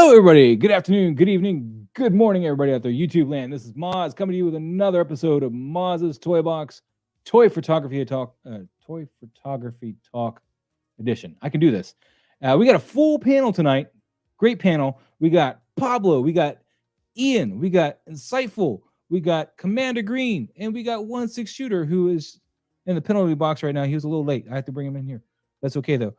Hello, everybody. Good afternoon, good evening, good morning, everybody out there, YouTube land. This is Moz coming to you with another episode of Moz's Toy Box Toy Photography Talk Edition. I can do this. We got a full panel tonight. Great panel. We got Pablo, we got Ian, we got Insightful, we got Commander Green, and we got 1-6 Shooter, who is in the penalty box right now. He was a little late. I have to bring him in here. That's okay though.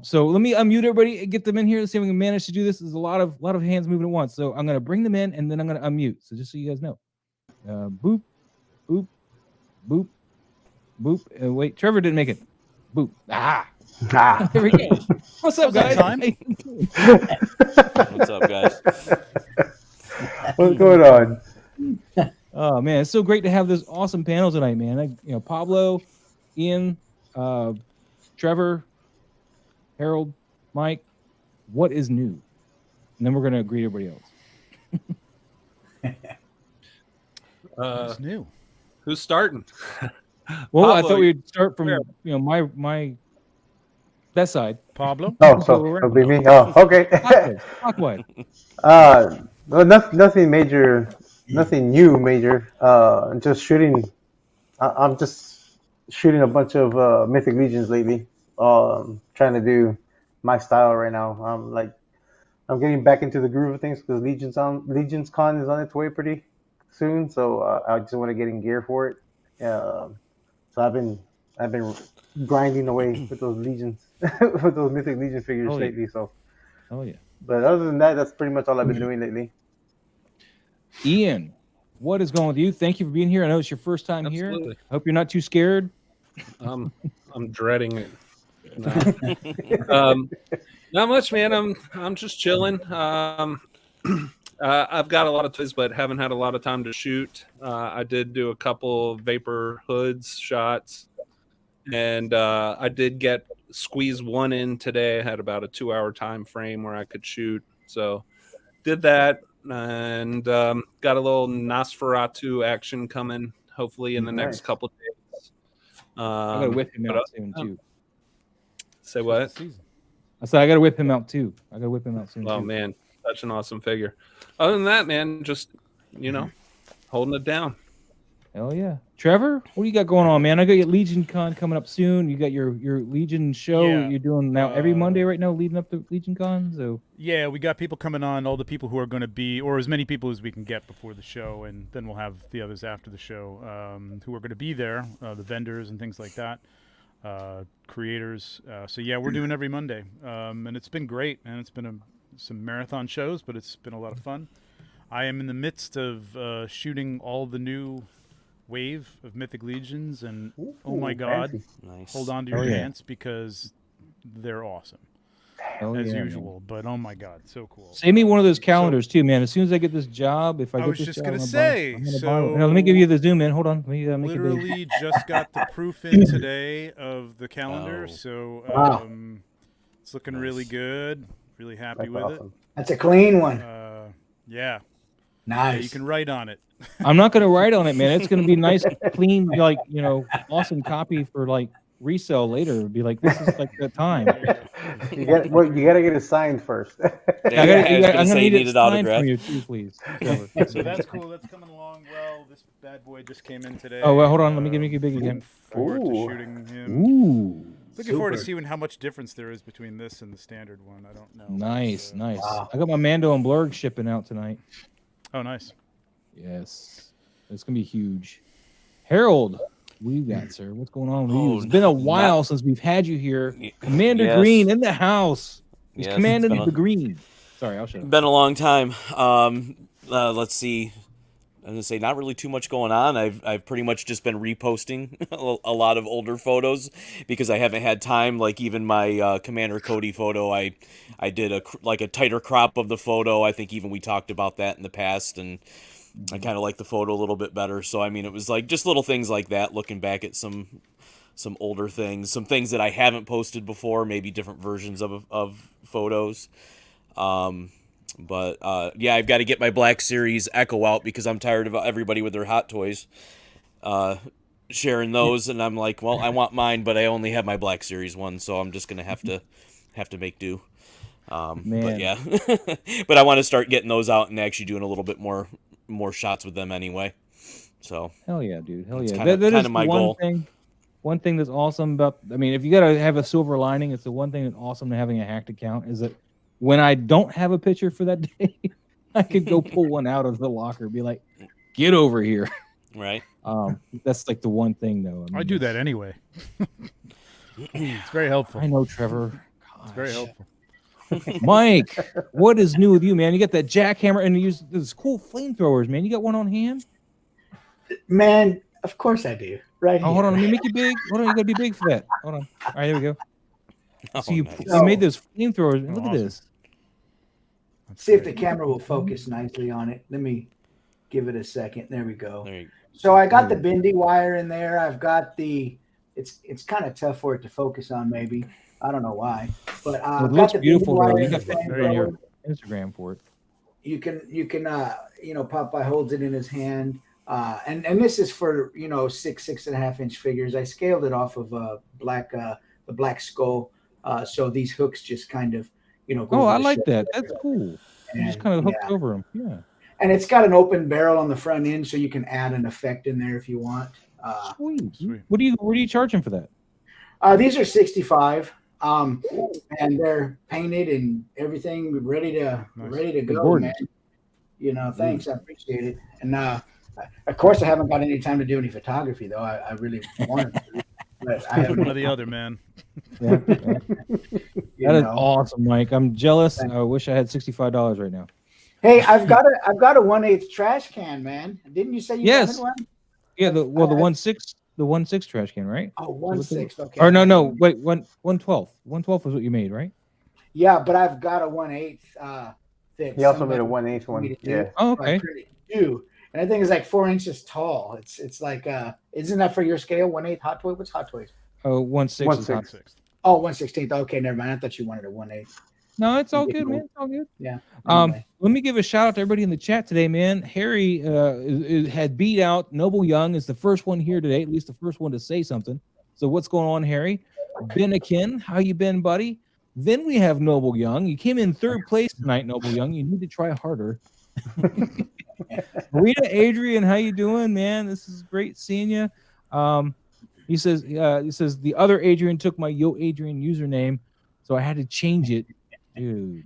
So let me unmute everybody and get them in here. Let's see if we can manage to do this. There's a lot of hands moving at once. So I'm gonna bring them in and then I'm gonna unmute. So just so you guys know. Boop, boop, boop, boop. Wait, Trevor didn't make it. Boop. There we go. What's up, guys? What's up, guys? What's going on? Oh man, it's so great to have this awesome panel tonight, man. Pablo, Ian, Trevor, Harold, Mike, what is new? And then we're going to greet everybody else. What's new? Who's starting? Well, Pablo, I thought we'd start from my that side. Pablo? Oh, so it'll be me. Oh, okay. Clockwise. Well, nothing major, nothing new major. Just shooting. I'm just shooting a bunch of Mythic Legions lately. Trying to do my style right now. I'm getting back into the groove of things because Legions Con is on its way pretty soon. So I just want to get in gear for it. So I've been grinding away with those Legions, with those Mythic Legion figures lately. So. Oh yeah. But other than that, that's pretty much all I've been doing lately. Ian, what is going with you? Thank you for being here. I know it's your first time here. I hope you're not too scared. I'm dreading it. No. Not much, man. I'm just chilling. I've got a lot of toys, but haven't had a lot of time to shoot. I did do a couple Vapor Hoods shots, and I did squeeze one in today. I had about a 2-hour time frame where I could shoot, so did that, and got a little Nosferatu action coming, hopefully in the next couple of days. I gotta whip him out soon too. Say what? I said I gotta whip him out too. I gotta whip him out soon. Oh too. Man, such an awesome figure. Other than that, man, just holding it down. Hell yeah, Trevor, what do you got going on, man? I got your Legion Con coming up soon. You got your Legion show you're doing now every Monday right now, leading up to Legion Con. So yeah, we got people coming on, all the people who are going to be, or as many people as we can get before the show, and then we'll have the others after the show who are going to be there, the vendors and things like that. Creators. So yeah, we're doing every Monday, and it's been great, and it's been some marathon shows, but it's been a lot of fun. I am in the midst of shooting all the new wave of Mythic Legions, and oh my god, Nice. hold on to your pants because they're awesome as usual, man. But oh my god, so cool. Save me one of those calendars too, man. As soon as I get this job, if I get was this just job, gonna I'm say, let me give you the zoom in. Hold on, let me make it big. Literally just got the proof in today of the calendar, so it's looking really good. Really happy with it. That's a clean one. Yeah. Nice. Yeah, you can write on it. I'm not gonna write on it, man. It's gonna be nice, clean, awesome copy for resale later. It'd be like, this is like the time. You gotta get it signed first. I'm gonna need it signed from you too, please. So that's cool. That's coming along well. This bad boy just came in today. Oh well, hold on. Let me make it big again. Looking forward to shooting him. Ooh. Looking forward to seeing how much difference there is between this and the standard one. I don't know. Nice. Wow. I got my Mando and Blurg shipping out tonight. Oh, nice. Yes. It's going to be huge. Harold, what you got, sir? What's going on with you? It's been a while since we've had you here. Commander Green in the house. He's commanding the Green. Sorry, I'll shut up. Been a long time. Let's see. I'm going to say not really too much going on. I've pretty much just been reposting a lot of older photos because I haven't had time. Like even my Commander Cody photo, I did a tighter crop of the photo. I think even we talked about that in the past, and I kind of like the photo a little bit better. So I mean, it was like just little things like that. Looking back at some older things, some things that I haven't posted before, maybe different versions of photos. But yeah, I've got to get my Black Series Echo out because I'm tired of everybody with their Hot Toys sharing those, and I'm like, well, I want mine, but I only have my Black Series one, so I'm just gonna have to make do. But Man. yeah, but I want to start getting those out and actually doing a little bit more shots with them anyway. So Hell yeah, dude. Hell It's yeah. kinda- That is kinda my the one goal. thing. One thing that's awesome about, I mean, if you gotta have a silver lining, it's the one thing that's awesome to having a hacked account is that when I don't have a picture for that day, I could go pull one out of the locker, be like, "Get over here." right. That's like the one thing though. I mean, do that it's- anyway. It's very helpful. I know, Trevor. It's very Gosh. helpful. Mike, what is new with you, man? You got that jackhammer and you use those cool flamethrowers, man. You got one on hand? Man, of course I do. Right here. Oh, hold on. Let me make you big. Hold on. You gotta be big for that. Hold on. All right, here we go. Oh, So you, nice. you made those flamethrowers. Oh, Look at awesome. this. That's See if the great. camera will focus nicely on it. Let me give it a second. There we go. There you So I got the bendy wire in there. I've got the. It's kind of tough for it to focus on. Maybe I don't know why, but It I've looks got the beautiful bendy though. wire You in got the pictures on your flamethrower. Instagram for it. You can Popeye holds it in his hand, and this is for 6.5 inch figures. I scaled it off of the black skull, so these hooks just kind of go Oh, over I the like shoulder. that. That's cool. You just And, kind of hooked yeah. over them. Yeah. And it's got an open barrel on the front end, so you can add an effect in there if you want. Sweet. Sweet. What are you charging for that? These are 65, and they're painted and everything ready to Nice. go, Gorgeous. man. Thanks, I appreciate it. And of course, I haven't got any time to do any photography though. I really wanted to, but I haven't. One or the other, man. Yeah. yeah. you That is know. awesome, Mike. I'm jealous. Thank I wish I had $65 right now. Hey, I've got a 1/8 trash can, man. Didn't you say you Yes. wanted one? Yeah, the 1/6 trash can, right? Oh, So what's it- 1/6. Okay. Or no, wait, 1/12. 1/12 was what you made, right? Yeah, but I've got a 1/8. That He also made a somebody 1/8 told me one. to do. Yeah. Oh, I okay. printed two, and I think it's like 4 inches tall. It's like isn't that for your scale? 1/8 hot toy. What's hot toys? Oh, 1/6 is hot. 1/6. Oh, 1/16. Okay, never mind. I thought you wanted a 1/8. No, it's all good, man. It's all good. Yeah. Anyway. Let me give a shout out to everybody in the chat today, man. Harry had beat out Noble Young is the first one here today, at least the first one to say something. So what's going on, Harry? Benakin, how you been, buddy? Then we have Noble Young. You came in third place tonight, Noble Young. You need to try harder. Rita Adrian, how you doing, man? This is great seeing you. He says the other Adrian took my Yo Adrian username, so I had to change it, dude.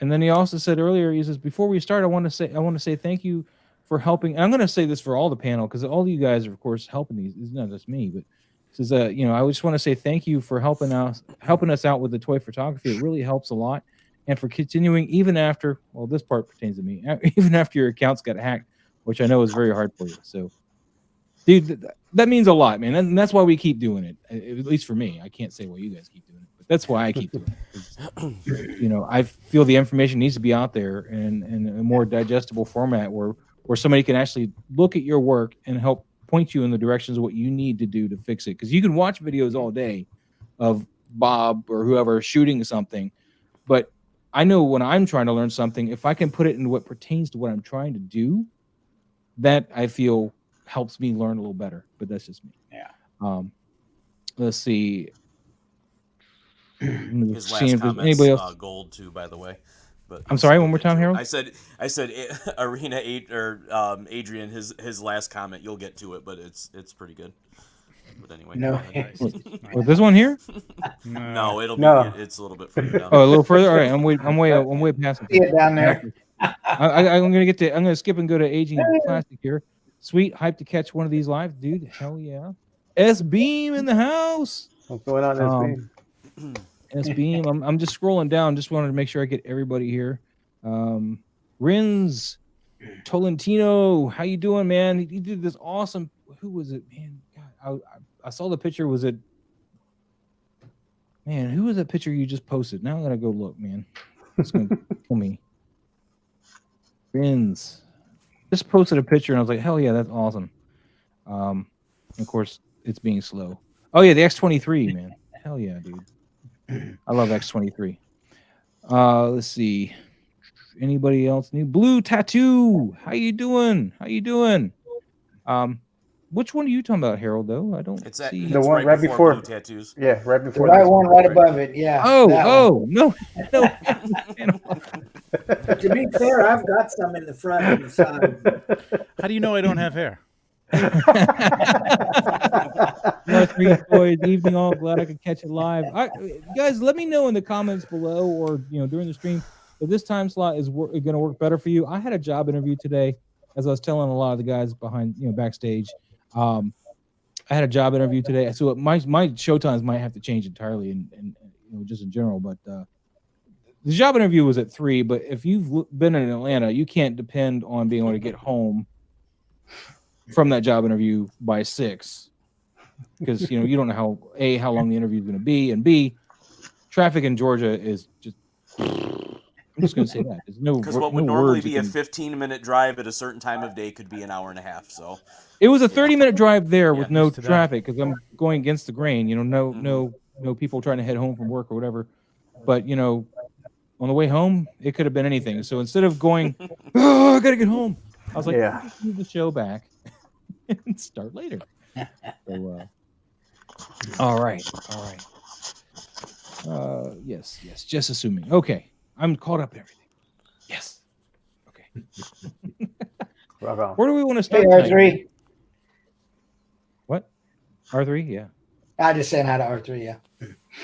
And then he also said earlier, he says, before we start, I want to say thank you for helping. I'm going to say this for all the panel because all of you guys are, of course, helping these. It's not just me, but he says, I just want to say thank you for helping us out with the toy photography. It really helps a lot, and for continuing even after. Well, this part pertains to me. Even after your accounts got hacked, which I know is very hard for you. So, dude, that means a lot, man. And that's why we keep doing it. At least for me. I can't say why you guys keep doing it, but that's why I keep doing it. I feel the information needs to be out there in a more digestible format where somebody can actually look at your work and help point you in the directions of what you need to do to fix it. Because you can watch videos all day of Bob or whoever shooting something, but I know when I'm trying to learn something, if I can put it in what pertains to what I'm trying to do, that I feel helps me learn a little better. But that's just me. Yeah. Let's see. His See last if there's comment's anybody else. gold too, by the way. But I'm sorry, one more time, Harold. I said Arena 8 or Adrian, his last comment. You'll get to it, but it's pretty good. But anyway, No. go ahead. Was this one here? No, it'll be No. it's a little bit further down. Oh, a little further. All right, I'm way past See it. it down there. I'm gonna skip and go to Aging Classic here. Sweet, hype to catch one of these live, dude. Hell yeah. S Beam in the house. What's going on, SB? S Beam. I'm just scrolling down. Just wanted to make sure I get everybody here. Rins Tolentino, how you doing, man? He did this awesome. Who was it, man? God, I saw the picture. Was it? Man, who was that picture you just posted? Now I'm gonna go look, man. It's gonna kill me. Rins just posted a picture, and I was like, hell yeah, that's awesome. Of course, it's being slow. Oh yeah, the X23, man. Hell yeah, dude. I love X23. Let's see. Anybody else new? Blue Tattoo. How you doing? which one are you talking about, Harold? Though I don't It's that see. The it's one right right before before. blue tattoos. Yeah, right The before. right this one, right above it. Yeah. that one. Oh no, no. But to be fair, I've got some in the front and the side. How do you know I don't have hair? R3 boys, evening all. Glad I could catch it live. Guys, let me know in the comments below or during the stream if this time slot is going to work better for you. I had a job interview today, as I was telling a lot of the guys behind backstage. I had a job interview today, so my show times might have to change entirely, and just in general. But the job interview was at 3. But if you've been in Atlanta, you can't depend on being able to get home from that job interview by 6, because you don't know how long the interview is going to be, and B, traffic in Georgia is just. I'm just going to say that there's Because what would normally be a 15-minute drive at a certain time of day could be an hour and a half. So it was a 30-minute drive there with no used to that. traffic because I'm going against the grain. No people trying to head home from work or whatever. But on the way home, it could have been anything. So instead of going, I gotta get home, I was like, Yeah. let's move the show back and start later. So, all right. Yes. Just assuming. Okay, I'm caught up in everything. Yes. Okay. Rock on. Where do we want to Hey, start? R3. What? R3? Yeah. I just saying hi to R3. Yeah.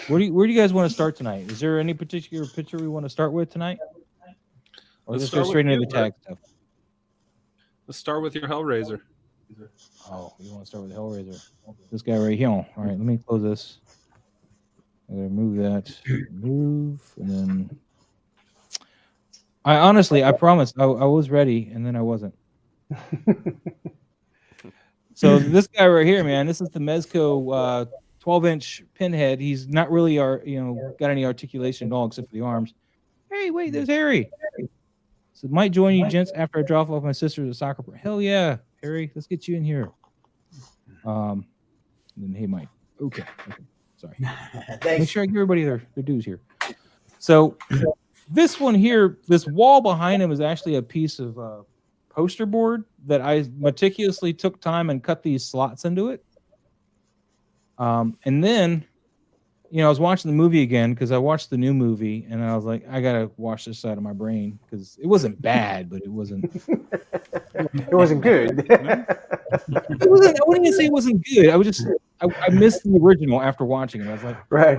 Where do you guys want to start tonight? Is there any particular picture we want to start with tonight? Or Let's let's go start straight with into you, the tag stuff? Let's start with your Hellraiser. Oh, you want to start with Hellraiser? This guy right here. All right, let me close this. I'm gonna move that. Move, and then I promise I was ready, and then I wasn't. So this guy right here, man, this is the Mezco 12-inch pinhead. He's not really got any articulation at all except for the arms. Hey, wait, there's Harry. So might join you gents after I drop off my sister to soccer. Hell yeah, Harry, let's get you in here. And then hey, Mike. Okay. Sorry. Make Thanks. sure I give everybody their dues here. So this one here, this wall behind him is actually a piece of poster board that I meticulously took time and cut these slots into it. And then, I was watching the movie again because I watched the new movie and I was like, I gotta wash this side of my brain because it wasn't bad, but it wasn't. It wasn't good. It wasn't. I wouldn't even say it wasn't good. I was just I missed the original after watching it. I was like, Right.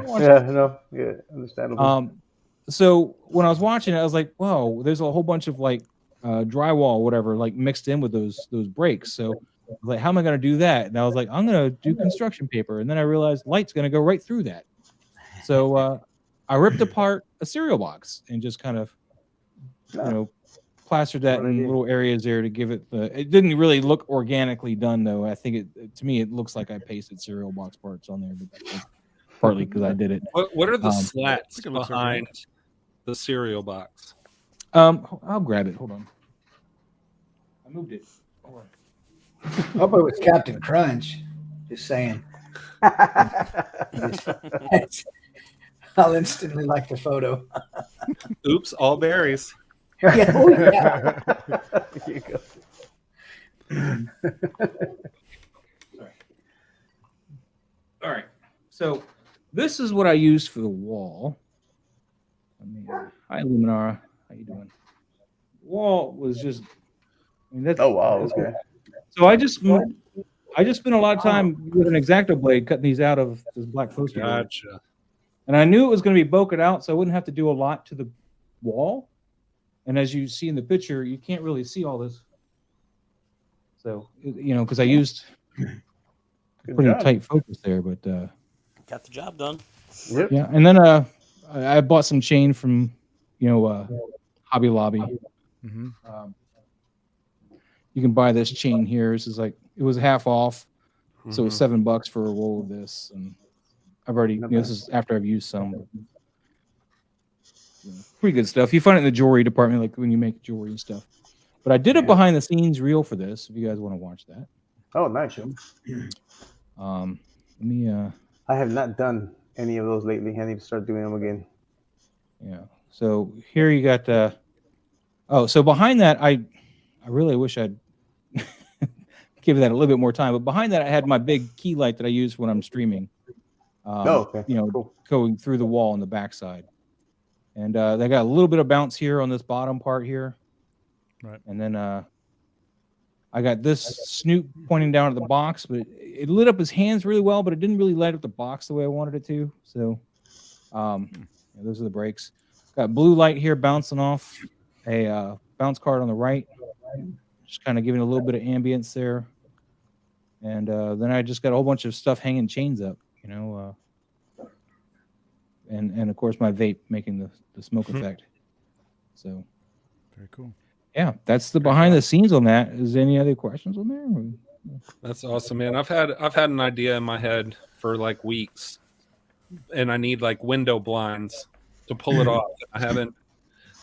Yeah. Understandable. So when I was watching it, I was like, whoa, there's a whole bunch of like drywall, whatever, like mixed in with those breaks. So I was like, how am I going to do that? And I was like, I'm going to do construction paper. And then I realized light's going to go right through that. So I ripped apart a cereal box and just kind of, plastered that in little areas there to give it it didn't really look organically done though. I think to me, it looks like I pasted cereal box parts on there, but that's partly because I did it. What are the slats think it looks behind the cereal box? I'll grab it. Hold on. I moved it. Hold on. Hope it was Captain Crunch. Just saying. I'll instantly like the photo. Oops, all berries. Yeah, oh, yeah. There you go. Sorry. All right. So this is what I used for the wall. Hi, Luminara. How you doing? Wall was just. That's, Oh wow. Okay. So I just spent a lot of time with an X-Acto blade cutting these out of this black poster board. Gotcha. And I knew it was going to be bokeh out, so I wouldn't have to do a lot to the wall. And as you see in the picture, you can't really see all this. So, because I used pretty tight focus there, but got the job done. Yep. yeah. And then I bought some chain from Hobby Lobby. Mm-hmm. You can buy this chain here. This is it was half off, so it was $7 for a roll of this. And I've already this is after I've used some. Pretty good stuff. You find it in the jewelry department, like when you make jewelry and stuff. But I did a behind the scenes reel for this. If you guys want to watch that. Oh, nice. Let me. I have not done any of those lately. I need to start doing them again. Yeah. So here you got the. Oh, so behind that, I really wish I'd give that a little bit more time. But behind that, I had my big key light that I use when I'm streaming. Okay. Cool. Going through the wall on the backside. And they got a little bit of bounce here on this bottom part here. Right. And then I got this snoot pointing down at the box, but it lit up his hands really well, but it didn't really light up the box the way I wanted it to. So those are the brakes. Got blue light here bouncing off a bounce card on the right. Just kind of giving a little bit of ambience there. And then I just got a whole bunch of stuff hanging chains up, and of course my vape making the smoke effect. So very cool. Yeah, that's the behind the scenes on that. Is there any other questions on there? That's awesome, man. I've had an idea in my head for like weeks, and I need like window blinds to pull it off.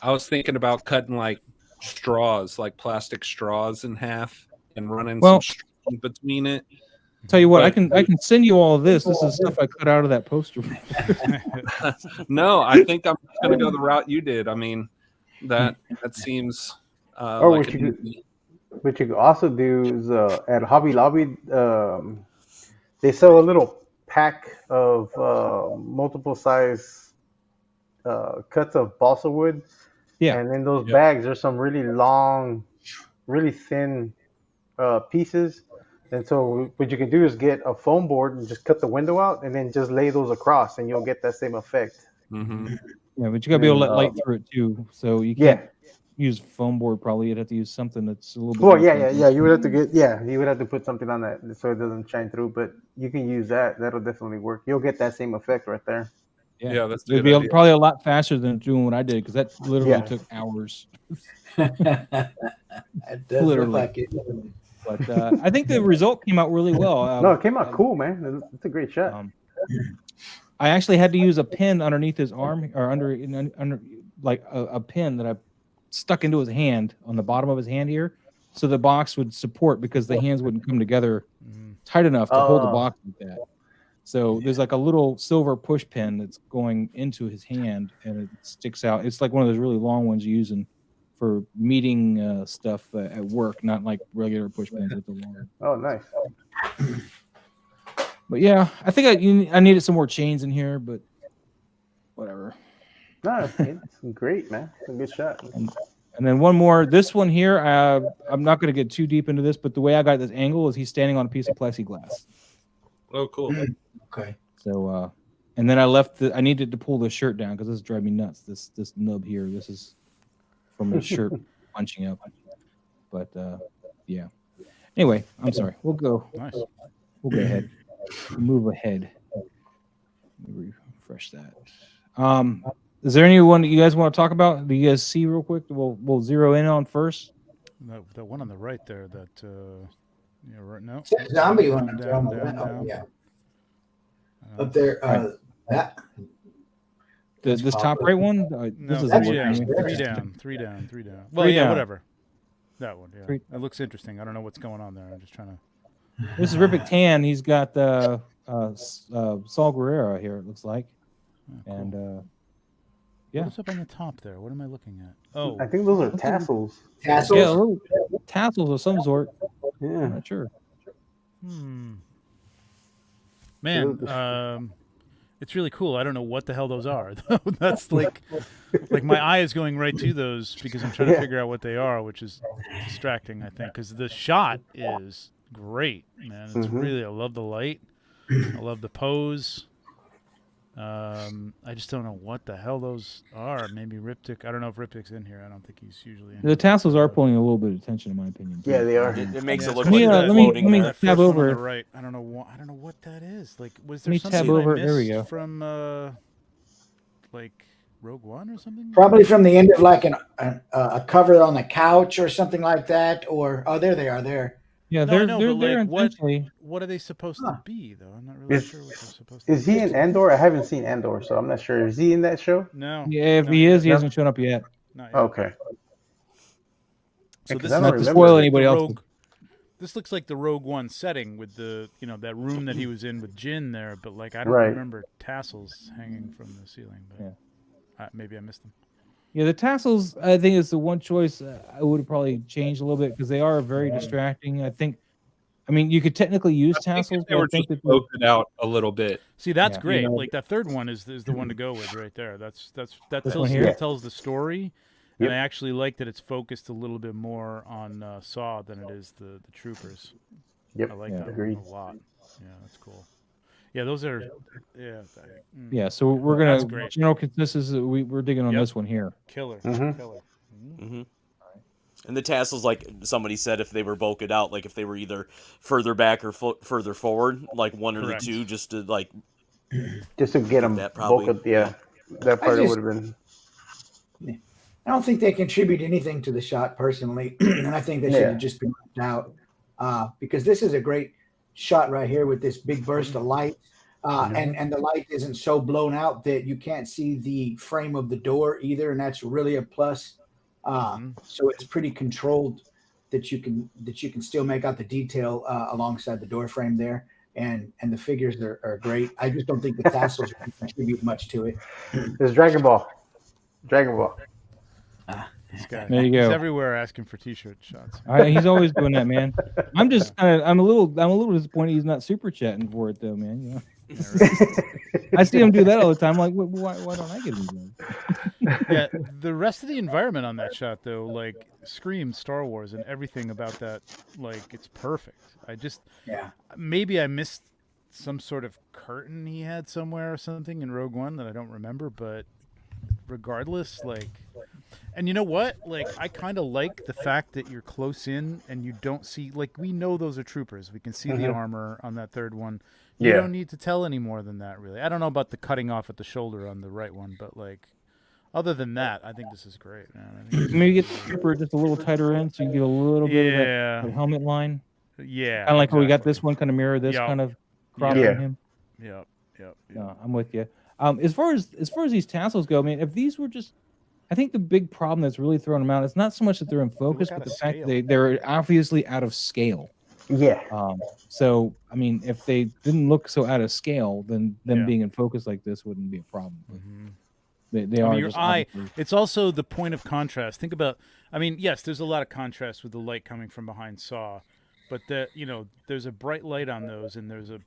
I was thinking about cutting like straws, like plastic straws in half and running some string between it. Tell you what, I can send you all of this. This is stuff I cut out of that poster. No, I think I'm going to go the route you did. I mean, that seems Or like what you could also do is at Hobby Lobby, they sell a little pack of multiple size cuts of balsa wood. Yeah. And in those bags, there's some really long, really thin pieces. And so what you can do is get a foam board and just cut the window out and then just lay those across and you'll get that same effect. Mm-hmm. Yeah, but you got to be able to let light through it too. So you can't use foam board probably. You'd have to use something that's a little bit Well, yeah. You would have to you would have to put something on that so it doesn't shine through, but you can use that. That'll definitely work. You'll get that same effect right there. Yeah, that's it'd be probably a lot faster than doing what I did because that literally took hours. It does look like it. But I think the result came out really well. No, it came out cool, man. It's a great shot. I actually had to use a pin underneath his arm or under like a pin that I stuck into his hand on the bottom of his hand here, so the box would support because the hands wouldn't come together tight enough to hold the box like that. So there's like a little silver push pin that's going into his hand and it sticks out. It's like one of those really long ones you're using for meeting stuff at work, not like regular push pins with the long. Oh, nice. But yeah, I think I needed some more chains in here, but whatever. No, it's great, man. It's a good shot. And then one more. This one here, I'm not going to get too deep into this, but the way I got this angle is he's standing on a piece of plexiglass. Oh, cool. Okay. So, and then I needed to pull this shirt down because this is driving me nuts. This nub here, this is from his shirt punching up. But yeah. Anyway, I'm sorry. We'll go. Nice. We'll go ahead. We'll move ahead. Let me refresh that. Is there anyone that you guys want to talk about? Do you guys see real quick? We'll zero in on first. That one on the right there. That right now. Zombie one. Down. Yeah. Up there. That. This top right one. No, this is three down. Well, yeah, whatever. That one. Yeah. It looks interesting. I don't know what's going on there. I'm just trying to. This is Rippick Tan. He's got Saul Guerrero here. It looks like, cool. And what's up on the top there? What am I looking at? Oh, I think those are tassels. Tassels. Yeah, little tassels of some sort. Yeah, I'm not sure. Man, it's really cool. I don't know what the hell those are. That's like my eye is going right to those because I'm trying to figure out what they are, which is distracting, I think, because the shot is great, man. It's really, I love the light. I love the pose. I just don't know what the hell those are. Maybe Riptych. I don't know if Riptych's in here. I don't think he's usually in here. The tassels are pulling a little bit of attention, in my opinion. Yeah, they are. It makes it look Let me, like let me floating there. tab over. Right. I don't know what that is. Like, was Let there me something tab over. I missed There we go. from like Rogue One or something? Probably from the end of like a cover on the couch or something like that. Or there they are. There. Yeah, No, they're but, there like, intentionally. what are they supposed to be, though? I'm not really sure what they're supposed to be. Is he in Andor? I haven't seen Andor, so I'm not sure. Is he in that show? No. Yeah, if no, he is, he no. hasn't shown up yet. Not yet. Okay. So Yeah, 'cause this I is don't Not to remember. spoil like anybody the else. Rogue, this looks like the Rogue One setting with the that room that he was in with Jin there, but like I don't Right. remember tassels hanging from the ceiling. But maybe I missed them. Yeah, the tassels, I think, is the one choice I would have probably changed a little bit because they are very distracting. I think I mean, you could technically use I think tassels, if they but I were think just that broken out a little bit. See, that's Yeah. great. You know, Like that third one is the one to go with right there. That This tells one you here? that tells the story, and Yep. I actually like that it's focused a little bit more on Saw than it is the troopers. Yep. I like Yeah. that Agreed. one a lot. Yeah, that's cool. Yeah, those are. Yeah. yeah. So we're That's gonna great. general consensus. We're digging on Yep. this one here. Killer. Mhm. Killer. hmm And the tassels, like somebody said, if they were bulked out, like if they were either further back or further forward, like one Correct. or the two, just to like Just to get them that probably. bulk up. Yeah, that part just- would have been. I don't think they contribute anything to the shot personally, and I think they should Yeah. have just been left out because this is a great shot right here with this big burst of light, and the light isn't so blown out that you can't see the frame of the door either, and that's really a plus. So it's pretty controlled that you can still make out the detail alongside the door frame there, and the figures are great. I just don't think the tassels contribute much to it. There's Dragon Ball. Dragon Ball. This guy. There you He's go. everywhere asking for T-shirt shots. He's always doing that, man. I'm just I'm a little disappointed he's not super chatting for it though, man. You know, I see him do that all the time. Like, why don't I get him? Yeah, the rest of the environment on that shot though, like screams Star Wars and everything about that. Like it's perfect. Yeah. Maybe I missed some sort of curtain he had somewhere or something in Rogue One that I don't remember, but regardless, like, and you know what? Like, I kind of like the fact that you're close in and you don't see, like, we know those are troopers. We can see the armor on that third one. You Yeah. don't need to tell any more than that, really. I don't know about the cutting off at the shoulder on the right one, but like, other than that, I think this is great, man. I think this is Maybe get the trooper just a little tighter in, so you get a little bit of Yeah. that helmet line. Yeah. Kind of like how we got exactly. this one, kind of mirror this Yeah. kind of crop Yeah. on him. Yep. No, I'm with you. As far as these tassels go, I mean, if these were just, I think the big problem that's really throwing them out is not so much that they're in focus, out but the of fact scale. that they're obviously out of scale. Yeah. So I mean, if they didn't look so out of scale, then them Yeah. being in focus like this wouldn't be a problem. But they I are mean, your just eye, obviously- it's also the point of contrast. Think about, I mean, yes, there's a lot of contrast with the light coming from behind Saw, but there's a bright light on those, and there's a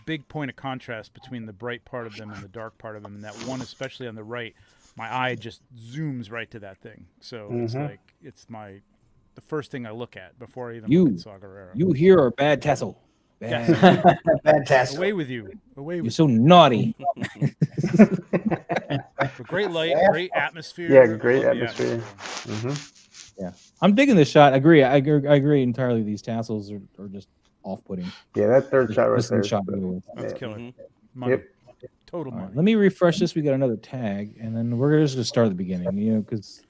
big point of contrast between the bright part of them and the dark part of them. And that one, especially on the right, my eye just zooms right to that thing. So it's like, it's the first thing I look at before I even look at Saw Gerrera. You here are bad tassel. Bad. Fantastic. Away with you. You're so naughty. But great light, great atmosphere. Yeah, I great love the atmosphere. I'm digging this shot. I agree entirely. These tassels are just off-putting. Yeah, that third shot right This is the there. shot to go with. That's Yeah. killer. Mhm. Money. Yep. Total All money. right, let me refresh this. We got another tag, and then we're just gonna start at the beginning, because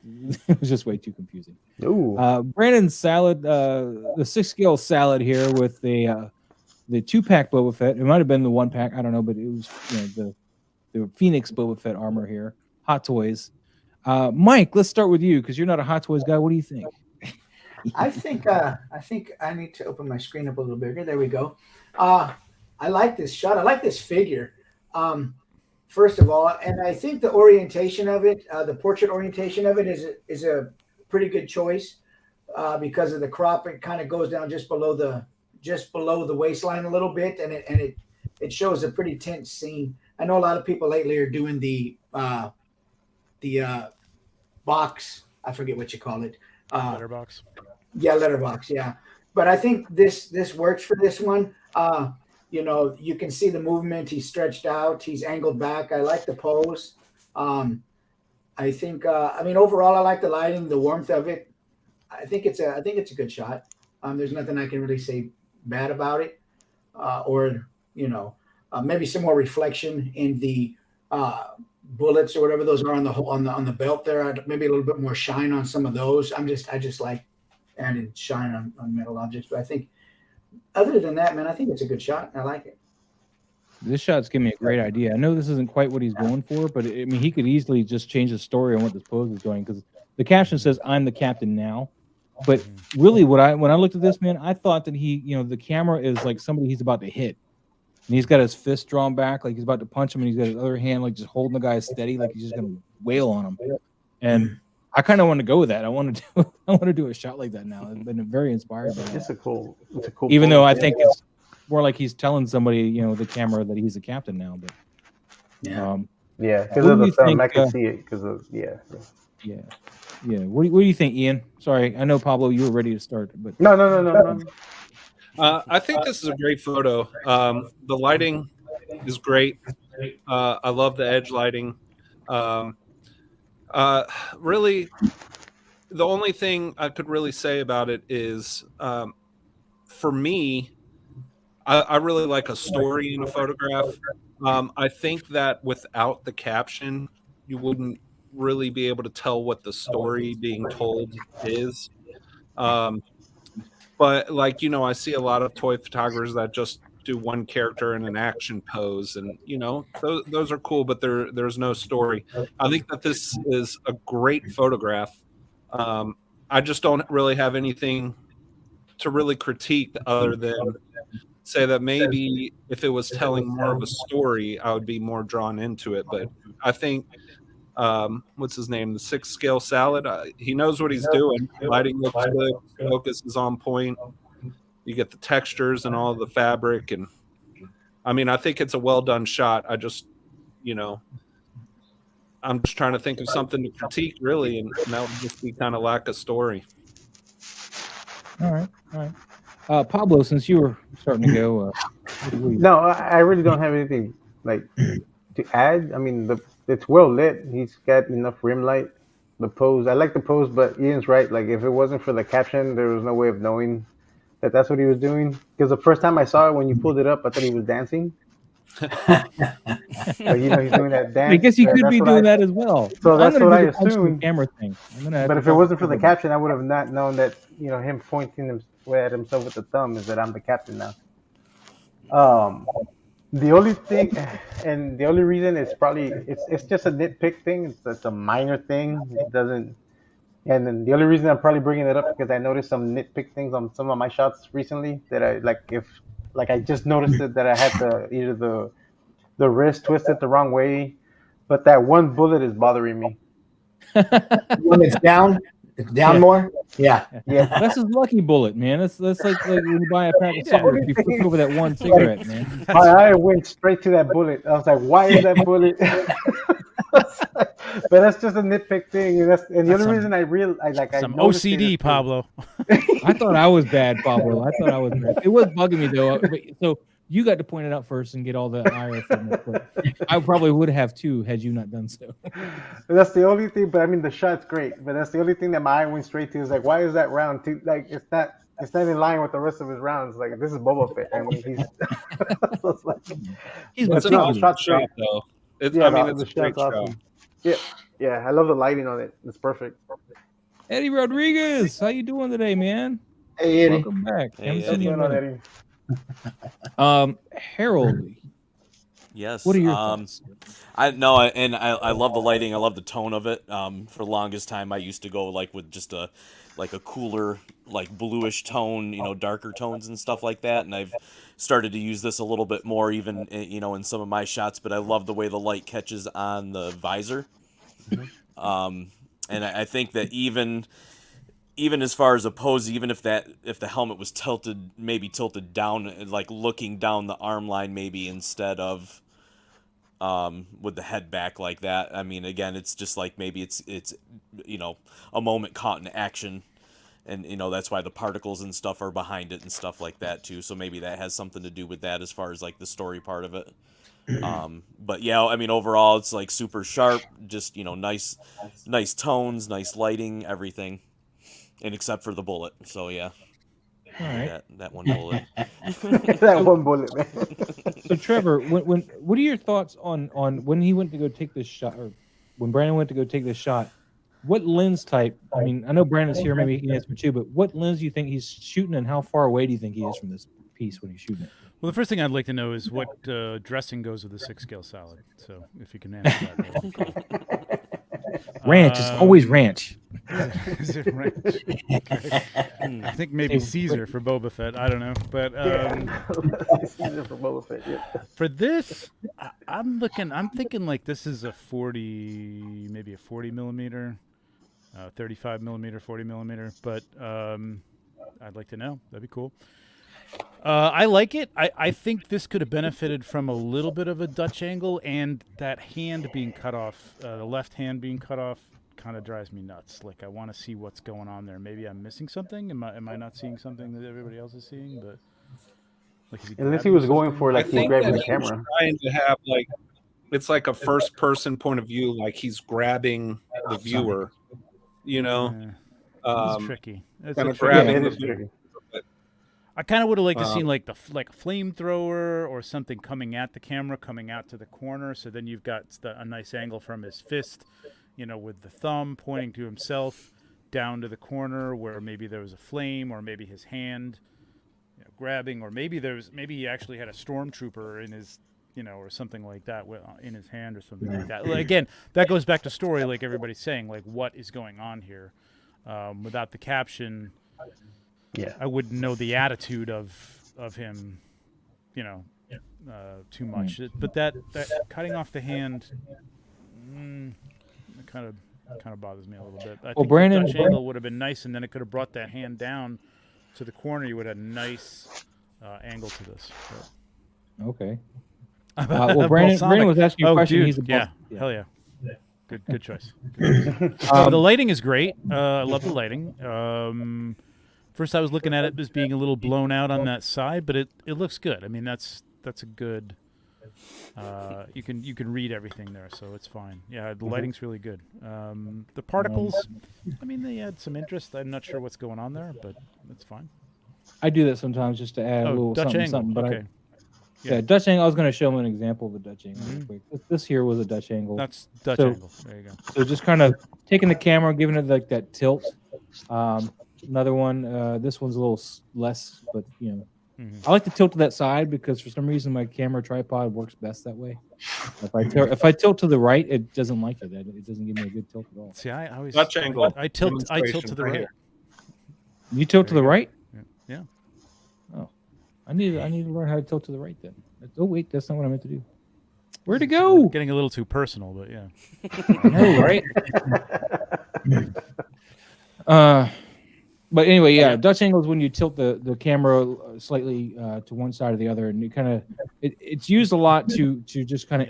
it was just way too confusing. Ooh. Brandon's salad, the 6-scale salad here with the 2-pack Boba Fett. It might have been the 1-pack, I don't know, but it was the Phoenix Boba Fett armor here. Hot Toys. Mike, let's start with you because you're not a Hot Toys guy. What do you think? I think I need to open my screen up a little bigger. There we go. I like this shot. I like this figure. First of all, and I think the orientation of it, the portrait orientation of it, is a pretty good choice because of the crop. It kind of goes down just below the waistline a little bit, and it shows a pretty tense scene. I know a lot of people lately are doing the box. I forget what you call it. Letterbox. Yeah, letterbox. Yeah, but I think this works for this one. You can see the movement. He's stretched out. He's angled back. I like the pose. I think. Overall, I like the lighting, the warmth of it. I think it's a good shot. There's nothing I can really say bad about it, maybe some more reflection in the bullets or whatever those are on the belt there. Maybe a little bit more shine on some of those. I just like adding shine on metal objects. But I think other than that, man, I think it's a good shot. I like it. This shot's giving me a great idea. I know this isn't quite what he's going for, but I mean, he could easily just change the story on what this pose is doing because the caption says, "I'm the captain now." But really, when I looked at this, man, I thought that the camera is like somebody he's about to hit. And he's got his fist drawn back like he's about to punch him, and he's got his other hand like just holding the guy steady like he's just going to wail on him. And I kind of want to go with that. I want to do I want to do a shot like that now. I've been very inspired by that. It's a cool. Even though I photo. think it's more like he's telling somebody, the camera, that he's a captain now. But Yeah. Yeah, because What of do the you film, think, I can see it. Because of yeah. What do you think, Ian? Sorry, I know Pablo, you were ready to start, but no. I think this is a great photo. The lighting is great. I love the edge lighting. Really, the only thing I could really say about it is, for me, I really like a story in a photograph. I think that without the caption, you wouldn't really be able to tell what the story being told is. But I see a lot of toy photographers that just do one character in an action pose, and those are cool, but there's no story. I think that this is a great photograph. I just don't really have anything to really critique other than say that maybe if it was telling more of a story, I would be more drawn into it. But I think, what's his name? The 6 scale salad. He knows what he's doing. Lighting looks good. Focus is on point. You get the textures and all the fabric. And I mean, I think it's a well done shot. I'm just trying to think of something to critique, really. And that would just be kind of lack of story. all right. Pablo, since you were starting to go, No, I really don't have anything like to add. I mean, it's well lit. He's got enough rim light. The pose, I like the pose, but Ian's right. Like, if it wasn't for the caption, there was no way of knowing that that's what he was doing. Because the first time I saw it, when you pulled it up, I thought he was dancing. Like, he's doing that dance. I guess he could That's be what doing that as well. So I'm that's gonna what do I the punch to the assumed. camera thing. But if it wasn't for the caption, I would have not known that him pointing at himself with the thumb is that I'm the captain now. The only thing, and the only reason is probably it's just a nitpick thing. It's a minor thing. It doesn't. And then the only reason I'm probably bringing it up because I noticed some nitpick things on some of my shots recently that I like. If like I just noticed it that I had either the wrist twisted the wrong way, but that one bullet is bothering me. When it's down more. Yeah. That's his lucky bullet, man. That's like when you buy a pack of cigarettes, you flip over that one cigarette, man. My eye went straight to that bullet. I was like, why is that bullet? But that's just a nitpick thing, and the only reason I noticed OCD, Pablo. I thought I was bad, Pablo. I thought I was bad. It was bugging me though. So you got to point it out first and get all the ire from it. But I probably would have too had you not done so. That's the only thing. But I mean, the shot's great. But that's the only thing that my eye went straight to. Is like, why is that round too? Like, it's not in line with the rest of his rounds. Like, this is Boba Fett. I mean, he's It's an awesome shot, though. It's a great shot. Yeah, I love the lighting on it. It's perfect. Eddie Rodriguez, how you doing today, man? Hey, Eddie. Welcome back. Hey, Haven't seen you in a minute. Eddie? Harold. Yes. What are your thoughts? I love the lighting. I love the tone of it. For the longest time, I used to go with just a cooler, bluish tone, darker tones and stuff like that. And I've started to use this a little bit more, even in some of my shots. But I love the way the light catches on the visor. And I think that even as far as a pose, even if the helmet was tilted down, looking down the arm line, maybe instead of with the head back like that. I mean, again, it's just maybe it's a moment caught in action, and that's why the particles and stuff are behind it and stuff like that too. So maybe that has something to do with that as far as the story part of it. But yeah, I mean, overall, it's super sharp, just nice tones, nice lighting, everything, and except for the bullet. So yeah. All right. That one bullet. That one bullet, man. So Trevor, what are your thoughts on when he went to go take this shot, or when Brandon went to go take this shot? What lens type? I mean, I know Brandon's here, maybe he can answer too, but what lens do you think he's shooting, and how far away do you think he is from this piece when he's shooting it? Well, the first thing I'd like to know is what dressing goes with the 6-scale salad. So if you can answer that. Ranch. It's always ranch. Is it ranch? Okay. I think maybe Caesar for Boba Fett. I don't know, but Caesar for Boba Fett. Yeah. For this, I'm thinking this is maybe a 40 millimeter. 35 millimeter, 40 millimeter. But I'd like to know. That'd be cool. I like it. I think this could have benefited from a little bit of a Dutch angle, and that hand being cut off, the left hand being cut off, kind of drives me nuts. Like, I want to see what's going on there. Maybe I'm missing something. Am I not seeing something that everybody else is seeing? But like, Unless he was going for I like he's think grabbing that the camera. he's trying to have like it's like a first person point of view, like he's grabbing the viewer. You know, it's tricky. It's kind a of tricky grabbing it the is viewer. tricky. I kind of would have liked to see like a flamethrower or something coming at the camera, coming out to the corner. So then you've got a nice angle from his fist, with the thumb pointing to himself down to the corner where maybe there was a flame, or maybe his hand grabbing, or maybe he actually had a stormtrooper in his, or something like that in his hand or something like that. Again, that goes back to story, like everybody's saying, like what is going on here. Without the caption, I wouldn't know the attitude of him, too much. But that cutting off the hand, it kind of bothers me a little bit. I think Brandon, the Dutch angle would have been nice, and then it could have brought that hand down to the corner. You would have a nice angle to this. But. Okay. Brandon was asking you a question. Dude, He's a hell yeah. Good choice. The lighting is great. I love the lighting. First, I was looking at it as being a little blown out on that side, but it looks good. I mean, that's a good. You can read everything there, so it's fine. Yeah, the lighting's really good. The particles, I mean, they add some interest. I'm not sure what's going on there, but it's fine. I do that sometimes just to add a little Dutch something. angle. But Okay. Dutch angle. I was going to show him an example of a Dutch angle real quick. This here was a Dutch angle. That's Dutch angle. There you go. So just kind of taking the camera, giving it like that tilt. Another one. This one's a little less, but I like to tilt to that side because for some reason my camera tripod works best that way. If I tilt to the right, it doesn't like it. It doesn't give me a good tilt at all. See, I always Dutch angle. I tilt to the right. here. You tilt to the right? Yeah. Oh, I need to learn how to tilt to the right then. Oh wait, that's not what I meant to do. Where'd it go? Getting a little too personal, but yeah. I know, right? But anyway, Dutch angle is when you tilt the camera slightly to one side or the other, and you kind of it's used a lot to just kind of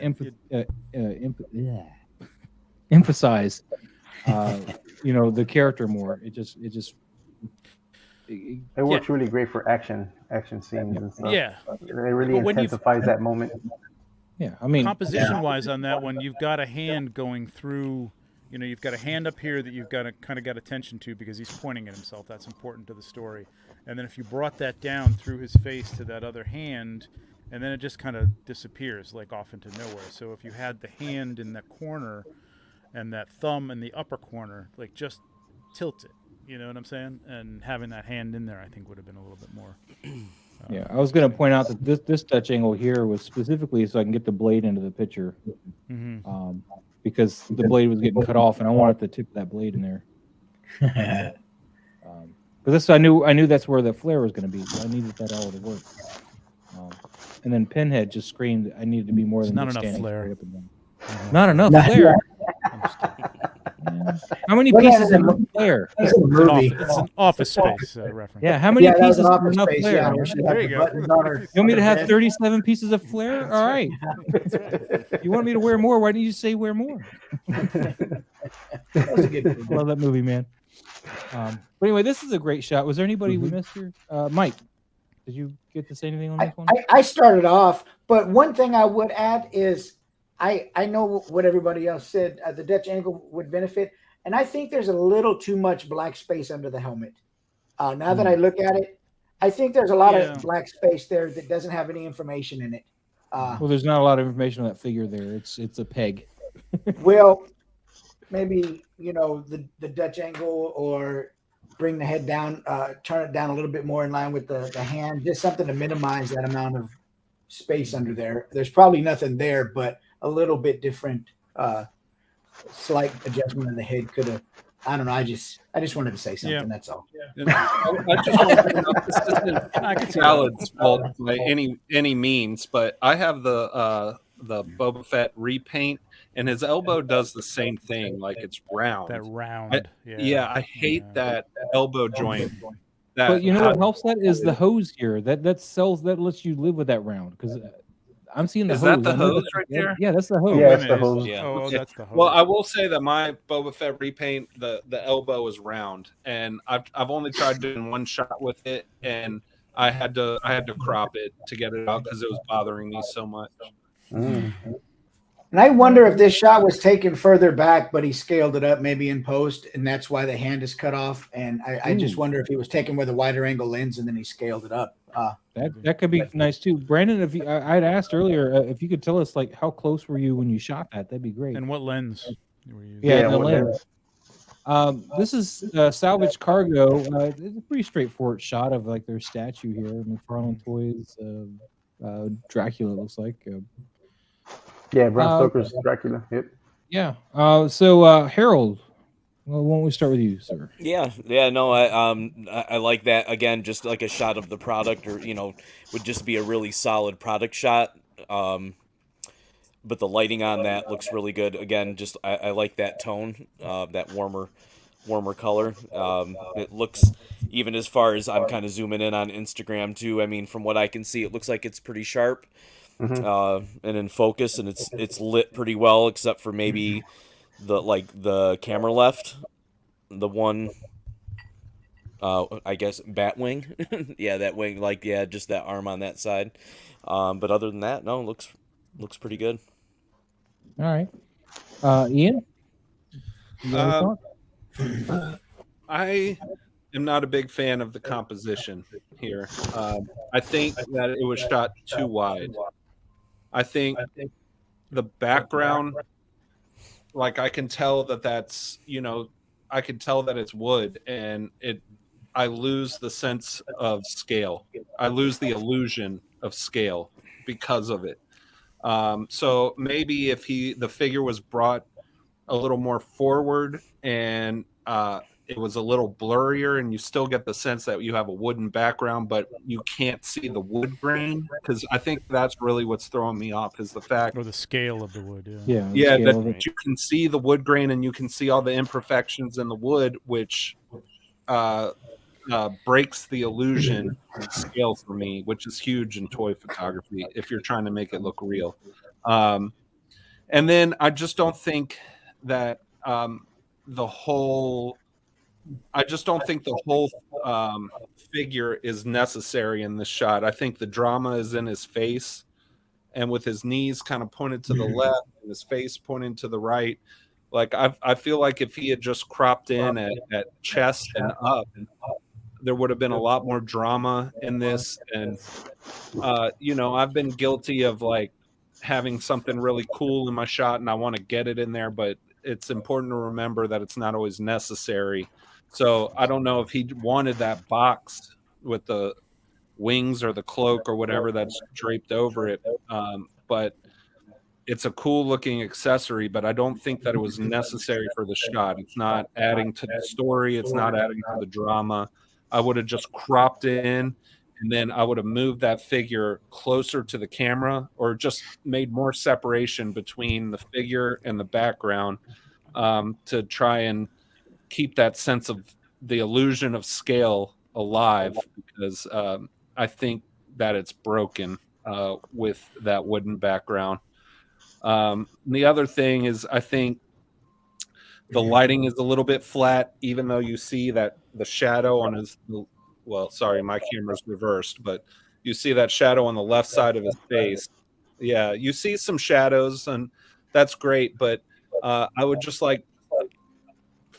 emphasize the character more. It works really great for action scenes and stuff. Yeah, it really intensifies that moment. Yeah, I mean, composition-wise on that one, you've got a hand going through. You've got a hand up here that you've got to kind of got attention to because he's pointing at himself. That's important to the story. And then if you brought that down through his face to that other hand, and then it just kind of disappears like off into nowhere. So if you had the hand in the corner and that thumb in the upper corner, like just tilt it. You know what I'm saying? And having that hand in there, I think, would have been a little bit more. I was going to point out that this Dutch angle here was specifically so I can get the blade into the picture. Mm-hmm. Because the blade was getting cut off, and I wanted the tip of that blade in there. But this, I knew that's where the flare was going to be, so I needed that all to work. And then Pinhead just screamed, "I needed to be more than not just enough standing flare. straight up and down." Not enough flare. How many pieces of flare? That's a movie. It's an Office Space reference. Yeah, how many That's pieces an of Office enough Space, flare? yeah, man? where she There had you the go. buttons on her- You want me to have head. 37 pieces of flare? All right. You want me to wear more? Why didn't you say wear more? That was a good movie. Love that movie, man. But anyway, this is a great shot. Was there anybody we missed here? Mike, did you get to say anything on this one? I started off, but one thing I would add is I know what everybody else said. The Dutch angle would benefit, and I think there's a little too much black space under the helmet. Now that I look at it, I think there's a lot of black space there that doesn't have any information in it. Well, there's not a lot of information on that figure there. It's a peg. Well, maybe the Dutch angle, or bring the head down, turn it down a little bit more in line with the hand, just something to minimize that amount of space under there. There's probably nothing there, but a little bit different, slight adjustment in the head could have. I don't know. I just wanted to say something. Yeah. That's all. I just want to bring up, this isn't Khaled's fault by any means, but I have the Boba Fett repaint, and his elbow does the same thing, like it's round. That round. I hate Yeah. that elbow joint. That But you know what helps that is the hose here. That lets you live with that round because I'm seeing the Is hose. that the I know hose that's- right there? Yeah, that's the Oh, hose. Yeah, wait a it's the minute, hose. Yeah. Oh, that's the hose. Well, I will say that my Boba Fett repaint, the elbow is round, and I've only tried doing one shot with it, and I had to crop it to get it out because it was bothering me so much. Mm. And I wonder if this shot was taken further back, but he scaled it up maybe in post, and that's why the hand is cut off. And I just wonder if he was taken with a wider angle lens and then he scaled it up. That could be nice too, Brandon. If you, I'd asked earlier if you could tell us like how close were you when you shot that, that'd be great. And what lens were you? Yeah, the what lens. This is Salvage Cargo. It's a pretty straightforward shot of like their statue here, McFarlane Toys, Dracula looks like. Yeah, Bram Stoker's Dracula. Yep. Yeah. So Harold, well, why don't we start with you, sir? Yeah, no, I like that. Again, just like a shot of the product, or would just be a really solid product shot. But the lighting on that looks really good. Again, just I like that tone, that warmer color. It looks, even as far as I'm kind of zooming in on Instagram too. I mean, from what I can see, it looks like it's pretty sharp. And in focus, and it's lit pretty well, except for maybe the camera left, the one I guess bat wing. Yeah, that wing, just that arm on that side. But other than that, no, looks pretty good. All right, Ian. You got any thoughts? I am not a big fan of the composition here. I think that it was shot too wide. I think the background, like I can tell that that's, I can tell that it's wood, and I lose the sense of scale. I lose the illusion of scale because of it. So maybe if the figure was brought a little more forward and it was a little blurrier, and you still get the sense that you have a wooden background, but you can't see the wood grain, because I think that's really what's throwing me off, is the fact, Or the scale of the wood. Yeah, that you can see the wood grain and you can see all the imperfections in the wood, which breaks the illusion of scale for me, which is huge in toy photography if you're trying to make it look real. And then I just don't think that the whole figure is necessary in this shot. I think the drama is in his face, and with his knees kind of pointed to the left and his face pointing to the right. Like I feel like if he had just cropped in at chest and up, there would have been a lot more drama in this. And I've been guilty of like having something really cool in my shot and I want to get it in there, but it's important to remember that it's not always necessary. So I don't know if he wanted that box with the wings or the cloak or whatever that's draped over it, but it's a cool looking accessory, but I don't think that it was necessary for the shot. It's not adding to the story. It's not adding to the drama. I would have just cropped in, and then I would have moved that figure closer to the camera, or just made more separation between the figure and the background, to try and keep that sense of the illusion of scale alive, because I think that it's broken with that wooden background. The other thing is, I think the lighting is a little bit flat, even though you see that the shadow on his, well, sorry, my camera's reversed, but you see that shadow on the left side of his face. Yeah, you see some shadows, and that's great, but I would just like,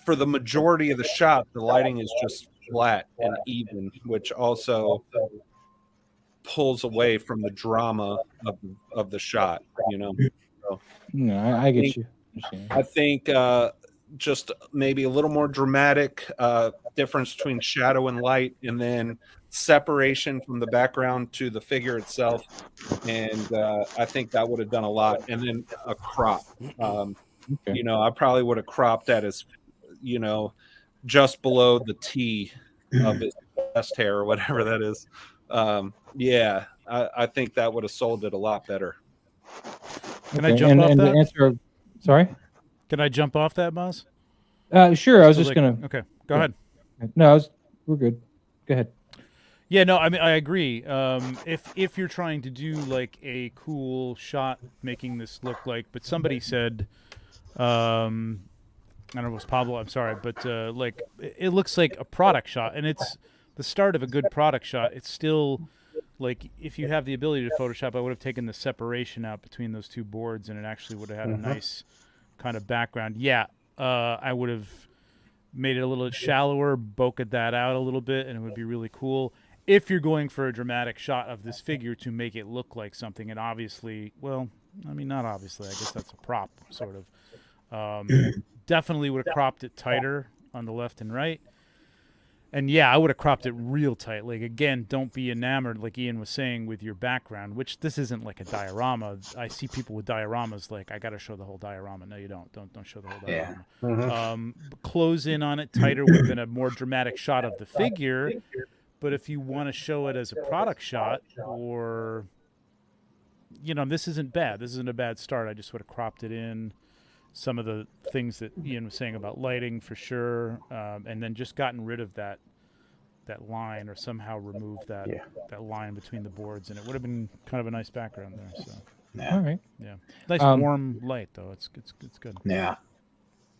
for the majority of the shot, the lighting is just flat and even, which also pulls away from the drama of the shot, So, No, I get you. I think just maybe a little more dramatic difference between shadow and light, and then separation from the background to the figure itself. And I think that would have done a lot. And then a crop. Okay. I probably would have cropped at his, just below the T of his chest hair or whatever that is. I think that would have sold it a lot better. Can I jump off that? Sorry. Can I jump off that, Buzz? Sure. I was to, just like- gonna. Okay, go Yeah. ahead. No, we're good. Go ahead. Yeah, no, I mean I agree. If you're trying to do like a cool shot, making this look like, but somebody said, I don't know if it was Pablo. I'm sorry, but like it looks like a product shot, and it's the start of a good product shot. It's still like if you have the ability to Photoshop, I would have taken the separation out between those two boards, and it actually would have had a nice kind of background. Yeah, I would have made it a little shallower, bokeh that out a little bit, and it would be really cool. If you're going for a dramatic shot of this figure to make it look like something, and obviously, well, I mean, not obviously, I guess that's a prop, sort of. Definitely would have cropped it tighter on the left and right. And yeah, I would have cropped it real tight. Like, again, don't be enamored, like Ian was saying, with your background, which this isn't like a diorama. I see people with dioramas like, I got to show the whole diorama. No, you don't. Don't show the whole diorama. Close in on it tighter would have been a more dramatic shot of the figure. But if you want to show it as a product shot, or, you know, this isn't bad. This isn't a bad start. I just would have cropped it in. Some of the things that Ian was saying about lighting, for sure, and then just gotten rid of that line, or somehow removed that line between the boards, and it would have been kind of a nice background there. So, All right. yeah, nice warm light though. It's good. Yeah.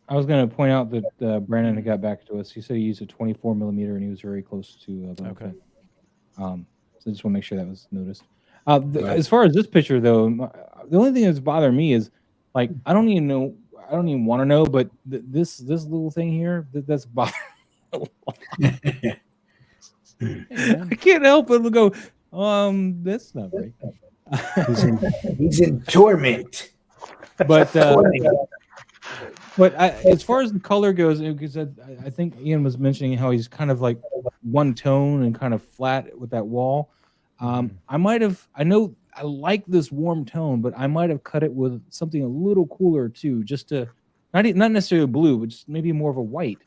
I was going to point out that Brandon had got back to us. He said he used a 24 millimeter, and he was very close to. Okay. So I just want to make sure that was noticed. As far as this picture, though, the only thing that's bothering me is, like, I don't even want to know, but this little thing here, that's bothering me a lot. I can't help but go, that's not right. He's in torment. But as far as the color goes, because I think Ian was mentioning how he's kind of like one tone and kind of flat with that wall. I know I like this warm tone, but I might have cut it with something a little cooler too, just to not necessarily blue, but just maybe more of a white,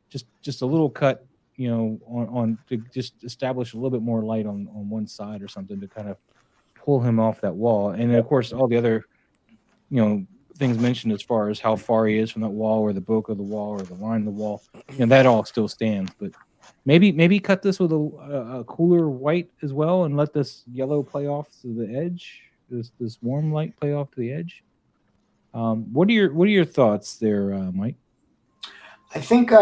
just a little cut, you know, on to just establish a little bit more light on one side or something to kind of pull him off that wall. And of course, all the other, you know, things mentioned as far as how far he is from that wall, or the bulk of the wall, or the line of the wall, you know, that all still stands. But maybe cut this with a cooler white as well, and let this yellow play off to the edge. This warm light play off to the edge. What are your thoughts there, Mike? I think.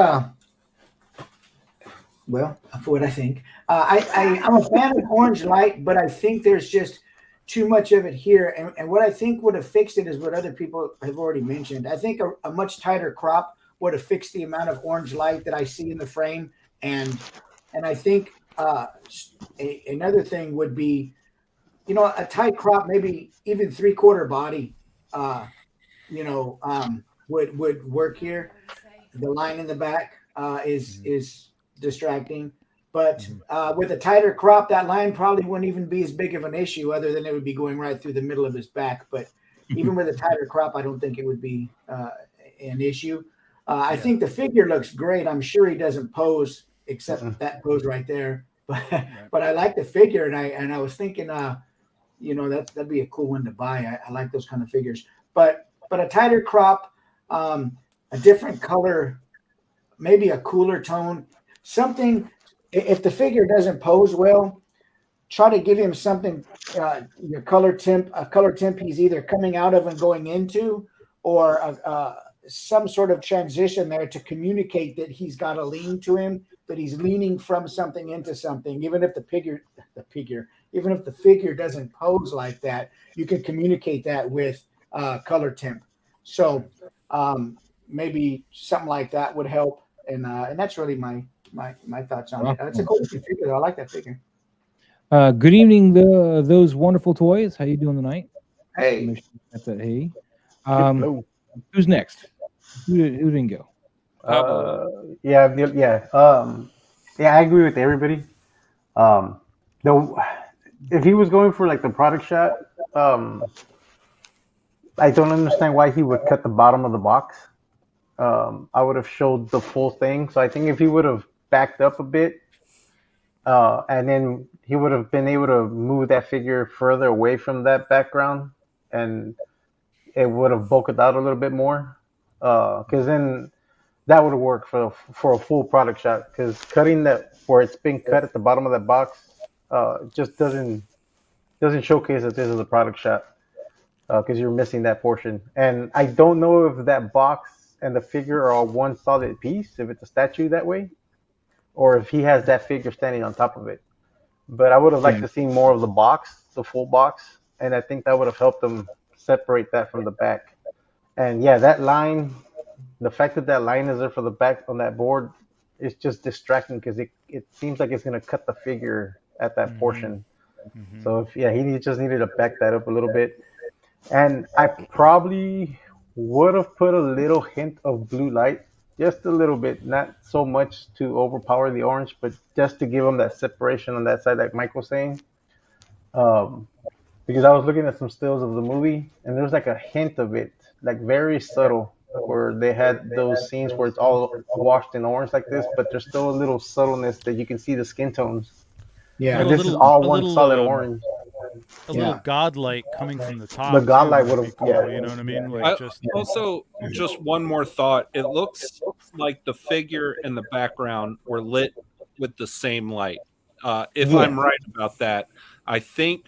Well, what I think, I'm a fan of orange light, but I think there's just too much of it here. And what I think would have fixed it is what other people have already mentioned. I think a much tighter crop would have fixed the amount of orange light that I see in the frame. And I think another thing would be, you know, a tight crop, maybe even 3/4 body, would work here. The line in the back is distracting. But with a tighter crop, that line probably wouldn't even be as big of an issue, other than it would be going right through the middle of his back. But even with a tighter crop, I don't think it would be an issue. I think the figure looks great. I'm sure he doesn't pose except that pose right there. But I like the figure, and I was thinking, that'd be a cool one to buy. I like those kind of figures. But a tighter crop, a different color, maybe a cooler tone, something. If the figure doesn't pose well, try to give him something, a color temp he's either coming out of and going into, or some sort of transition there to communicate that he's got a lean to him, that he's leaning from something into something. Even if the figure doesn't pose like that, you can communicate that with color temp. So maybe something like that would help. And that's really my thoughts on it. It's a cool figure. I like that figure. Good evening, those wonderful toys. How you doing tonight? Hey. Hey. Who's next? Who didn't go? Yeah. I agree with everybody. Though, if he was going for like the product shot, I don't understand why he would cut the bottom of the box. I would have showed the full thing. So I think if he would have backed up a bit, and then he would have been able to move that figure further away from that background, and it would have bulked out a little bit more. Because then that would have worked for a full product shot. Because cutting that where it's been cut at the bottom of that box just doesn't showcase that this is a product shot. Because you're missing that portion. And I don't know if that box and the figure are all one solid piece, if it's a statue that way, or if he has that figure standing on top of it. But I would have liked to see more of the box, the full box, and I think that would have helped them separate that from the back. And yeah, that line, the fact that that line is there for the back on that board is just distracting because it seems like it's going to cut the figure at that portion. So he just needed to back that up a little bit. And I probably would have put a little hint of blue light, just a little bit, not so much to overpower the orange, but just to give them that separation on that side, like Mike was saying. Because I was looking at some stills of the movie, and there's like a hint of it, like very subtle, where they had those scenes where it's all washed in orange like this, but there's still a little subtleness that you can see the skin tones. Yeah. And this is all one solid orange. A little godlight coming from the top. The godlight would have, cool, you know what I mean? Like just one more thought. It looks like the figure and the background were lit with the same light. If I'm right about that, I think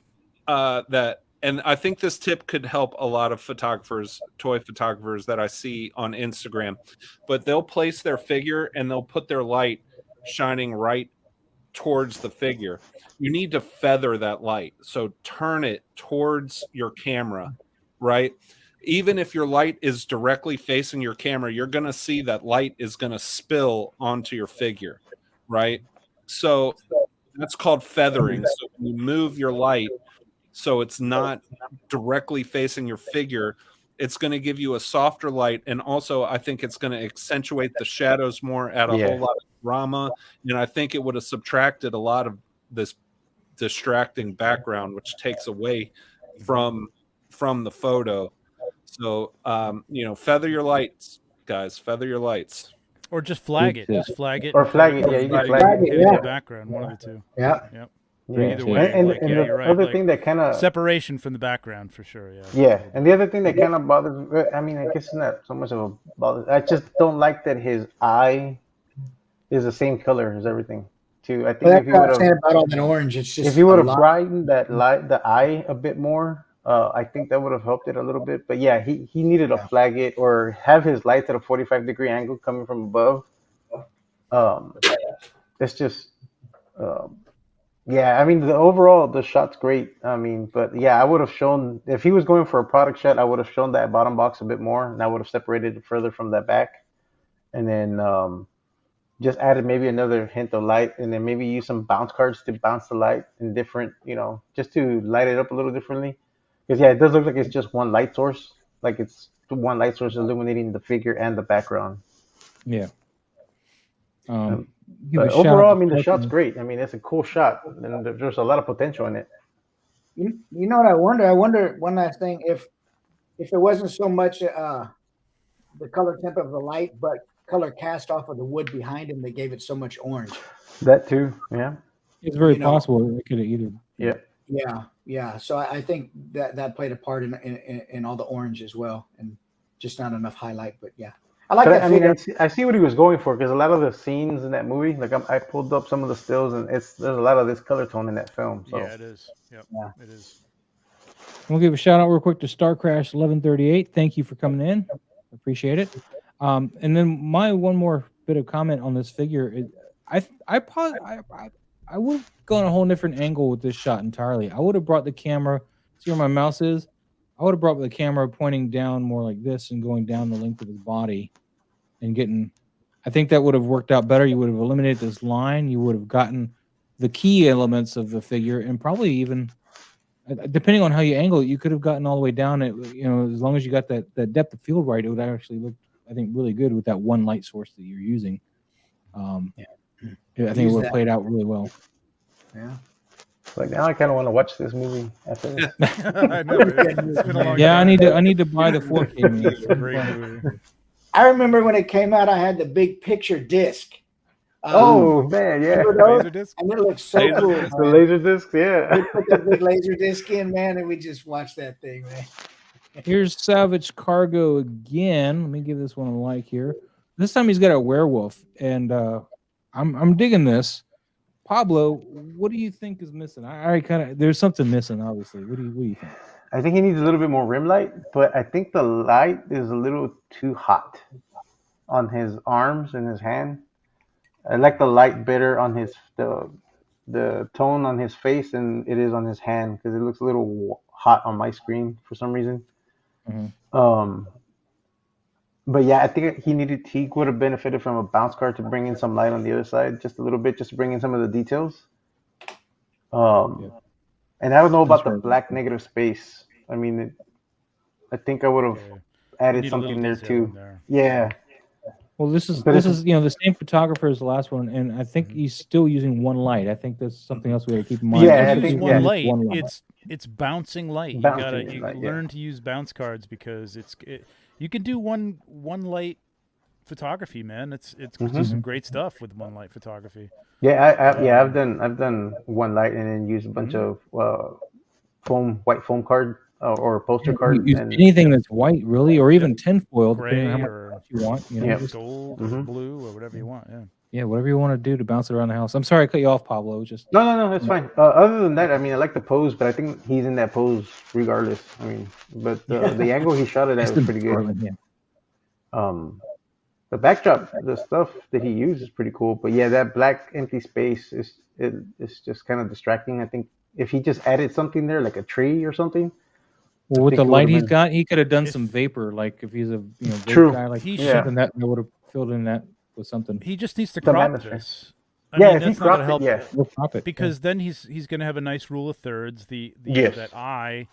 and I think this tip could help a lot of photographers, toy photographers that I see on Instagram, but they'll place their figure and they'll put their light shining right towards the figure. You need to feather that light. So turn it towards your camera, right? Even if your light is directly facing your camera, you're going to see that light is going to spill onto your figure, right? So that's called feathering. So when you move your light so it's not directly facing your figure, it's going to give you a softer light. And also, I think it's going to accentuate the shadows more, add a whole lot of drama. And I think it would have subtracted a lot of this distracting background, which takes away from the photo. So, feather your lights, guys. Feather your lights. Or just flag it. Just flag it. Or flag it. Yeah, you can flag it. In the background, one of the two. Yeah. Yep. Yeah. Either way, and you're the right. other thing that kind of separation from the background for sure. Yeah. Yeah, and the other thing that kind of bothers, I mean, I guess it's not so much of a bother. I just don't like that his eye is the same color as everything. Too, I think if you would have about all that orange, it's just if you would have brightened that light, the eye a bit more, I think that would have helped it a little bit. But yeah, he needed to flag it or have his lights at a 45-degree angle coming from above. It's just. Yeah, I mean, the shot's great. I mean, but yeah, I would have shown, if he was going for a product shot, I would have shown that bottom box a bit more, and I would have separated it further from that back. And then just added maybe another hint of light, and then maybe use some bounce cards to bounce the light in different, just to light it up a little differently. Because, yeah, it does look like it's just one light source. Like it's one light source illuminating the figure and the background. Yeah. But overall, I mean, the shot's great. I mean, it's a cool shot, and there's a lot of potential in it. You know what I wonder? I wonder one last thing, if it wasn't so much the color temp of the light, but color cast off of the wood behind him that gave it so much orange. That too, yeah. It's very possible it could have either. Yeah. Yeah. So I think that played a part in all the orange as well, and just not enough highlight. But yeah. I like that. I mean, I see what he was going for, because a lot of the scenes in that movie, like I pulled up some of the stills, and there's a lot of this color tone in that film. So. Yeah, it is. Yep. Yeah, it is. We'll give a shout out real quick to Star Crash 1138. Thank you for coming in. Appreciate it. And then my one more bit of comment on this figure is, I would have gone a whole different angle with this shot entirely. I would have brought the camera. See where my mouse is? I would have brought the camera pointing down more like this and going down the length of his body and getting, I think that would have worked out better. You would have eliminated this line. You would have gotten the key elements of the figure, and probably even, depending on how you angle it, you could have gotten all the way down. It, as long as you got that depth of field right, it would actually look, I think, really good with that one light source that you're using. I think it would have played out really well. Yeah. Like, now I kind of want to watch this movie after this. I know. It's been a long time. I need to buy the 4K movie. It's a great movie. I remember when it came out, I had the big picture disc. Oh man, yeah. Laser disc? And it looks so cool. The laser disc, yeah. We put the big laser disc in, man, and we just watched that thing, man. Here's Savage Cargo again. Let me give this one a like here. This time he's got a werewolf, and I'm digging this. Pablo, what do you think is missing? I kind of there's something missing, obviously. What do you think? I think he needs a little bit more rim light, but I think the light is a little too hot on his arms and his hand. I like the light better on the tone on his face than it is on his hand because it looks a little hot on my screen for some reason. Um, but yeah, I think he would have benefited from a bounce card to bring in some light on the other side, just a little bit, just to bring in some of the details. And I don't know about the black negative space. I mean, I think I would have added something there too. Yeah. Well, this is the same photographer as the last one, and I think he's still using one light. I think that's something else we got to keep in mind. Yeah, I use think one light. It's bouncing light. Bouncing You light, learn to use bounce cards because you can do one light photography, man. It's some great stuff with one light photography. Yeah, I've done one light and then used a bunch of white foam card or poster card. Use And anything that's white, really, or even tinfoil, Gray depending on how or much you want. You know, Yeah. just- gold or blue or whatever you want. Yeah. yeah, whatever you want to do to bounce it around the house. I'm sorry I cut you off, Pablo. Just no, that's fine. Other than that, I mean, I like the pose, but I think he's in that pose regardless. I mean, but the angle he shot it at was pretty good. Portland, yeah. The backdrop, the stuff that he used is pretty cool. But yeah, that black empty space is just kind of distracting. I think if he just added something there, like a tree or something. Well, with think the it light would've he's been- got, he could have done some vapor. Like if he's a vape True. guy, like He something that would have filled in that with something. He just needs to Some crop atmosphere. this. Yeah, if he that's not gonna cropped help it, yeah. We'll crop it because then he's going to have a nice rule of thirds. Yes. That eye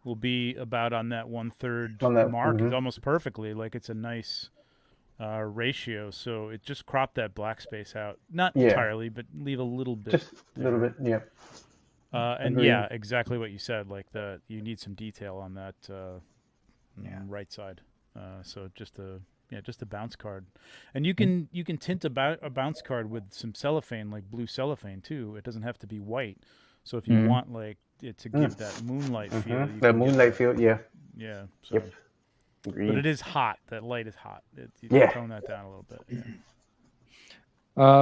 will be about on that 1/3 On that, mark. It's almost perfectly like it's a nice ratio. So it just crop that black space out, not entirely, but leave a little bit. Just a little bit, yeah. And Agreed. yeah, exactly what you said. Like you need some detail on that right side. So just a bounce card, and you can tint a bounce card with some cellophane, like blue cellophane too. It doesn't have to be white. So if you want like it to give that moonlight feel, you That can get moonlight feel, yeah. Yeah. So, Yep. Agreed. but it is hot. That light is hot. You Yeah. tone that down a little bit.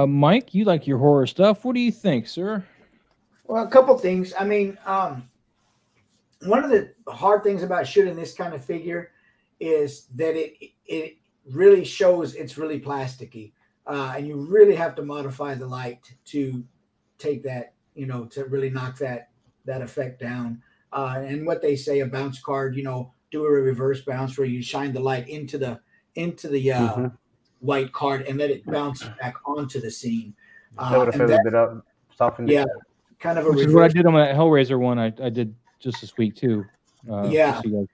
Mike, you like your horror stuff. What do you think, sir? Well, a couple things. I mean, one of the hard things about shooting this kind of figure is that it really shows it's really plasticky, and you really have to modify the light to take that, to really knock that effect down. And what they say, a bounce card, do a reverse bounce where you shine the light into the white card and let it bounce back onto the scene. That would have feathered it up, softened it. Yeah, kind of a Which reverse. is what I did on that Hellraiser one. I did just this week too. Yeah. just so you guys-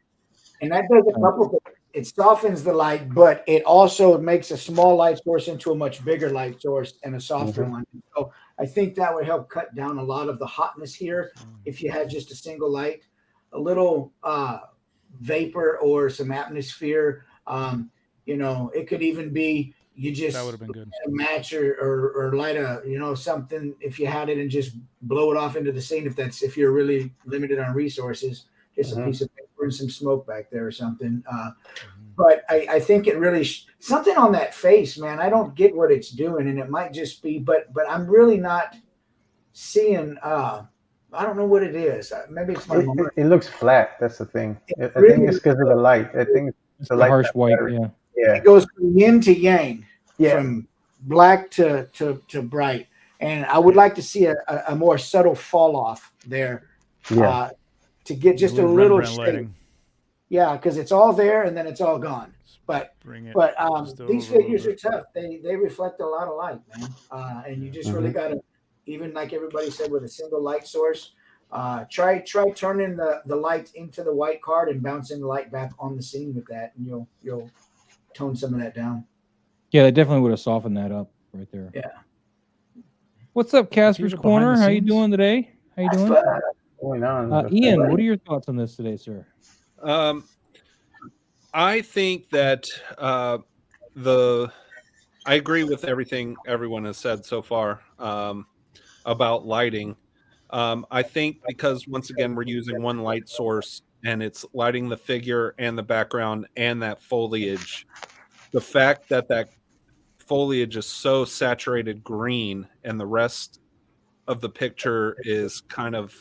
And that does a couple things. It softens the light, but it also makes a small light source into a much bigger light source and a softer one. So I think that would help cut down a lot of the hotness here if you had just a single light, a little vapor or some atmosphere. It could even be you just That would have been good. match or light something if you had it and just blow it off into the scene if you're really limited on resources. Just a piece of paper and some smoke back there or something. But I think it really something on that face, man. I don't get what it's doing, and it might just be, but I'm really not seeing. I don't know what it is. Maybe it's my. It looks flat. That's the thing. I really think it's because of the light. I think It's the the light harsh white, better. yeah. Yeah. It goes from yin to yang, Yeah. from black to bright, and I would like to see a more subtle fall off there. Yeah. To get just a little Rembrandt shade. lighting. Yeah, because it's all there and then it's all gone. But Bring it But just these over a figures are little tough. They reflect a lot of light, man. And you just really gotta, even like everybody said, with a single light source, try turning the light into the white card and bouncing the light back on the scene with that, and you'll tone some of that down. Yeah, they definitely would have softened that up right there. Yeah. What's up, Casper's the behind Corner? the How you scenes? doing today? How you doing? Going on. Ian, what are your thoughts on this today, sir? I think that I agree with everything everyone has said so far about lighting. I think because once again we're using one light source, and it's lighting the figure and the background and that foliage. The fact that that foliage is so saturated green and the rest of the picture is kind of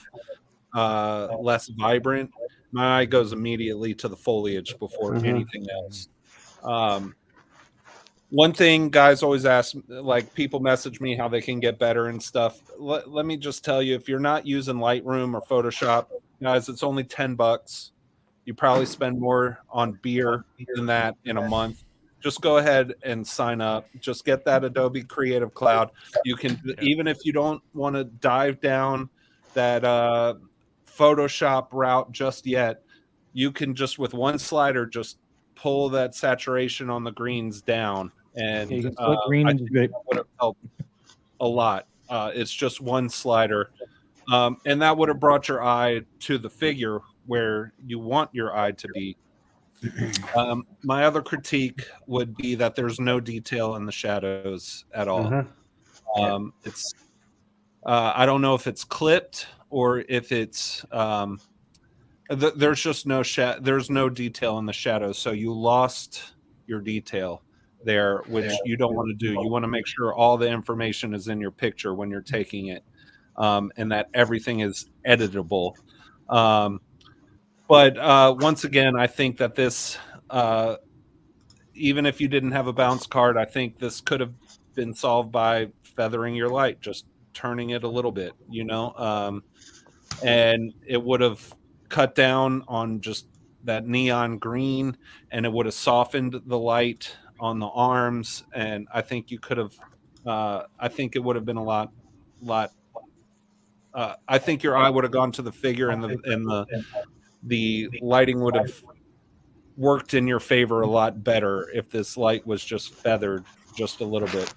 less vibrant, my eye goes immediately to the foliage before anything else. One thing guys always ask, like people message me how they can get better and stuff. Let me just tell you, if you're not using Lightroom or Photoshop, guys, it's only $10. You probably spend more on beer than that in a month. Just go ahead and sign up. Just get that Adobe Creative Cloud. You can, even if you don't want to dive down that Photoshop route just yet, you can just with one slider just pull that saturation on the greens down, and Yeah, you can split green I into think good. that would have helped a lot. It's just one slider, and that would have brought your eye to the figure where you want your eye to be. My other critique would be that there's no detail in the shadows at all. It's I don't know if it's clipped or if it's there's just no there's no detail in the shadows, so you lost your detail there, which you don't want to do. You want to make sure all the information is in your picture when you're taking it, and that everything is editable. But once again, I think that this, even if you didn't have a bounce card, I think this could have been solved by feathering your light, just turning it a little bit, and it would have cut down on just that neon green, and it would have softened the light on the arms, and I think you could have. I think it would have been a lot. I think your eye would have gone to the figure, and the lighting would have worked in your favor a lot better if this light was just feathered just a little bit.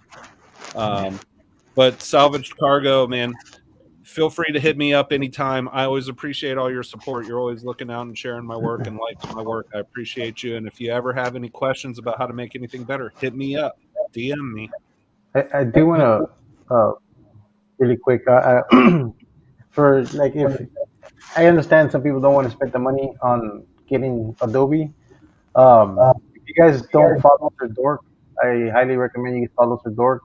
But Salvaged Cargo, man, feel free to hit me up anytime. I always appreciate all your support. You're always looking out and sharing my work and liking my work. I appreciate you. And if you ever have any questions about how to make anything better, hit me up, DM me. I do want to really quick for like if I understand some people don't want to spend the money on getting Adobe. If you guys don't follow Sir Dork, I highly recommend you follow Sir Dork.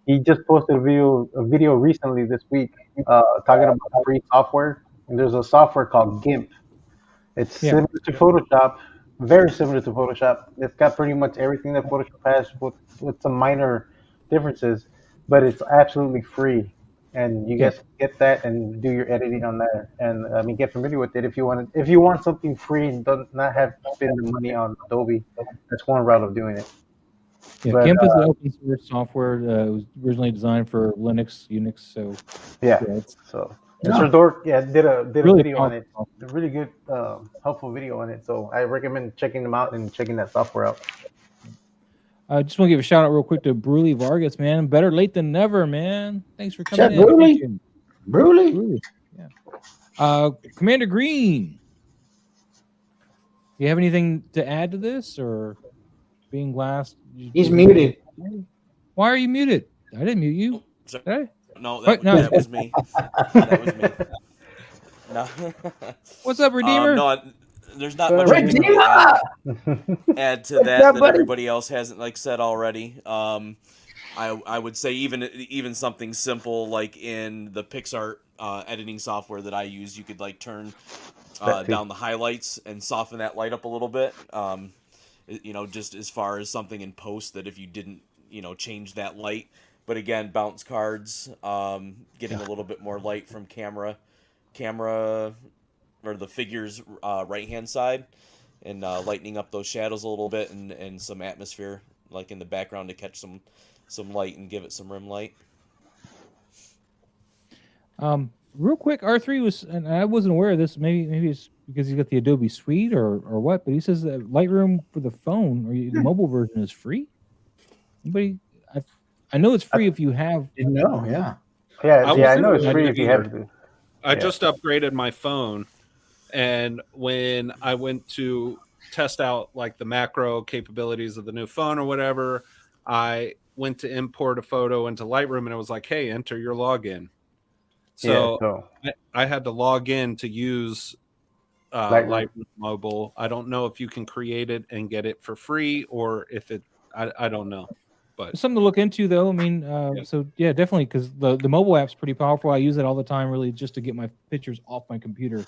He just posted a video recently this week talking about free software. And there's a software called GIMP. It's similar to Photoshop, very similar to Photoshop. It's got pretty much everything that Photoshop has with some minor differences, but it's absolutely free. And you guys can get that and do your editing on there. And I mean, get familiar with it if you want to. If you want something free and don't not have to spend the money on Adobe, that's one route of doing it. Yeah, But, GIMP is an open source software. It was originally designed for Linux, Unix. So yeah, it's so Sir Dork, did a really video on it. powerful. A really good, helpful video on it. So I recommend checking them out and checking that software out. I just want to give a shout out real quick to Bruley Vargas, man. Better late than never, man. Thanks for coming in. Bruley? Appreciate it. Bruley? Yeah. Commander Green, you have anything to add to this, or being last? He's muted. Why are you muted? I didn't mute you. So- Did I? No, What? No. that was me. That was me. No. What's up, Redeemer? No, there's not much I can really add to that everybody else hasn't said already. I would say even something simple like in the PixArt editing software that I use, you could turn down the highlights and soften that light up a little bit. Just as far as something in post that if you didn't change that light. But again, bounce cards, getting a little bit more light from camera or the figure's right-hand side, and lightening up those shadows a little bit, and some atmosphere in the background to catch some light and give it some rim light. Real quick, R3 was, and I wasn't aware of this. Maybe it's because he's got the Adobe Suite or what, but he says that Lightroom for the phone or the mobile version is free. Anybody? I know it's free if you have. Didn't know, yeah. I know it's free if you have to. I just upgraded my phone, and when I went to test out the macro capabilities of the new phone or whatever, I went to import a photo into Lightroom, and it was like, hey, enter your login. So I had to log in to use Lightroom. Lightroom Mobile. I don't know if you can create it and get it for free, or if it. I don't know, but It's something to look into, though. I mean, so yeah, definitely, because the mobile app's pretty powerful. I use it all the time, really, just to get my pictures off my computer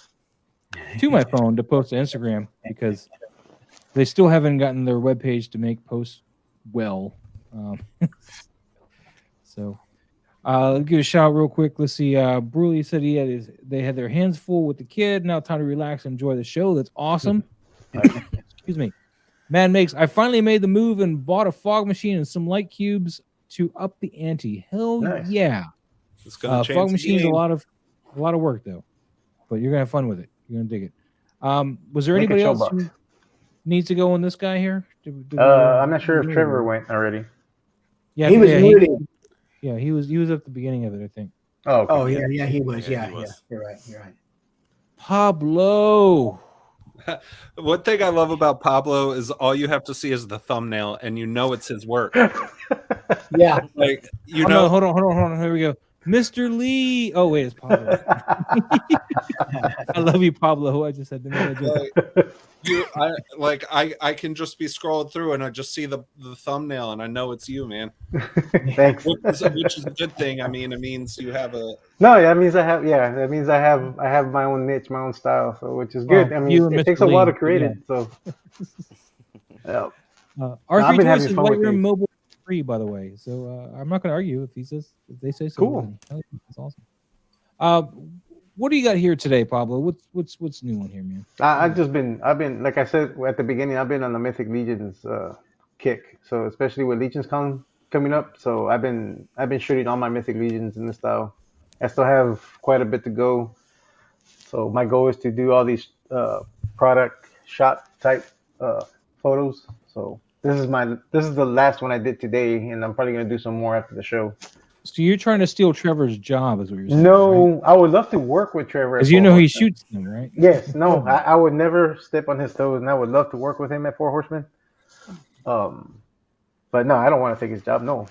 to my phone to post to Instagram, because they still haven't gotten their webpage to make posts well. So let's give a shout out real quick. Let's see. Bruley said they had their hands full with the kid. Now time to relax and enjoy the show. That's awesome. Excuse me. Man makes. I finally made the move and bought a fog machine and some light cubes to up the ante. Hell Nice. yeah! it's gonna change. Fog the machine's a game. lot of work though, but you're gonna have fun with it. You're gonna dig it. Was there Make a anybody show else box. who needs to go on this guy here? I'm not sure if Trevor went already. Yeah, He was muted. Yeah, he was at the beginning of it, I think. Oh, okay. Oh yeah, he was. Yeah, Yeah, he yeah. was. You're right. You're right. Pablo. One thing I love about Pablo is all you have to see is the thumbnail, and you know it's his work. Yeah. Like you Oh, know, no, hold on. Here we go. Mr. Lee. Oh, wait, it's Pablo. I love you, Pablo. I just had to make that joke. I can just be scrolling through and I just see the thumbnail and I know it's you, man. Thanks. Which is a good thing. I mean, it means you have a. No, that means I have. Yeah, that means I have my own niche, my own style. So which is good. Well, I you mean, and it takes Mr. a while Lee, to create yeah. it. So. Yeah. R3 I've been Toys having says fun with Lightroom these. Mobile is free, by the way. So I'm not going to argue if they say so. Cool. then that's awesome. What do you got here today, Pablo? What's new on here, man? I've been like I said at the beginning, I've been on the Mythic Legions kick. So especially with Legions coming up, so I've been shooting all my Mythic Legions in this style. I still have quite a bit to go. So my goal is to do all these product shot type photos. So this is the last one I did today, and I'm probably gonna do some more after the show. So you're trying to steal Trevor's job, is what you're saying? No, I would love to work with Trevor. Because you know he shoots them, right? Yes, no, I would never step on his toes, and I would love to work with him at Four Horsemen. But no, I don't want to take his job. No.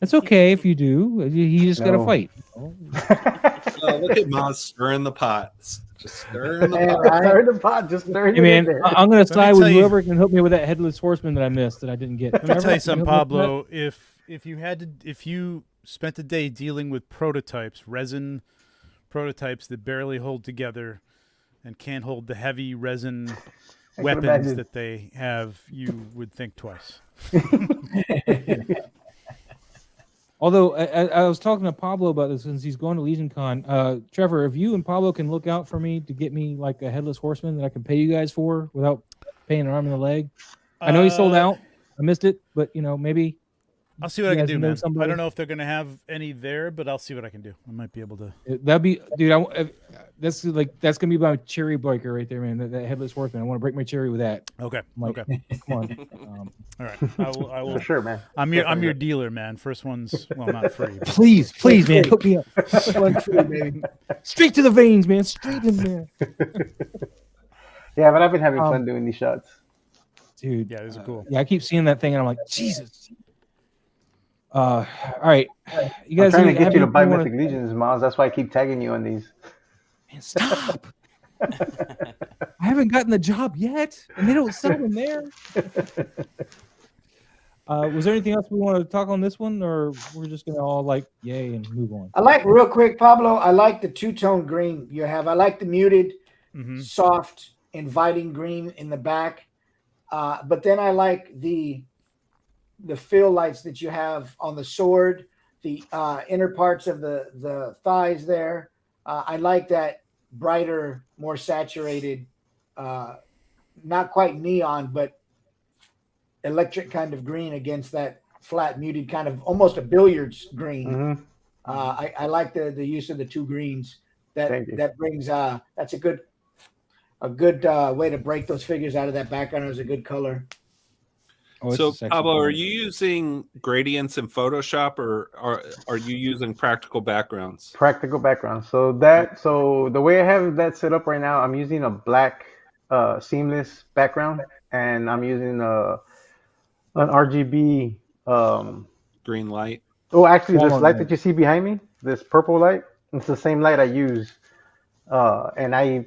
It's okay if you do. He just got to No. fight. Look at Maz stirring the pot. Just stirring the pot. Right. Stir the pot, just stir it Hey man, in there. I'm gonna side with tell you- whoever can help me with that headless horseman that I missed that I didn't get. Let me tell you something, Pablo. Pablo. If you spent a day dealing with prototypes, resin prototypes that barely hold together and can't hold the heavy resin can weapons imagine. that they have, you would think twice. Although I was talking to Pablo about this since he's going to Legion Con. Trevor, if you and Pablo can look out for me to get me like a headless horseman that I can pay you guys for without paying an arm and a leg. I know he sold out. I missed it, but maybe I'll see what I you can guys do, know man. somebody? I don't know if they're going to have any there, but I'll see what I can do. I might be able to. that'd be, dude. That's gonna be my cherry breaker right there, man. That headless horseman. I want to break my cherry with that. Okay. I'm like, Okay. come on. All right. I will. For sure, man. I'm your dealer, man. First one's not free. but- Please, man, hook me up. Straight to the veins, man. Straight in there, Yeah, but I've been having fun doing these shots. dude. Yeah, these are cool. Yeah, I keep seeing that thing, and I'm like, Jesus. All right, you I'm guys trying to get have you to anything buy you wanna- Mythic Legions, Miles. That's why I keep tagging you on these. Man, stop. I haven't gotten the job yet, and they don't sell them there. Was there anything else we want to talk on this one, or we're just gonna all like yay and move on? I like real quick, Pablo. I like the two-tone green you have. I like the muted, soft, inviting green in the back. But then I like the fill lights that you have on the sword, the inner parts of the thighs there. I like that brighter, more saturated, not quite neon, but electric kind of green against that flat muted kind of almost a billiards green. Mm-hmm. I like the use of the two greens. Thank you. That brings that's a good way to break those figures out of that background. It was a good color. Oh, it's So, a sexy Pablo, color. are you using gradients in Photoshop, or are you using practical backgrounds? Practical background. So the way I have that set up right now, I'm using a black seamless background, and I'm using an RGB. Green light. Oh, actually, this Walmart light light. that you see behind me, this purple light, it's the same light I use and I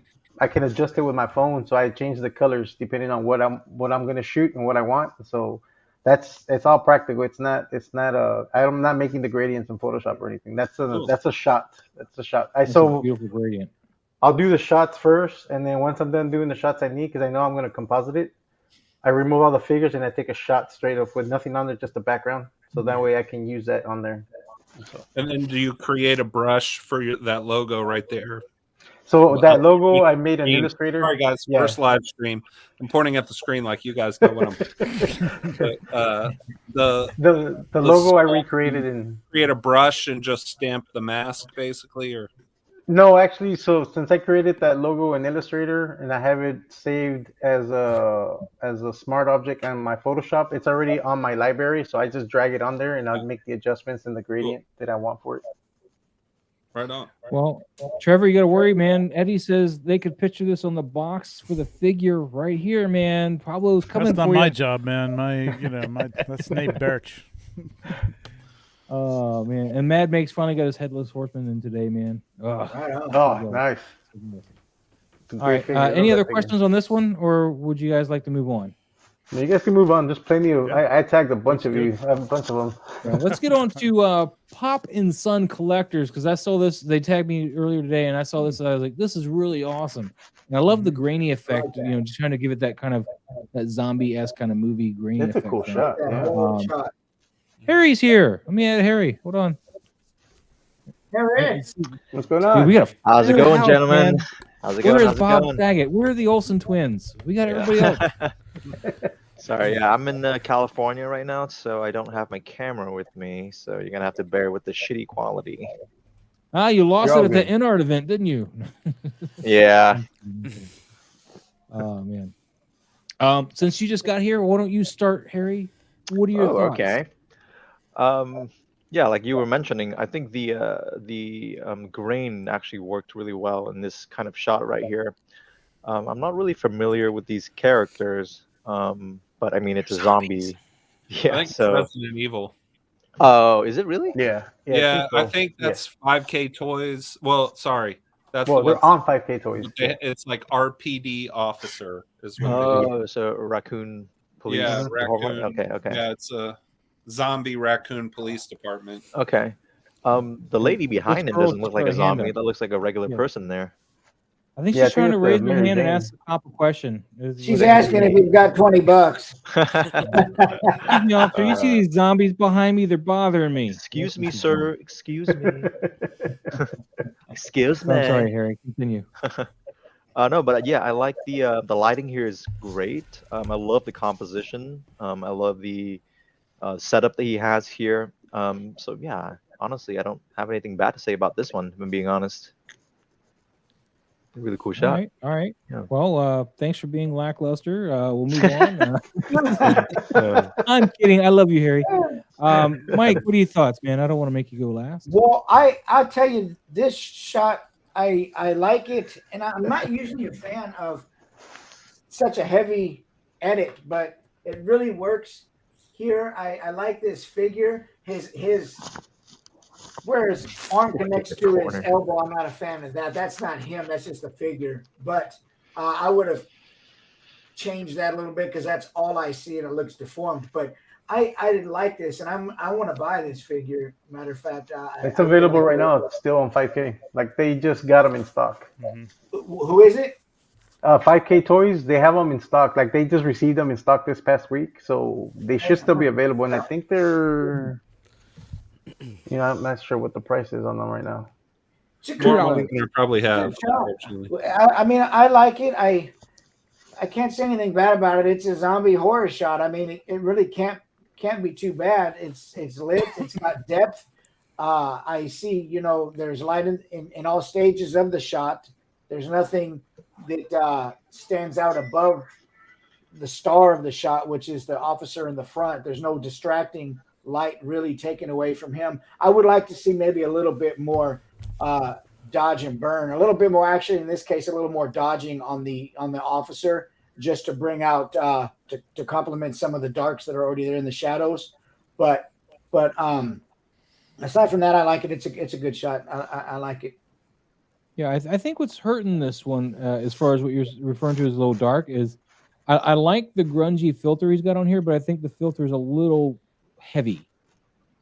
can adjust it with my phone, so I change the colors depending on what I'm gonna shoot and what I want. So it's all practical. It's not I'm not making the gradients in Photoshop or anything. Cool. That's a shot. That's a shot. That's a beautiful gradient. I'll do the shots first, and then once I'm done doing the shots I need, because I know I'm gonna composite it, I remove all the figures and I take a shot straight up with nothing on there, just the background. So that way I can use that on there. And then do you create a brush for that logo right there? So that logo, I made an illustrator. Sorry, guys. Yeah. First live stream. I'm pointing at the screen like you guys know what I'm. But, the logo I recreated in. Create a brush and just stamp the mask, basically, or. No, actually, so since I created that logo in Illustrator and I have it saved as a smart object on my Photoshop, it's already on my library. So I just drag it on there and I'll make the adjustments in the gradient that I want for it. Right on. Well, Trevor, you got to worry, man. Eddie says they could picture this on the box for the figure right here, man. Pablo's coming That's not for my you. job, man. That's Nate Birch. Oh man, and Mad makes finally got his headless horseman in today, man. Oh, Right on. Oh, nice. all right. Any other questions on this one, or would you guys like to move on? No, you guys can move on. There's plenty of. Yeah. I tagged a bunch That's of you. I have a bunch of them. Yeah, let's get on to Pop and Son Collectors, because I saw this. They tagged me earlier today, and I saw this. And I was like, "This is really awesome." And I love the grainy effect. You know, just trying to give it that kind of that zombie-esque kind of movie grainy That's a effect. cool thing. shot. Yeah, Yeah. whole shot. Harry's here. Let me add Harry. Hold on. Harry. What's going Dude, on? we got a How's it full going, house, gentlemen? man. How's it going? Where's How's it Bob going? Saget? Where are the Olsen twins? We got everybody else. Sorry, yeah, I'm in California right now, so I don't have my camera with me. So you're gonna have to bear with the shitty quality. Ah, you lost You're it all at the good. InArt event, didn't you? Yeah. Oh man. Since you just got here, why don't you start, Harry? What are your Oh, thoughts? okay. Yeah, like you were mentioning, I think the grain actually worked really well in this kind of shot right here. I'm not really familiar with these characters, but I mean it's a zombie. I Yeah. think So. Resident Evil. Oh, is it really? Yeah. Yeah, I so. think that's 5K Toys. Well, sorry, that's Well, the they're on 5K toys. It's like RPD officer is what they Oh, so raccoon police. Yeah, department? raccoon. Okay. Yeah, it's a zombie raccoon police department. Okay. The lady behind him girl doesn't look like a put her hand zombie. up. That looks like a regular Yeah. person there. I think Yeah, she's I trying think to it's raise her Mary hand and Jane. ask the cop a question. She's asking if you've got $20. Excuse me, officer, you see these zombies behind me? They're bothering me. Excuse me, sir. Excuse me. Excuse Oh, me. sorry, Harry. Continue. No, but yeah, I like the lighting here is great. I love the composition. I love the setup that he has here. So yeah, honestly, I don't have anything bad to say about this one. If I'm being honest. Really cool shot. All right. Yeah. Well, thanks for being lackluster. We'll move on. I'm kidding. I love you, Harry. Mike, what are your thoughts, man? I don't want to make you go last. Well, I'll tell you, this shot, I like it, and I'm not usually a fan of such a heavy edit, but it really works here. I like this figure. His where his arm connects to his corner. elbow. I'm not a fan of that. That's not him. That's just a figure. But I would have changed that a little bit because that's all I see, and it looks deformed. But I didn't like this, and I want to buy this figure. Matter of fact, It's available right now. It's still on 5K. Like they just got them in stock. Who is it? 5K Toys, they have them in stock. Like they just received them in stock this past week, so they should still be available. And I think they're, I'm not sure what the price is on them right now. It's a More good money one. than I probably have. Good shot. Unfortunately. I mean, I like it. I can't say anything bad about it. It's a zombie horror shot. I mean, it really can't be too bad. It's lit. It's got depth. I see, there's light in all stages of the shot. There's nothing that stands out above the star of the shot, which is the officer in the front. There's no distracting light really taken away from him. I would like to see maybe a little bit more dodge and burn, a little bit more, actually in this case, a little more dodging on the officer, just to bring out to complement some of the darks that are already there in the shadows. But aside from that, I like it. It's a good shot. I like it. Yeah, I think what's hurting this one, as far as what you're referring to as a little dark, is I like the grungy filter he's got on here, but I think the filter is a little heavy.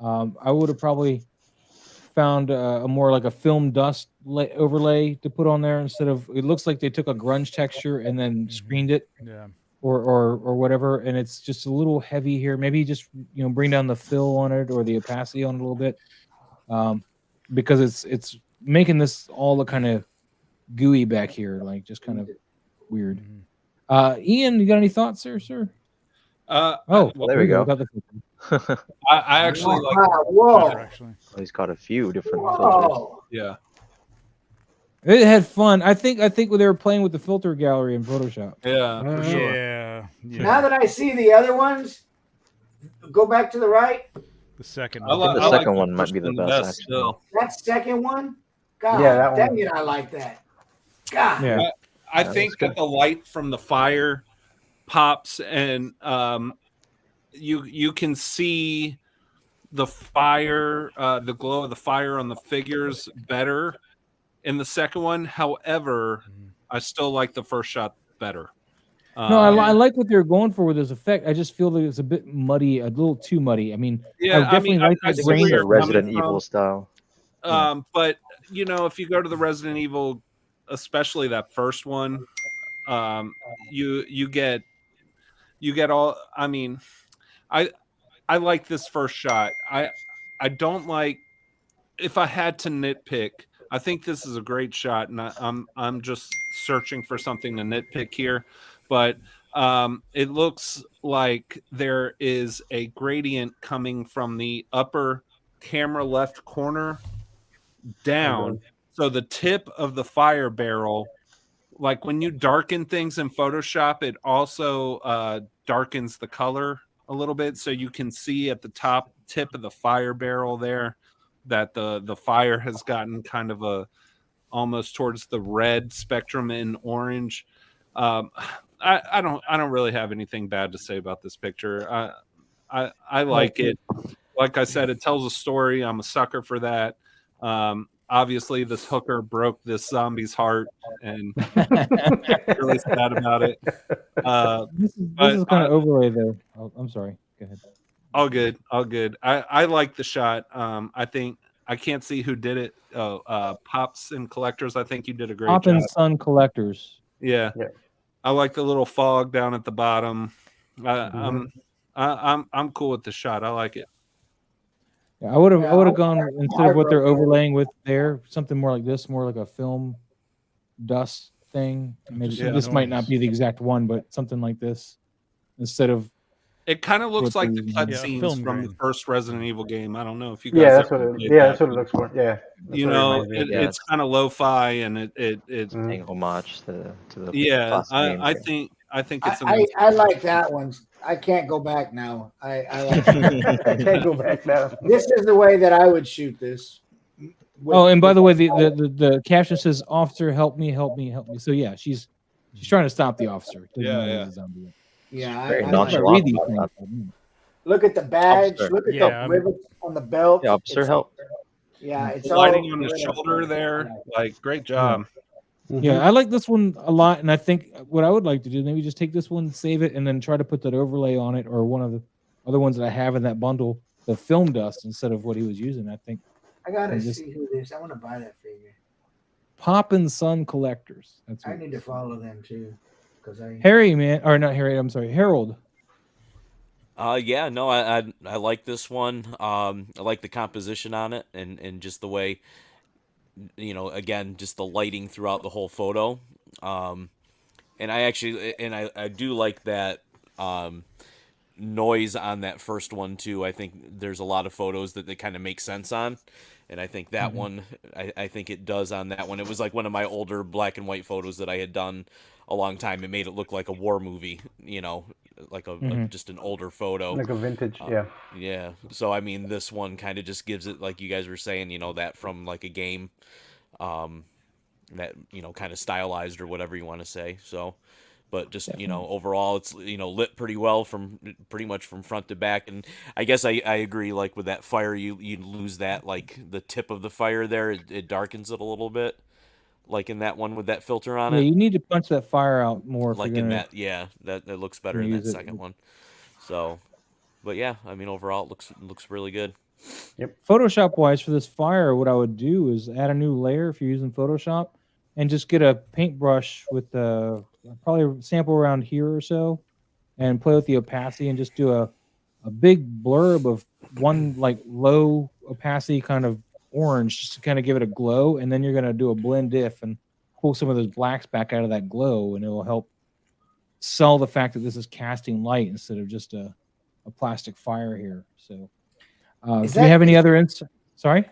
I would have probably found a more like a film dust overlay to put on there instead of. It looks like they took a grunge texture and then screened it, Yeah. or whatever, and it's just a little heavy here. Maybe just bring down the fill on it or the opacity on it a little bit, because it's making this all look kind of gooey back here, like just kind of weird. Ian, you got any thoughts there, sir? Uh, Oh, well, there we go. Got the filter. I actually like. Whoa. Actually. Oh, he's got a few different filters. Whoa. Yeah. It had fun. I think when they were playing with the filter gallery in Photoshop. Yeah. For sure. Yeah. Now that I see the other ones, go back to the right. The second I one. The like second the one might first be the one best, actually. still. That second one, God, Yeah, that dang one. it, I like that. God, Yeah. I Yeah, think that's good. that the light from the fire pops, and you can see the fire, the glow of the fire on the figures better in the second one. However, I still like the first shot better. No, I like what they're going for with this effect. I just feel that it's a bit muddy, a little too muddy. I mean, Yeah, I definitely like I the see where grain. you're It's a Resident coming from. Evil style. But if you go to the Resident Evil, especially that first one, you get all. I mean, I like this first shot. I don't like. If I had to nitpick, I think this is a great shot, and I'm just searching for something to nitpick here, but it looks like there is a gradient coming from the upper camera left corner down. So the tip of the fire barrel, like when you darken things in Photoshop, it also darkens the color a little bit, so you can see at the top tip of the fire barrel there that the fire has gotten kind of a almost towards the red spectrum in orange. I don't really have anything bad to say about this picture. I like it. Like I said, it tells a story. I'm a sucker for that. Obviously, this hooker broke this zombie's heart, and really sad about it. This is kind of overlay there. Oh, I'm sorry. Go ahead. All good, all good. I like the shot. I think I can't see who did it. Pops and Collectors. I think you did a great Pop job. and Sun Collectors. Yeah. Yeah. I like the little fog down at the bottom. I'm cool with the shot. I like it. Yeah, I would Yeah, have gone instead of what they're overlaying with there, something more like this, more like a film dust thing. Maybe Yeah. this might not be the exact one, but something like this instead of. It kind of looks What like the the- Yeah, cutscenes film from the grain. first Resident Evil game. I don't know if you guys. Yeah, that's ever what played it. Yeah, that. that's what it looks for. Yeah. That's You what it know, reminds me of. Yeah. it's kind of lo-fi, and it Mhm. Paying homage to the yeah. classic games. I think it's. I like that one. I can't go back now. I like that. I can't go back now. This is the way that I would shoot this. Oh, and by the way, the caption says, "Officer, help me, help me, help me." So yeah, she's trying to stop the officer. Doesn't Yeah, know he's yeah. a zombie. Yeah, Very I nonchalant like Read these about things. Look at the badge. Officer. Look at Yeah, the rivets on the belt. Yeah, officer, It's- help. Yeah, it's The all lighting on his lit up. shoulder there, like great job. Yeah, I like this one a lot, and I think what I would like to do, maybe just take this one, save it, and then try to put that overlay on it, or one of the other ones that I have in that bundle, the film dust instead of what he was using. I think I gotta and just- see who this. I want to buy that figure. Pop and Sun Collectors. That's I what need to follow them too, because I. Harry, man, or not Harry. I'm sorry, Harold. Yeah, no, I like this one. I like the composition on it, and just the way, again, just the lighting throughout the whole photo. And I do like that noise on that first one too. I think there's a lot of photos that they kind of make sense on, and I think that one, I think it does on that one. It was like one of my older black and white photos that I had done a long time. It made it look like a war movie, like just an older photo. Like a vintage. Yeah. Yeah. So I mean, this one kind of just gives it, like you guys were saying, that from like a game, that kind of stylized or whatever you want to say. So, but just overall, it's lit pretty well from pretty much from front to back. And I guess I agree. Like with that fire, you lose that, like the tip of the fire there, it darkens it a little bit. like in that one with that filter on Yeah, it. you need to punch that fire out more if Like you're in gonna that, yeah, that looks better gonna in that use it. second one. So, but yeah, I mean, overall, it looks really good. Photoshop wise for this fire, what I would do is add a new layer if you're using Photoshop, and just get a paintbrush with probably sample around here or so, and play with the opacity and just do a big blurb of one like low opacity kind of orange just to kind of give it a glow, and then you're gonna do a blend diff and pull some of those blacks back out of that glow, and it will help sell the fact that this is casting light instead of just a plastic fire here. So Is do we that- have any other insight? Sorry?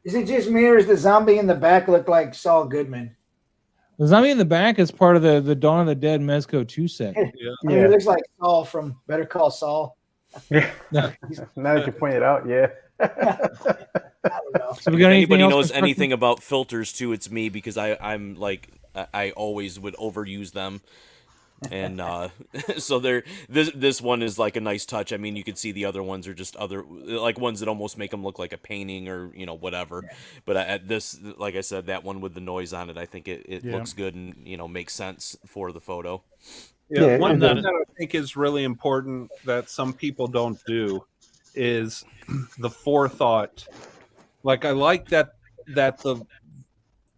Is it just me or does the zombie in the back look like Saul Goodman? The zombie in the back is part of the Dawn of the Dead Mezco 2 set. I mean, he looks like Saul from Better Call Saul. Yeah. No. Now that you point it out, yeah. I don't know. So we If got anything anybody else knows constructed? anything about filters too, it's me, because I'm like I always would overuse them. And so this one is like a nice touch. I mean, you can see the other ones are just other like ones that almost make them look like a painting or whatever. But at this, like I said, that one with the noise on it, I think it looks good and makes sense for the photo. Yeah, Yeah, one and thing then- that I think is really important that some people don't do is the forethought. Like I like that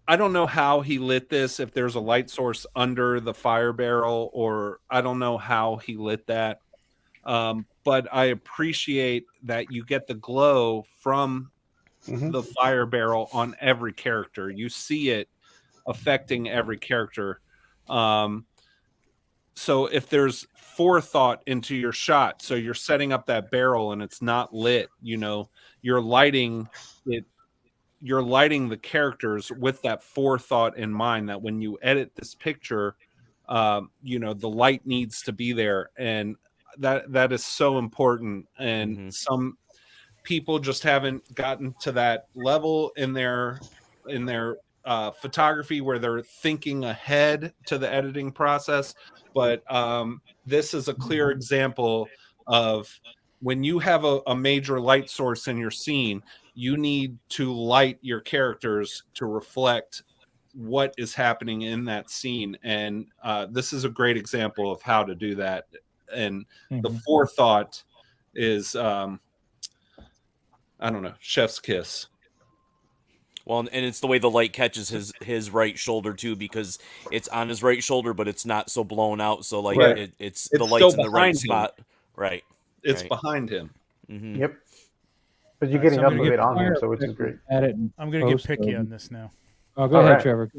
I don't know how he lit this, if there's a light source under the fire barrel, or I don't know how he lit that. But I appreciate that you get the glow from the fire barrel on every character. You see it affecting every character. So if there's forethought into your shot, so you're setting up that barrel and it's not lit, you're lighting it. You're lighting the characters with that forethought in mind, that when you edit this picture, the light needs to be there, and that is so important. And some people just haven't gotten to that level in their photography where they're thinking ahead to the editing process. But this is a clear example of when you have a major light source in your scene, you need to light your characters to reflect what is happening in that scene. And this is a great example of how to do that. And the forethought is, I don't know, chef's kiss. Well, and it's the way the light catches his right shoulder too, because it's on his right shoulder, but it's not so blown out. So like Right. it's It's the light's in still the right behind him. spot. Right. It's Right. behind him. Mm-hmm. Yep. But you're Alright, getting so I'm up gonna of get it on him, fire so which is effect great. Add it in I'm gonna get post, picky so- on this now. Oh, go All ahead, right. Trevor.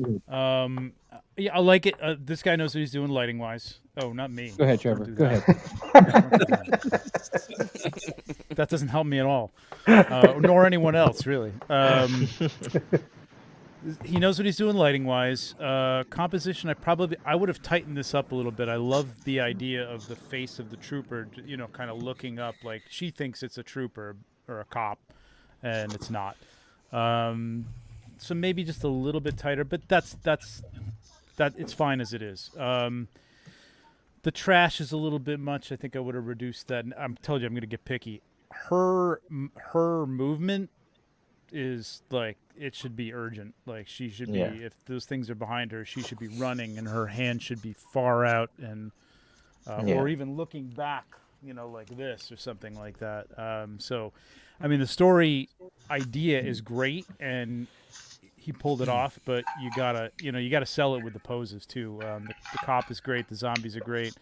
Yeah, I like it. This guy knows what he's doing lighting wise. Oh, not me. Go ahead, Don't Trevor. do Go that. ahead. That doesn't help me at all, nor anyone else really. He knows what he's doing lighting wise. Composition, I would have tightened this up a little bit. I love the idea of the face of the trooper, kind of looking up like she thinks it's a trooper or a cop, and it's not. So maybe just a little bit tighter, but that's it's fine as it is. The trash is a little bit much. I think I would have reduced that. I'm telling you, I'm going to get picky. Her movement is like, it should be urgent. Like she should be, if those things are behind her, she should be running, and her hand should be far out, and or even looking back, like this or something like that. So, I mean, the story idea is great, and he pulled it off, but you gotta sell it with the poses too. The cop is great. The zombies are great.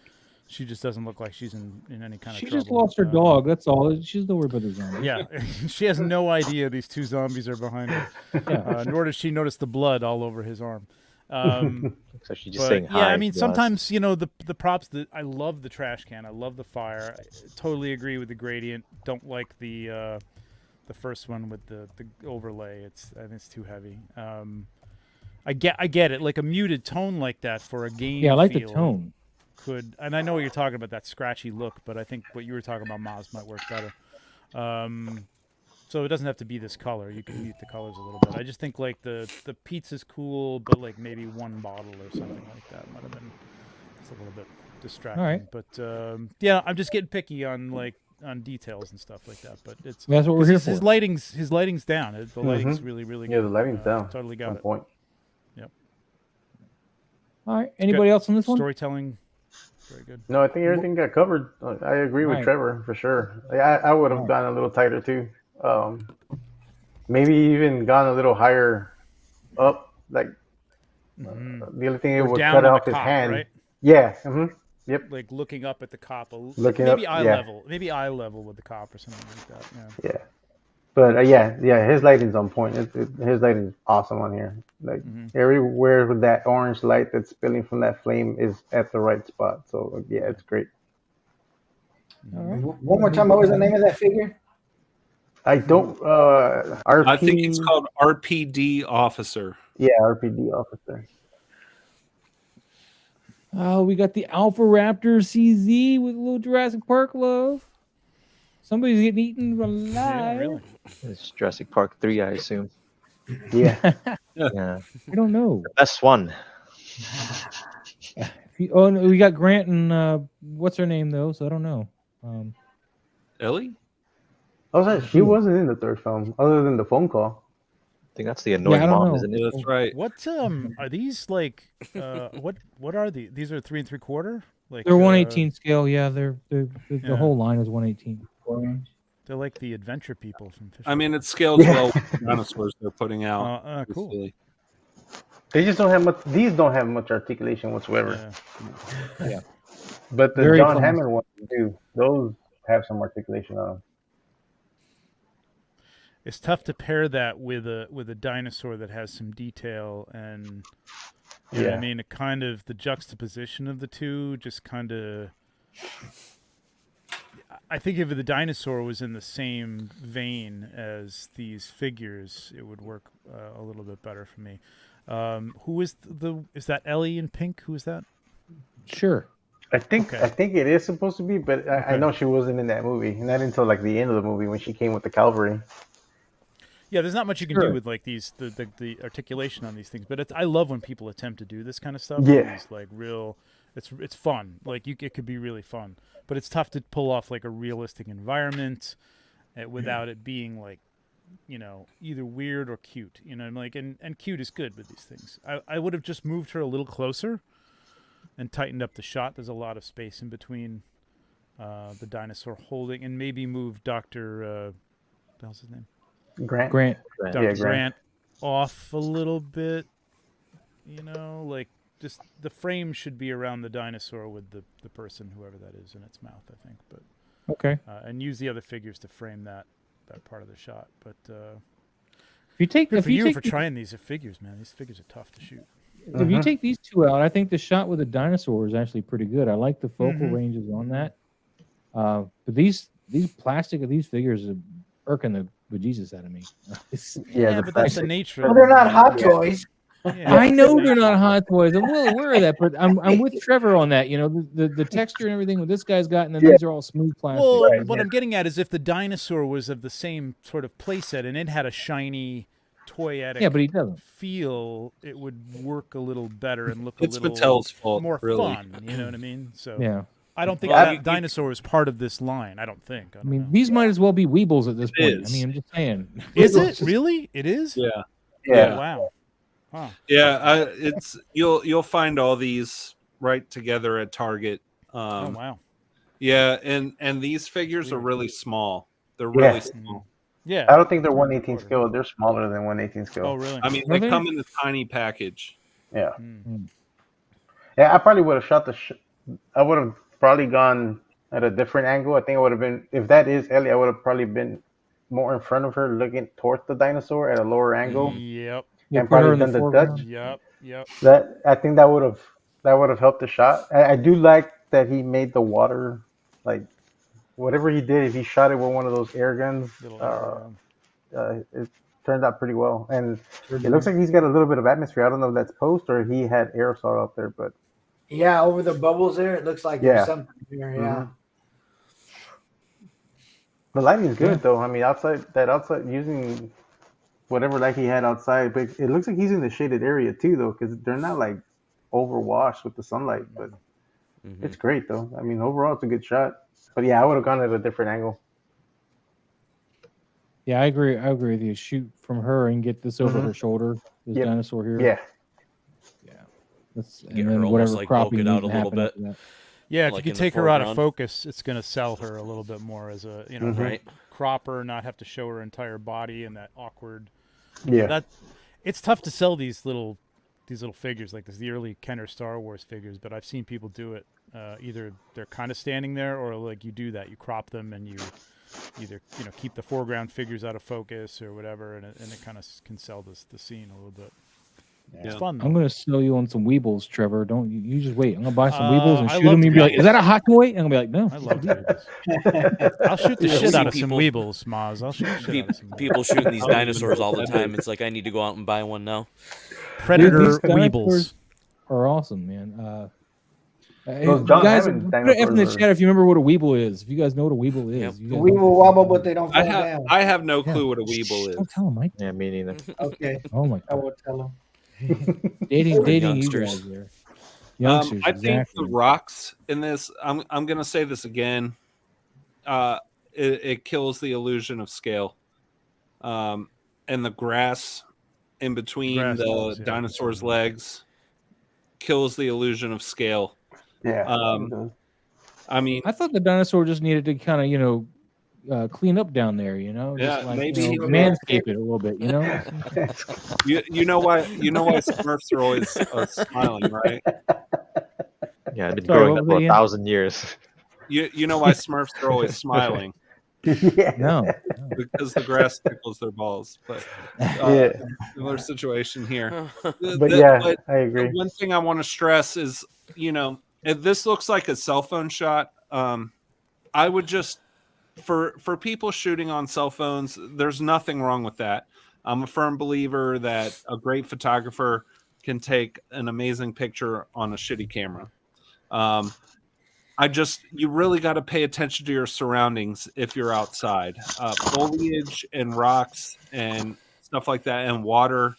She just doesn't look like she's in any kind of She trouble. just lost her dog. That's all. She's not worried about the zombie. Yeah, she has no idea these two zombies are behind her. Yeah. Nor does she notice the blood all over his arm. So she's just But saying hi. yeah, I mean, to us. sometimes the props that I love the trash can. I love the fire. I totally agree with the gradient. Don't like the first one with the overlay. I think it's too heavy. I get it. Like a muted tone like that for a game. Yeah, I like the feel tone. could, and I know what you're talking about, that scratchy look, but I think what you were talking about, Maz, might work better. So it doesn't have to be this color. You can mute the colors a little bit. I just think like the pizza's cool, but like maybe one bottle or something like that might have been just a little bit distracting. All right. But yeah, I'm just getting picky on details and stuff like that. But it's That's what we're 'cause here his for. lighting's down. The lighting's really, really good. Yeah, the lighting's down. Totally got On it. point. Yep. All right. Anybody else on this one? Storytelling, very good. No, I think everything got covered. I agree with Right. Trevor for sure. I would have Right. gone a little tighter too. Maybe even gone a little higher up. Like the only thing it Or would down cut on the off his cop, hand. right? Yeah. Yep. Like looking up at the cop, Looking maybe up, eye yeah. level, with the cop or something like that. Yeah. Yeah. But yeah, his lighting's on point. His lighting's awesome on here. Like everywhere with that orange light that's spilling from that flame is at the right spot. So yeah, it's great. All right. One more time, what was the name of that figure? I don't RP. I think it's called RPD Officer. Yeah, RPD officer. Oh, we got the Alpha Raptor CZ with a little Jurassic Park love. Somebody's getting eaten alive. Yeah, really. It's Jurassic Park 3, I assume. Yeah. Yeah. I don't know. Best one. Oh, no, we got Grant and what's her name though? So I don't know. Ellie? Oh, sorry, she wasn't in the third film, other than the phone call. I think that's the annoying I don't mom, know. isn't it? Yeah, that's right. What are these like? What are these? These are 3 3/4. Like They're 118 scale. Yeah, the Yeah. whole line is 118. They're like the adventure people from Fish. I mean, it scales well with the dinosaurs they're putting out. cool. Obviously. They just don't have much. These don't have much articulation whatsoever. Yeah. But the Very John classy. Hammond ones do. Those have some articulation on them. It's tough to pair that with a dinosaur that has some detail and you know what I mean. It kind of the juxtaposition of the two just kind of. I think if the dinosaur was in the same vein as these figures, it would work a little bit better for me. Who is is that Ellie in pink? Who is that? Sure. I think it is supposed to be, but I know she wasn't in that movie, not until like the end of the movie when she came with the cavalry. Yeah, there's not much you can do with like these the articulation on these things, but I love when people attempt to do this kind of stuff. Yeah, These, like real, it's fun. Like it could be really fun, but it's tough to pull off like a realistic environment without it being like, you know, either weird or cute. You know, like and cute is good with these things. I would have just moved her a little closer and tightened up the shot. There's a lot of space in between the dinosaur holding, and maybe move Dr. What the hell's his name? Grant. Dr. Yeah, Grant off a little bit, you know, like just the frame should be around the dinosaur with the person, whoever that is, in its mouth, I think. But Okay. and use the other figures to frame that part of the shot. But If you take good for you for trying these figures, man. These figures are tough to shoot. If you take these two out, I think the shot with the dinosaur is actually pretty good. I like the focal ranges on that. But these plastic of these figures are irking the bejesus out of me. Yeah, but that's the nature. Well, they're not hot toys. Yeah. I know they're not hot toys. I'm well aware of that, but I'm with Trevor on that. You know, the texture and everything what this guy's got, and then these are all smooth plastic. Well, what I'm getting at is if the dinosaur was of the same sort of playset and it had a shiny toyetic but he doesn't feel, it would work a little better and look a It's little Mattel's fault, more really. fun. You know what I mean? So Yeah. I don't think Well, that dinosaur is part of this line. I don't think. I mean, these might as well be Weebles at this It point. is. I mean, I'm just saying. Is it really? It is? Yeah. Oh, Yeah. wow. Huh. Yeah, it's you'll find all these right together at Target. Oh wow. Yeah, and these figures are really small. They're Yeah. really small. Yeah. I don't think they're 118 scale. They're smaller than 118 scale. Oh really? I mean, Are they they? come in a tiny package. Yeah. Mm. Yeah, I probably would have shot I would have probably gone at a different angle. I think I would have been, if that is Ellie, I would have probably been more in front of her, looking towards the dinosaur at a lower angle, Yep. and put her probably in the done the foreground. Dutch. Yep. That I think that would have helped the shot. I do like that he made the water, like whatever he did. If he shot it with one of those air guns, it turned out pretty well. And it looks like he's got a little bit of atmosphere. I don't know if that's post or he had aerosol out there, but Yeah, over the bubbles there, it looks like there's something there. Yeah. the lighting's good though. I mean, outside using whatever light he had outside, but it looks like he's in the shaded area too, though, because they're not like overwashed with the sunlight. But it's great though. I mean, overall, it's a good shot. But yeah, I would have gone at a different angle. Yeah, I agree. I agree with you. Shoot from her and get this over her shoulder. This dinosaur here. Yeah. And Get then her almost whatever like cropping poking out needs a to little happen bit. after that. Yeah, if Like you in can the take her out of foreground. focus, it's going to sell her a little bit more as a Right. crop her, not have to show her entire body and that awkward. Yeah. That it's tough to sell these little figures like this, the early Kenner Star Wars figures. But I've seen people do it. Either they're kind of standing there, or like you do that, you crop them and you either keep the foreground figures out of focus or whatever, and it kind of can sell the scene a little bit. It's fun though. I'm gonna sell you on some Weebles, Trevor. Don't you just wait. I'm gonna buy some Weebles and I shoot love them. You'd be like, Weebles. "Is that a hot toy?" And I'm gonna be like, "No." I love Weebles. I'll shoot the Yeah, shit see out of some people- Weebles, Maz. I'll shoot the shit out of some Weebles. People shooting these I don't even dinosaurs know all the what that time. is. It's like I need to go out and buy one now. Predator Dude, these Weebles. dinosaurs are awesome, man. Hey, Those you John guys, Hammond put an F in the dinosaurs are- chat if you remember what a Weeble is. If you guys know what a Weeble is, Yep. you guys We know will what- wobble, but they don't fall down. I have no Yeah. clue what a Shh, Weeble is. Don't tell him, Mike. Yeah, me neither. Okay, Oh my I god, will tell them. dating you youngsters. guys there. Youngsters, I think exactly. the rocks in this. I'm gonna say this again. It kills the illusion of scale. And the grass in between Grass the does, yeah. dinosaur's legs kills the illusion of scale. Yeah. I mean, I thought the dinosaur just needed to kind of, clean up down there. Just Yeah, like, maybe- manscape it a little bit. you know why Smurfs are always smiling, right? Yeah, I've been Sorry, growing what up was for that, 1,000 years. You know why Smurfs are always smiling Yeah. No, because the grass tickles their balls. But Yeah. similar situation here. But yeah, I The agree. one thing I want to stress is, if this looks like a cell phone shot, I would just for people shooting on cell phones, there's nothing wrong with that. I'm a firm believer that a great photographer can take an amazing picture on a shitty camera. You really got to pay attention to your surroundings if you're outside. Foliage and rocks and stuff like that, and water.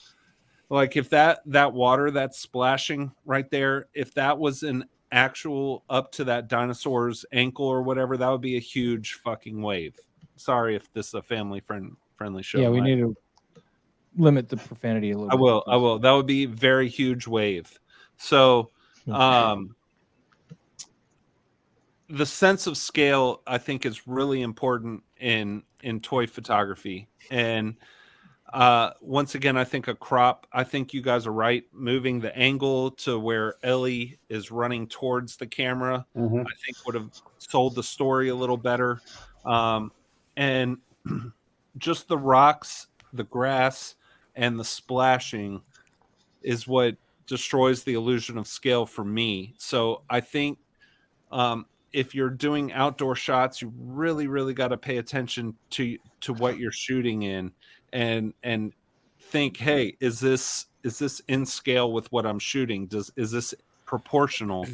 Like if that water that's splashing right there, if that was an actual up to that dinosaur's ankle or whatever, that would be a huge fucking wave. Sorry if this is a family friendly show. yeah, we Mike. need to limit the profanity a little I bit. will. That would be a very huge wave. So, the sense of scale, I think, is really important in toy photography. And once again, I think I think you guys are right. Moving the angle to where Ellie is running towards the camera, Mhm. I think would have sold the story a little better. And just the rocks, the grass, and the splashing is what destroys the illusion of scale for me. So I think if you're doing outdoor shots, you really, really got to pay attention to what you're shooting in, and think, hey, is this in scale with what I'm shooting? Is this proportional?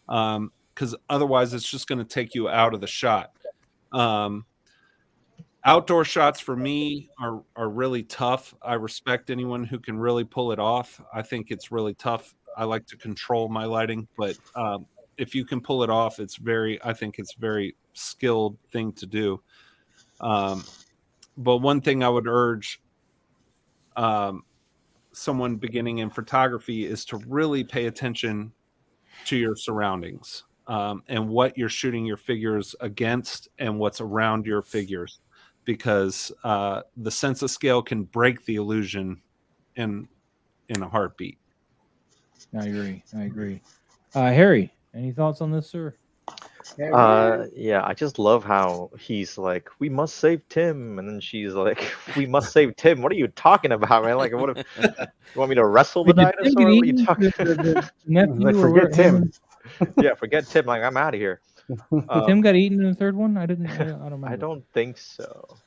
Because otherwise, it's just going to take you out of the shot. Outdoor shots for me are really tough. I respect anyone who can really pull it off. I think it's really tough. I like to control my lighting, but if you can pull it off, I think it's very skilled thing to do. But one thing I would urge someone beginning in photography is to really pay attention to your surroundings and what you're shooting your figures against and what's around your figures, because the sense of scale can break the illusion in a heartbeat. I agree. Harry, any thoughts on this, sir? Yeah, I just love how he's like, we must save Tim, and then she's like, we must save Tim. What are you talking about, man? Like, what if you want me to wrestle the Wait, did Tim dinosaur? get What are you eaten? talking The nephew Like, or forget what- Tim. Yeah, forget Tim. Like, I'm out of here. Tim got eaten in the third one. I don't remember. I don't think so.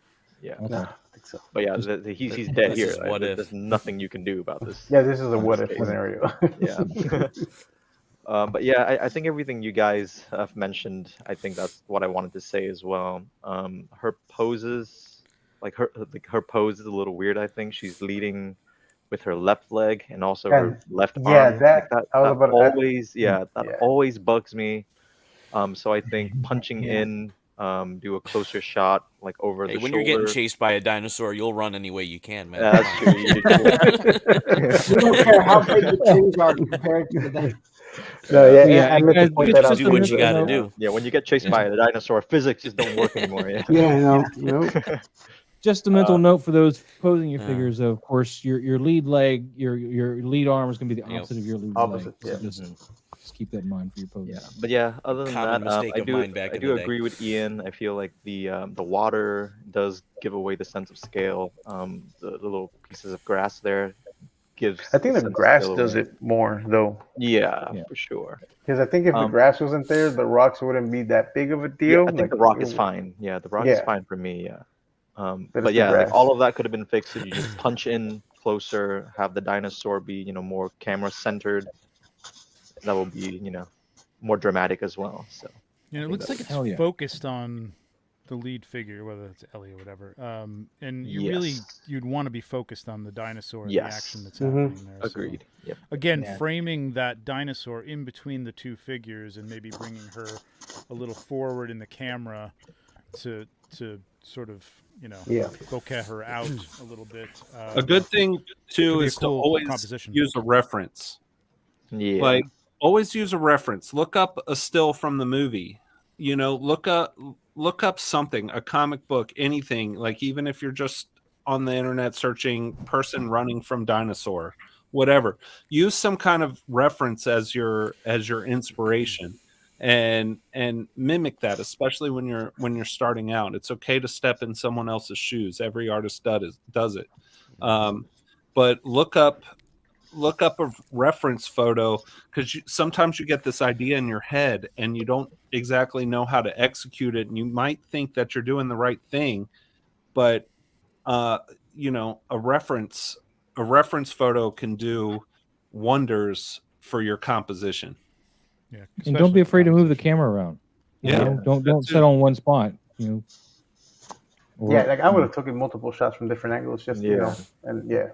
Yeah, Okay. No, I think so. but yeah, he's dead This here. is Like, what if. there's nothing you can do about this. Yeah, this is a in what this if case. scenario. Yeah. But yeah, I think everything you guys have mentioned, I think that's what I wanted to say as well. Her poses, her pose is a little weird. I think she's leading with her left leg and also her And- left yeah, arm. that- Like I was that about to- always, that yeah. always bugs me. So I think punching Yeah. in do a closer shot, like over Hey, the when shoulder. you're getting chased by a dinosaur, you'll run any way you can, man. That's true. You do. You don't care how big the trees are compared to the. No, yeah, Yeah, I meant to guys, point just that out. do a what mental you got to note. do. Yeah, when you get chased Yeah. by a dinosaur, physics just don't work anymore. Yeah. Yeah, no. Just a mental note for those posing your Uh. figures. Of course, your lead leg, your lead arm is going to be the Yep. opposite of your lead Opposite, leg. So yeah. just keep that in mind for your posing. Yeah, but yeah, other than Common that, mistake I of do mine back I in do the day. agree with Ian. I feel like the water does give away the sense of scale. The little pieces of grass there gives. I think the the sense of grass scale does away. it more though, Yeah, Yeah. for sure. because I think if the Um, grass wasn't there, the rocks wouldn't be that big of a Yeah, deal. I think Like, the rock is fine. Yeah, the rock is Yeah. fine for me. Yeah. But But it's the yeah, like grass. all of that could have been fixed if you just punch in closer, have the dinosaur be, more camera centered. That will be, more dramatic as well. So You know, it think looks that like it's Hell yeah. focused on the lead figure, whether it's Ellie or whatever. And you'd want to be focused on the dinosaur and the action that's Mhm. happening there. So, agreed. Yep. again, Yeah. framing that dinosaur in between the two figures and maybe bringing her a little forward in the camera to sort of Yeah. bokeh her out a little bit. A good thing too could be a is to cool always composition. use a reference. Yeah. Like always use a reference. Look up a still from the movie. Look up something, a comic book, anything. Like even if you're just on the internet searching person running from dinosaur, whatever. Use some kind of reference as your inspiration. And mimic that, especially when you're starting out. It's okay to step in someone else's shoes. Every artist does it. But look up a reference photo, because sometimes you get this idea in your head and you don't exactly know how to execute it, and you might think that you're doing the right thing, but a reference photo can do wonders for your composition. Yeah, And don't be especially for afraid to move the composition. camera around. You Yeah. know, don't That's set it. on one spot. Or, Yeah, like I would have taken multiple shots from different angles, just and yeah.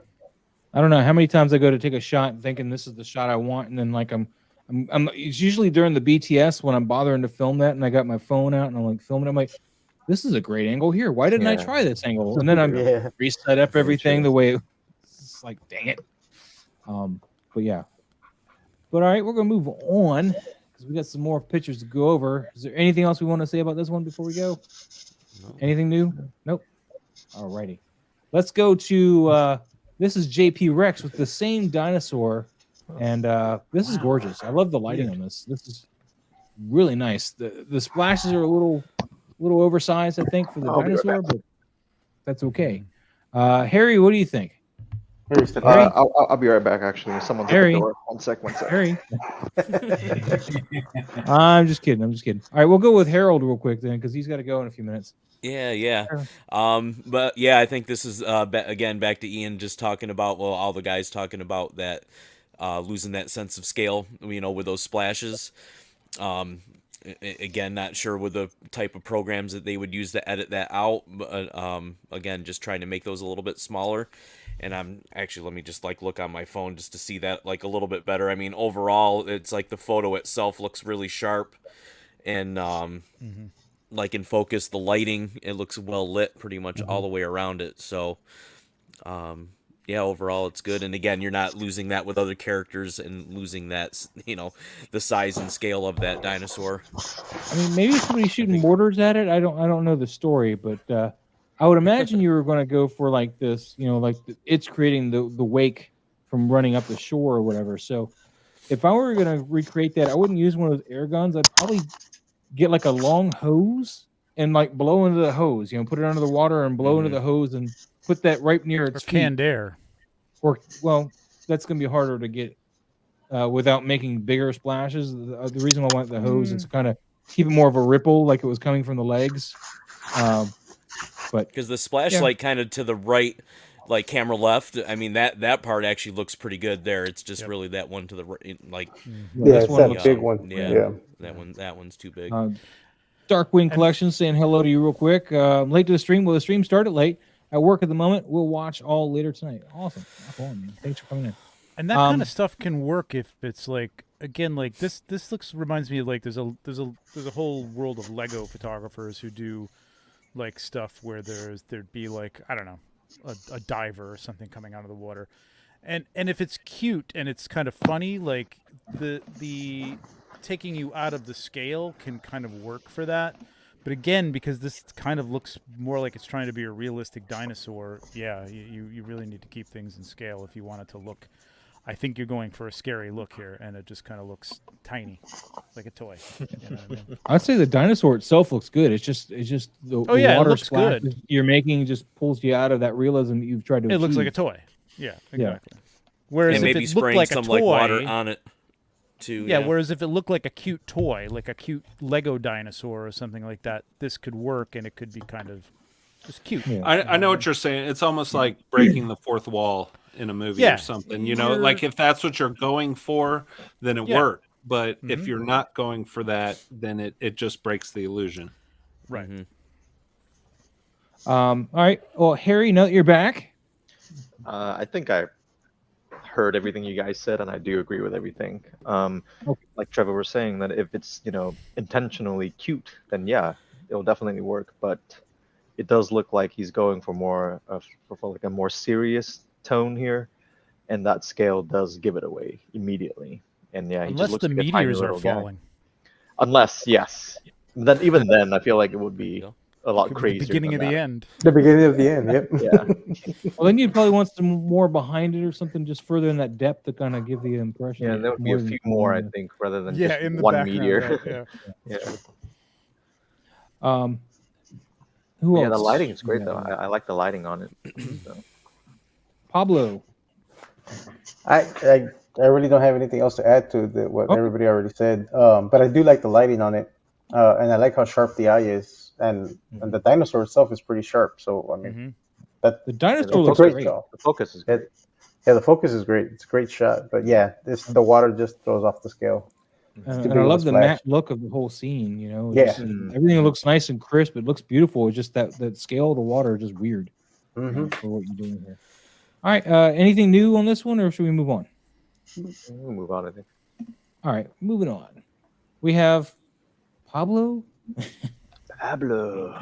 I don't know how many times I go to take a shot thinking this is the shot I want, and then like I'm it's usually during the BTS when I'm bothering to film that, and I got my phone out and I'm like filming. I'm like, this is a great angle here. Why didn't I Yeah. try this angle? And then I'm Yeah. reset up Very everything true. the way it's like, dang it. But yeah. But all right, we're gonna move on because we got some more pictures to go over. Is there anything else we want to say about this one before we go? Anything new? Nope. All righty. Let's go to this is JP Rex with the same dinosaur, and this is gorgeous. I love the lighting on this. This is really nice. The splashes are a little oversized, I think, for the I'll be right dinosaur, but that's okay. Harry, what do you think? Here's the Harry? I'll be right back. Actually, someone's at Harry? the door. One sec. Harry. I'm just kidding. All right, we'll go with Harold real quick then, because he's got to go in a few minutes. Yeah. Sure. But yeah, I think this is again back to Ian just talking about, well, all the guys talking about that losing that sense of scale, with those splashes. Again, not sure with the type of programs that they would use to edit that out, but again, just trying to make those a little bit smaller. And I'm actually, let me just look on my phone just to see that a little bit better. I mean, overall, it's like the photo itself looks really sharp, and in focus, the lighting, it looks well lit pretty much all the way around it. So, yeah, overall it's good. And again, you're not losing that with other characters and losing that, the size and scale of that dinosaur. I mean, maybe somebody's shooting mortars at it. I don't know the story, but I would imagine you were going to go for like this, it's creating the wake from running up the shore or whatever. So if I were going to recreate that, I wouldn't use one of those air guns. I'd probably get like a long hose and blow into the hose, put it under the water and blow into the hose and put that right near its feet. Canned air. Or, well, that's going to be harder to get without making bigger splashes. The reason I want the hose is kind of keep it more of a ripple, like it was coming from the legs. But because the splash light kind of to the right, camera left, I mean that part actually looks pretty good there. It's just really that one to the right, Yeah, this it's one that looks big one. Yeah. That one's too big. Darkwing Collection saying hello to you real quick. Late to the stream. Well, the stream started late. At work at the moment. We'll watch all later tonight. Awesome. Rock on, man. Thanks for coming in. And that kind of stuff can work if it's like, again, like this reminds me of like there's a whole world of Lego photographers who do like stuff where there'd be like, I don't know, a diver or something coming out of the water. And if it's cute and it's kind of funny, like the taking you out of the scale can kind of work for that. But again, because this kind of looks more like it's trying to be a realistic dinosaur, yeah, you really need to keep things in scale if you want it to look. I think you're going for a scary look here, and it just kind of looks tiny, like a toy. You know what I mean? I'd say the dinosaur itself looks good. It's just the Oh, the yeah, it water looks splash good. you're making just pulls you out of that realism that you've tried to It looks like a achieve. toy. Yeah, Yeah. exactly. Whereas And if maybe it looked spraying like a some toy, like water on it too. yeah. Whereas if it looked like a cute toy, like a cute Lego dinosaur or something like that, this could work, and it could be kind of just cute. Yeah. I know what you're saying. It's almost like breaking the fourth wall in a movie Yeah. or something. You know, like if that's what you're going for, then it Yeah. worked. But if Mhm. you're not going for that, then it just breaks the illusion. Right. All right. Well, Harry, now that you're back, I think I heard everything you guys said, and I do agree with everything. Okay. Like Trevor was saying, that if it's intentionally cute, then yeah, it'll definitely work. But it does look like he's going for more for like a more serious tone here, and that scale does give it away immediately. And yeah, he just Unless looks the like a tiny meteors are little guy. falling. Unless, yes, even then, I feel like it would be a lot Could be crazier. the beginning than of the that. end. The beginning of the end. Yep. Yeah. well, then you'd probably want some more behind it or something, just further in that depth to kind of give the impression. Yeah, that and there would be a than few more, I than- think, rather than Yeah, just in the one background. meteor. Yeah. Yeah. Who else? Yeah, the lighting is great Yeah. though. I like the lighting on it. So. Pablo. I really don't have anything else to add to what Okay. everybody already said. But I do like the lighting on it, and I like how sharp the eye is, and the dinosaur itself is pretty sharp. So I mean, Mm-hmm. that The dinosaur it's looks great great. though. The focus is great. Yeah, the focus is great. It's a great shot. But yeah, the water just throws off the scale. And, Too and big I of a love the splash. matte look of the whole scene. You know, Yeah. just, everything looks nice and crisp. It looks beautiful. It's just that scale of the water is just weird Mm-hmm. for what you're doing here. All right. Anything new on this one, or should we move on? We'll move on, I think. All right, moving on. We have Pablo. Pablo.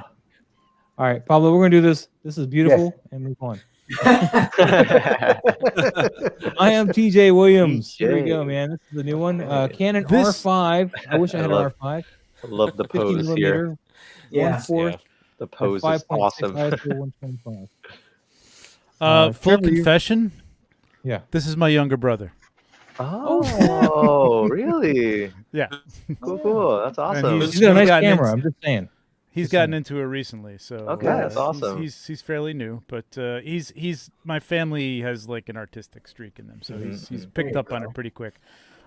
All right, Pablo, we're gonna do this. This is beautiful, and move on. I am TJ Williams. Here we go, TJ. man. This is the new one. Canon This- R5. I wish I had an love- R5. I love the 50 pose here. millimeter. Yeah. 1/4. The pose is 5.6 awesome. ISO 125. Full Trevor, you- confession. Yeah. This is my younger brother. Oh, really? Yeah. Cool. That's awesome. He's got a nice gotten camera. into- I'm just saying. He's Just gotten saying. into it recently, so Okay, that's awesome. He's fairly new, but he's my family has like an artistic streak in them, so he's picked up on it pretty quick.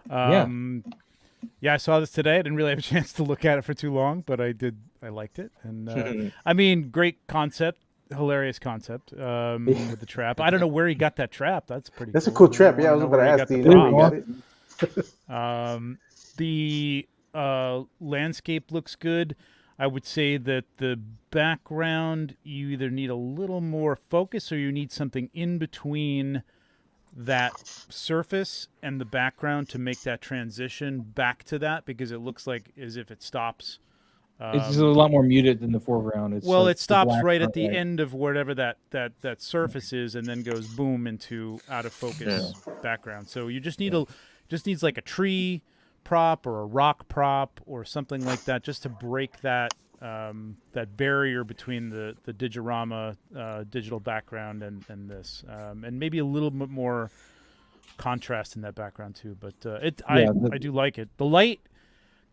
Yeah, I saw this today. I didn't really have a chance to look at it for too long, but I did. I liked it, and I mean, great concept, hilarious concept with the trap. I don't know where he got that trap. That's pretty. That's cool. a cool trap. Yeah, I was Know about to where he ask got you. the Where you prop. The landscape looks good. I would say that the background, you either need a little more focus or you need something in between that surface and the background to make that transition back to that, because it looks like as if it stops. It's just a lot more muted than the foreground. It's Well, like it the stops black right at front the light. end of whatever that surface is, and then goes boom into out of focus background. So you just need needs like a tree prop or a rock prop or something like that, just to break that that barrier between the digital background and this, and maybe a little bit more contrast in that background too. But I do like it. The light.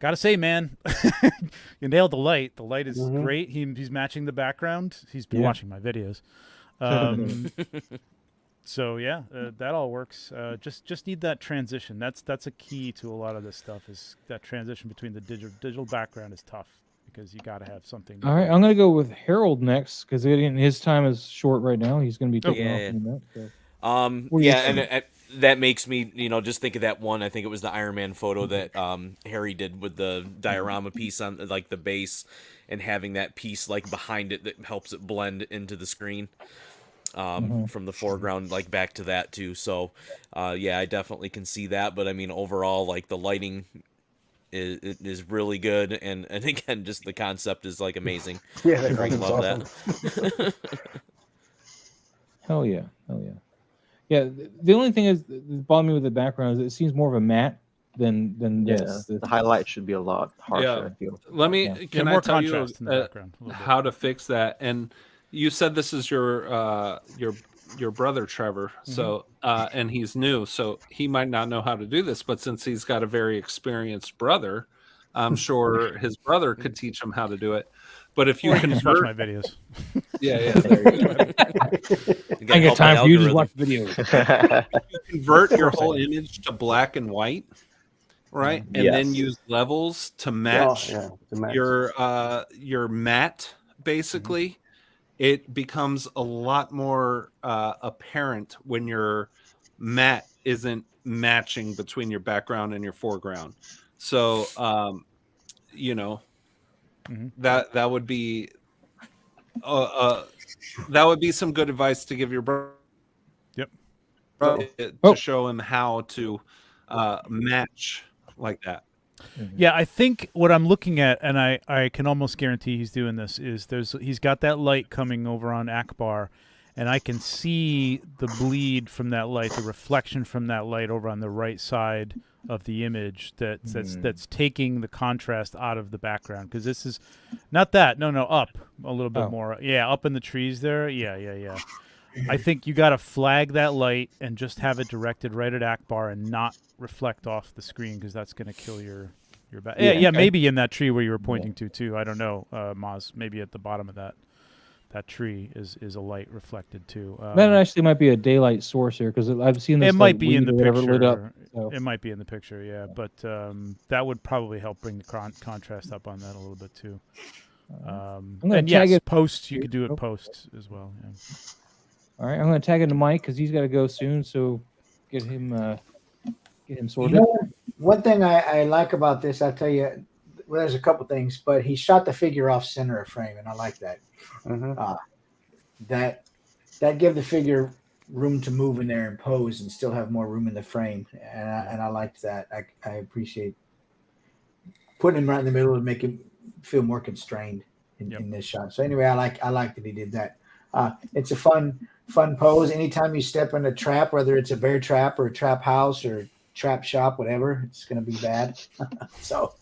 Gotta say, man, you nailed the light. The light is great. He's matching the background. He's been watching my videos. So yeah, that all works. Just need that transition. That's a key to a lot of this stuff. Is that transition between the digital background is tough because you got to have something. All right, I'm gonna go with Harold next because his time is short right now. He's gonna be taking off in a minute. So. What do you think? and that makes me, just think of that one. I think it was the Iron Man photo that Harry did with the diorama piece on like the base, and having that piece like behind it that helps it blend into the screen. from the foreground, like back to that too. So, yeah, I definitely can see that. But I mean, overall, like the lighting is really good, and again, just the concept is like amazing. Yeah, I the freaking concept's love that. Hell yeah, hell yeah. Yeah, the only thing is that bothered me with the background is it seems more of a matte than Yeah, this. the highlight should be a lot harsher. I feel. Let me. Yeah. Can Yeah, I more tell you contrast in the background a little bit. how to fix that? And you said this is your brother Trevor. So and he's new, so he might not know how to do this. But since he's got a very experienced brother, I'm sure his brother could teach him how to do it. But if you Or you can just watch convert, my videos. yeah, there you go. You I gotta ain't help got time that for you. Just algorithm. watch videos. You convert your whole image to black and white, right? And then Yes. use levels to Oh, match yeah, the match. your matte. Basically, it becomes a lot more apparent when your matte isn't matching between your background and your foreground. So, you know, Mhm. that would be that would be some good advice to give your brother. Yep. To Oh. show him how to match like that. Yeah, I think what I'm looking at, and I can almost guarantee he's doing this, is he's got that light coming over on Akbar, and I can see the bleed from that light, the reflection from that light over on the right side of the image that's taking the contrast out of the background, because this is not that. No, up a little bit more. Yeah, up in the trees there. Yeah. I think you got to flag that light and just have it directed right at Akbar and not reflect off the screen, because that's going to kill your back. Yeah, maybe in that tree where you were pointing to too. I don't know, Maz. Maybe at the bottom of that tree is a light reflected too. That actually might be a daylight source here, because I've seen this. It might like, be in the weed or whatever lit up. picture. So. It might be in the picture, yeah. But that would probably help bring the contrast up on that a little bit too. gonna And tag yes, it- post, you could do it post as well. Yeah. All right, I'm going to tag into Mike because he's got to go soon. So get him You sorted. know, one thing I like about this, I'll tell you, well, there's a couple things, but he shot the figure off center of frame, and I like that. Mhm. That give the figure room to move in there and pose and still have more room in the frame, and I liked that. I appreciate putting him right in the middle to make him feel more constrained in this shot. So anyway, I like that he did that. It's a fun pose. Anytime you step in a trap, whether it's a bear trap or a trap house or trap shop, whatever, it's going to be bad. So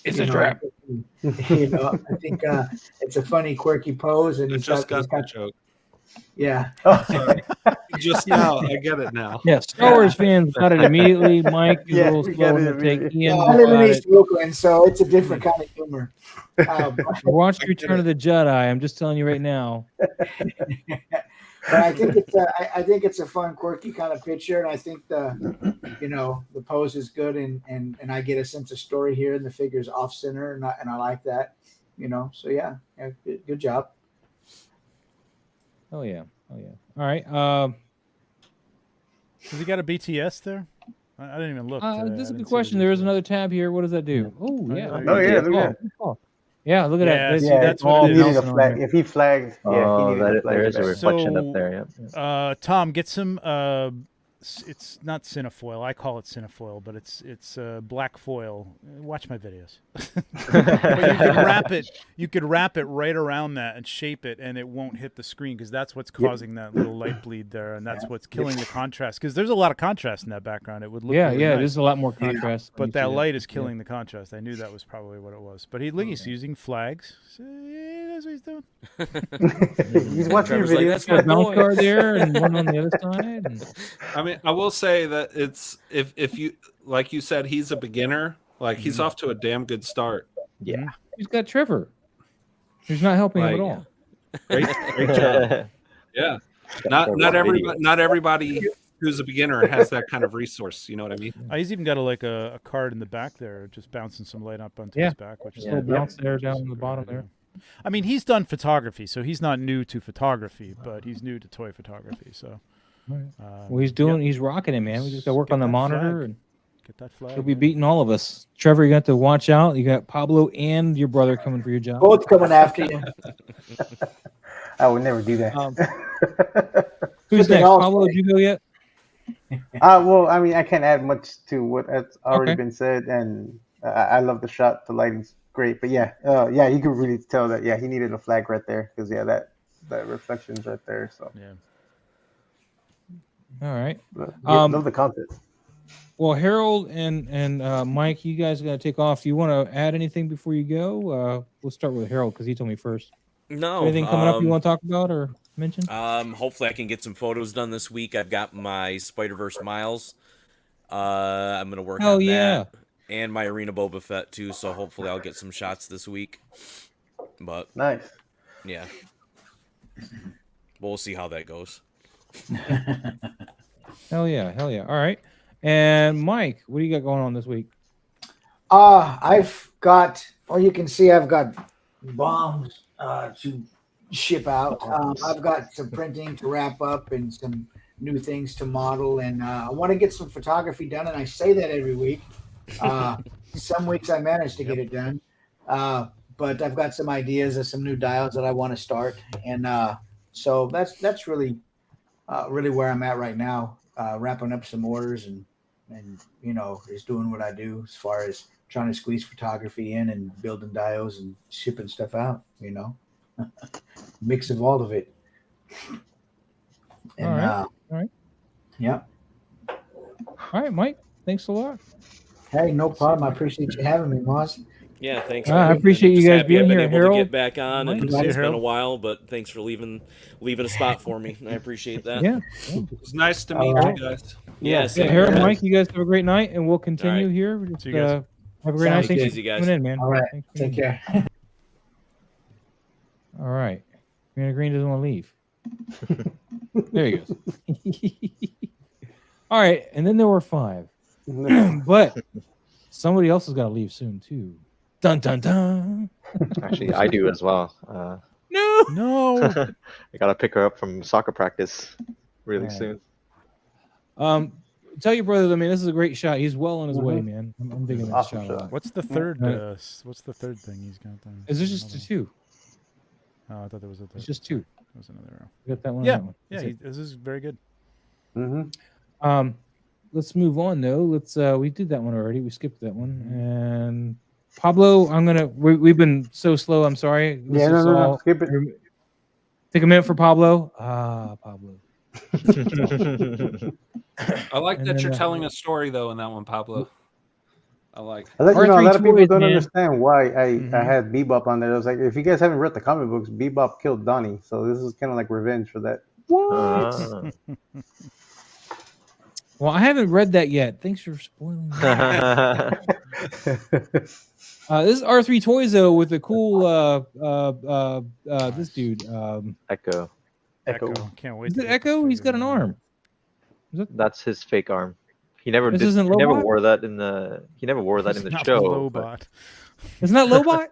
It's a trap. I think it's a funny, quirky pose, and I he's just got got the joke. yeah. Sorry. Just now, I get it now. Yeah, Star Wars fans got it immediately. Mike is Yeah, a little we slow got in it the take. immediately. Ian I live in got East it. Brooklyn, so it's a different kind of humor. Watch Return of the Jedi. I'm just telling you right now. But I think it's a fun, quirky kind of picture, and I think the pose is good, and I get a sense of story here, and the figure's off center, and I like that, So yeah, good job. Oh yeah. All right. Has he got a BTS there? I didn't even look. Today. This is I a good didn't see question. the There is BTS. another tab here. What does that do? Oh yeah. Oh yeah, look at that. Yeah, look at Yeah, that. see, Yeah, that's he what it needed is. a flag. If he flagged, he needed a flag. there is a back. reflection So- up there. Yeah. Tom, get some. It's not cinefoil. I call it cinefoil, but it's black foil. Watch my videos. But you could wrap it. You could wrap it right around that and shape it, and it won't hit the screen, because that's what's causing that little light bleed there, and that's what's killing the contrast. Because there's a lot of contrast in that background. It would look really nice. There's a lot more contrast. when But you that see light is killing the contrast. I knew that was probably what it was. But he's using flags. So, yeah, that's what he's doing. He's watching your Trevor's like, videos. "That's Got a my bounce boy." card there and one on the other side. And, I mean, I will say that it's if you like you said, he's a beginner. Like he's off to a damn good start. Yeah. he's got Trevor, who's not helping him at Like- all. Great job. Yeah. Not everybody who's a beginner has that kind of resource. You know what I mean? He's even got a card in the back there, just bouncing some light up onto Yeah. his back, which is Just a little bounce there down the bottom there. I mean, he's done photography, so he's not new to photography, but he's new to toy photography. So, Well, he's rocking it, man. We just got to work Get on the that monitor, flag. and get that flag. he'll be man. beating all of us. Trevor, you got to watch out. You got Pablo and your brother coming for your job. Both coming after you. I would never do that. Who's But they next? all Pablo, say- did you go yet? Well, I mean, I can't add much to what has already Okay. been said, and I love the shot. The lighting's great, but yeah, you could really tell that he needed a flag right there because that reflection's right there. So Yeah. All right. love the content. Well, Harold and Mike, you guys got to take off. Do you want to add anything before you go? We'll start with Harold because he told me first. No. Anything coming up you want to talk about or mention? Hopefully I can get some photos done this week. I've got my Spider-Verse Miles. I'm gonna work Hell on yeah. that, and my Arena Boba Fett too. So hopefully I'll get some shots this week. But Nice. yeah, we'll see how that goes. Hell yeah. All right. And Mike, what do you got going on this week? I've got, you can see I've got bombs to ship out. I've got some printing to wrap up and some new things to model. And I want to get some photography done. And I say that every week. Some weeks I manage to get it done. But I've got some ideas of some new dials that I want to start. And so that's really where I'm at right now, wrapping up some orders and just doing what I do as far as trying to squeeze photography in and building dials and shipping stuff out, mix of all of it. And, All right. Yeah. All right, Mike. Thanks a lot. Hey, no problem. I appreciate you having me, Moz. Yeah, thanks. I man. appreciate I'm you just guys happy I've being been here, able Harold. to get back on, and Mike. it's been a Harold. while, but thanks for leaving a spot for me. I appreciate that. Yeah. It's nice to meet right. you guys. Yeah, Yeah, same Harold, here. Mike, you guys have a great night, and we'll continue All right. here. Just, See you guys. have a great night. Sounds Thanks good. for Easy, guys. coming in, man. All right. Thanks for Take being here. care. All right. Green doesn't want to leave. There he goes. All right, and then there were 5. But somebody else has got to leave soon, too. Dun, dun, dun. Actually, I do as well. No. No. I gotta pick her up from soccer practice really Right. soon. Tell your brother, I mean, this is a great shot. He's well on his way, man. I'm digging this Awesome shot a shot. lot. What's the third? Right. What's the third thing he's got there? Is there just Another one. 2? Oh, I thought there was a third. It's just 2. There was another arrow. We got that one. Yeah, and that one. yeah. That's it. This is very good. Mm-hmm. Let's move on though. We did that one already. We skipped that one. And Pablo, we've been so slow. I'm sorry. Yeah, no. Skip it. Take a minute for Pablo. Pablo. I like And that then, you're telling a story though in that one, Pablo. I like. A lot R3 of people toys, don't man. understand why I Mhm. had Bebop on there. I was like, if you guys haven't read the comic books, Bebop killed Donnie, so this is kind of like revenge for that. What? Ah. Well, I haven't read that yet. Thanks for spoiling that. This is R3 Toys though with the cool this dude. Echo. Echo. Can't wait. Is to it get the Echo? He's got an figure. arm. That's his fake arm. He never This did. isn't He never Lobot? wore that in the. He never wore that in the Not show. but- Lobot. Isn't that Lobot?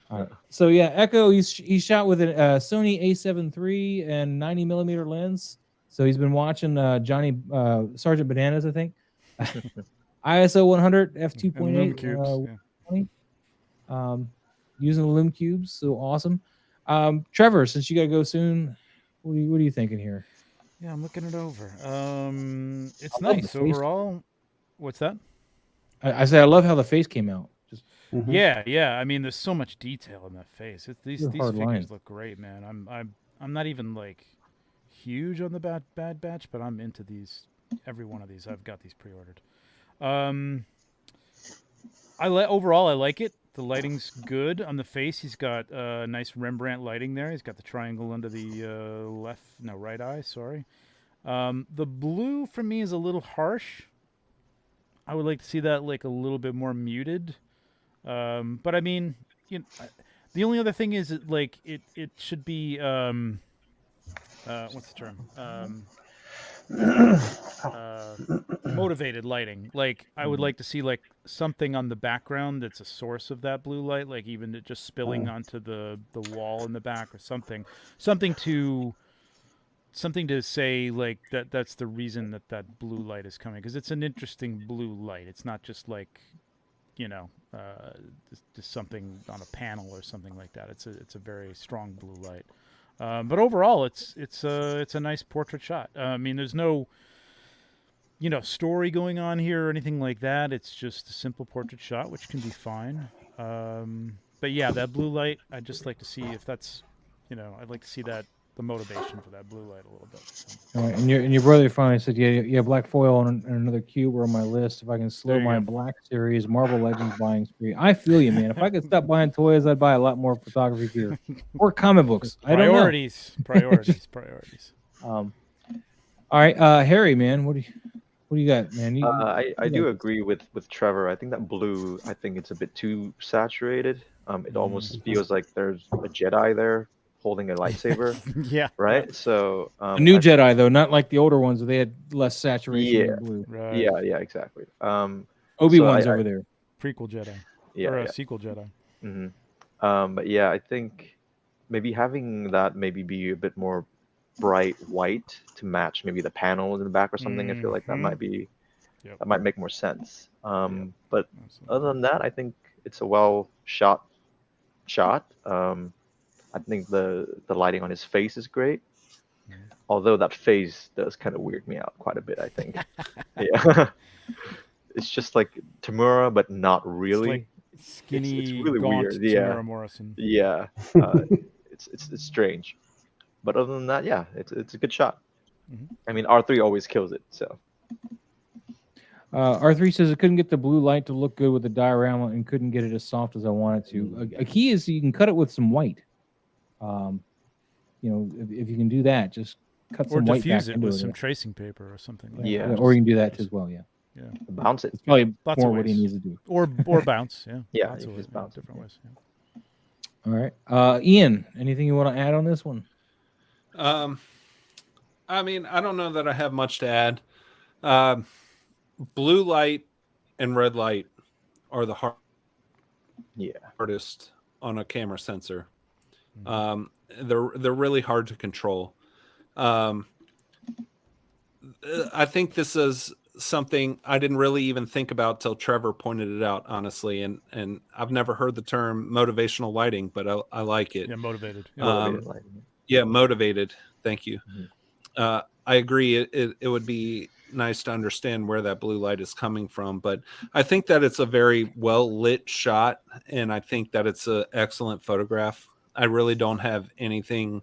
All right. So yeah, Echo. He's shot with a Sony A7 III and 90mm lens. So he's been watching Johnny Sergeant Bananas, I think. ISO 100 And Loom f2.8. cubes. Yeah. Using the Loom cubes, so awesome. Trevor, since you gotta go soon, what are you thinking here? Yeah, I'm looking it over. It's I love the nice face. overall. What's that? I said I love how the face came out. Just Mhm. Yeah. I mean, there's so much detail in that face. These They're hard figures lines. look great, man. I'm not even like huge on the Bad Batch, but I'm into these. Every one of these, I've got these pre-ordered. Overall, I like it. The lighting's good on the face. He's got nice Rembrandt lighting there. He's got the triangle under the right eye. Sorry. The blue for me is a little harsh. I would like to see that like a little bit more muted. But I mean, the only other thing is that, like it should be what's the term? Motivated lighting. Like I would like to see like something on the background that's a source of that blue light, like even it just spilling onto the wall in the back or something to say like that's the reason that blue light is coming, because it's an interesting blue light. It's not just like just something on a panel or something like that. It's a very strong blue light. But overall, it's a nice portrait shot. I mean, there's no story going on here or anything like that. It's just a simple portrait shot, which can be fine. But yeah, that blue light, I'd just like to see if that's, I'd like to see the motivation for that blue light a little bit. So. All right, and your brother finally said, yeah, black foil and another cube are on my list. If I can slow There you my go. Black Series Marvel Legends buying spree, I feel you, man. If I could stop buying toys, I'd buy a lot more photography gear or comic books. I don't know. Priorities. All right, Harry, man, what do you got, man? I do agree with Trevor. I think that blue, I think it's a bit too saturated. It almost feels like there's a Jedi there holding a lightsaber, Yeah. right? So A new Jedi though, not like the older ones where they had less saturation Yeah. in blue. Right. yeah, exactly. Obi-Wan's over there. Prequel Jedi. Yeah, Or yeah. sequel Jedi. But yeah, I think maybe having that maybe be a bit more bright white to match maybe the panels in the back or something. I feel like that might be that might make more sense. But other than that, I think it's a well shot. I think the lighting on his face is great. Although that face does kind of weird me out quite a bit, I think. Yeah. It's just like Tamura, but not really. It's like skinny, it's really gaunt weird. Yeah. Tamara Morrison. Yeah. It's strange. But other than that, yeah, it's a good shot. I mean, R3 always kills it, so. R3 says I couldn't get the blue light to look good with the diorama and couldn't get it as soft as I wanted to. A key is you can cut it with some white. If you can do that, just cut Or some white back diffuse it into with it. some tracing paper or something like Yeah. that. Or you can do that as well. Yeah, Bounce it. it's probably Lots more of what he ways. needs to do. Or bounce, yeah. Yeah, Lots you of just ways, bounce it, different yeah. ways. Yeah. All right, Ian, anything you want to add on this one? I mean, I don't know that I have much to add. Blue light and red light are the hardest on a camera sensor. They're really hard to control. I think this is something I didn't really even think about till Trevor pointed it out, honestly. And I've never heard the term motivational lighting, but I like it. Yeah, motivated. Motivated lighting. Yeah, motivated. Thank you. I agree. It would be nice to understand where that blue light is coming from, but I think that it's a very well lit shot, and I think that it's an excellent photograph. I really don't have anything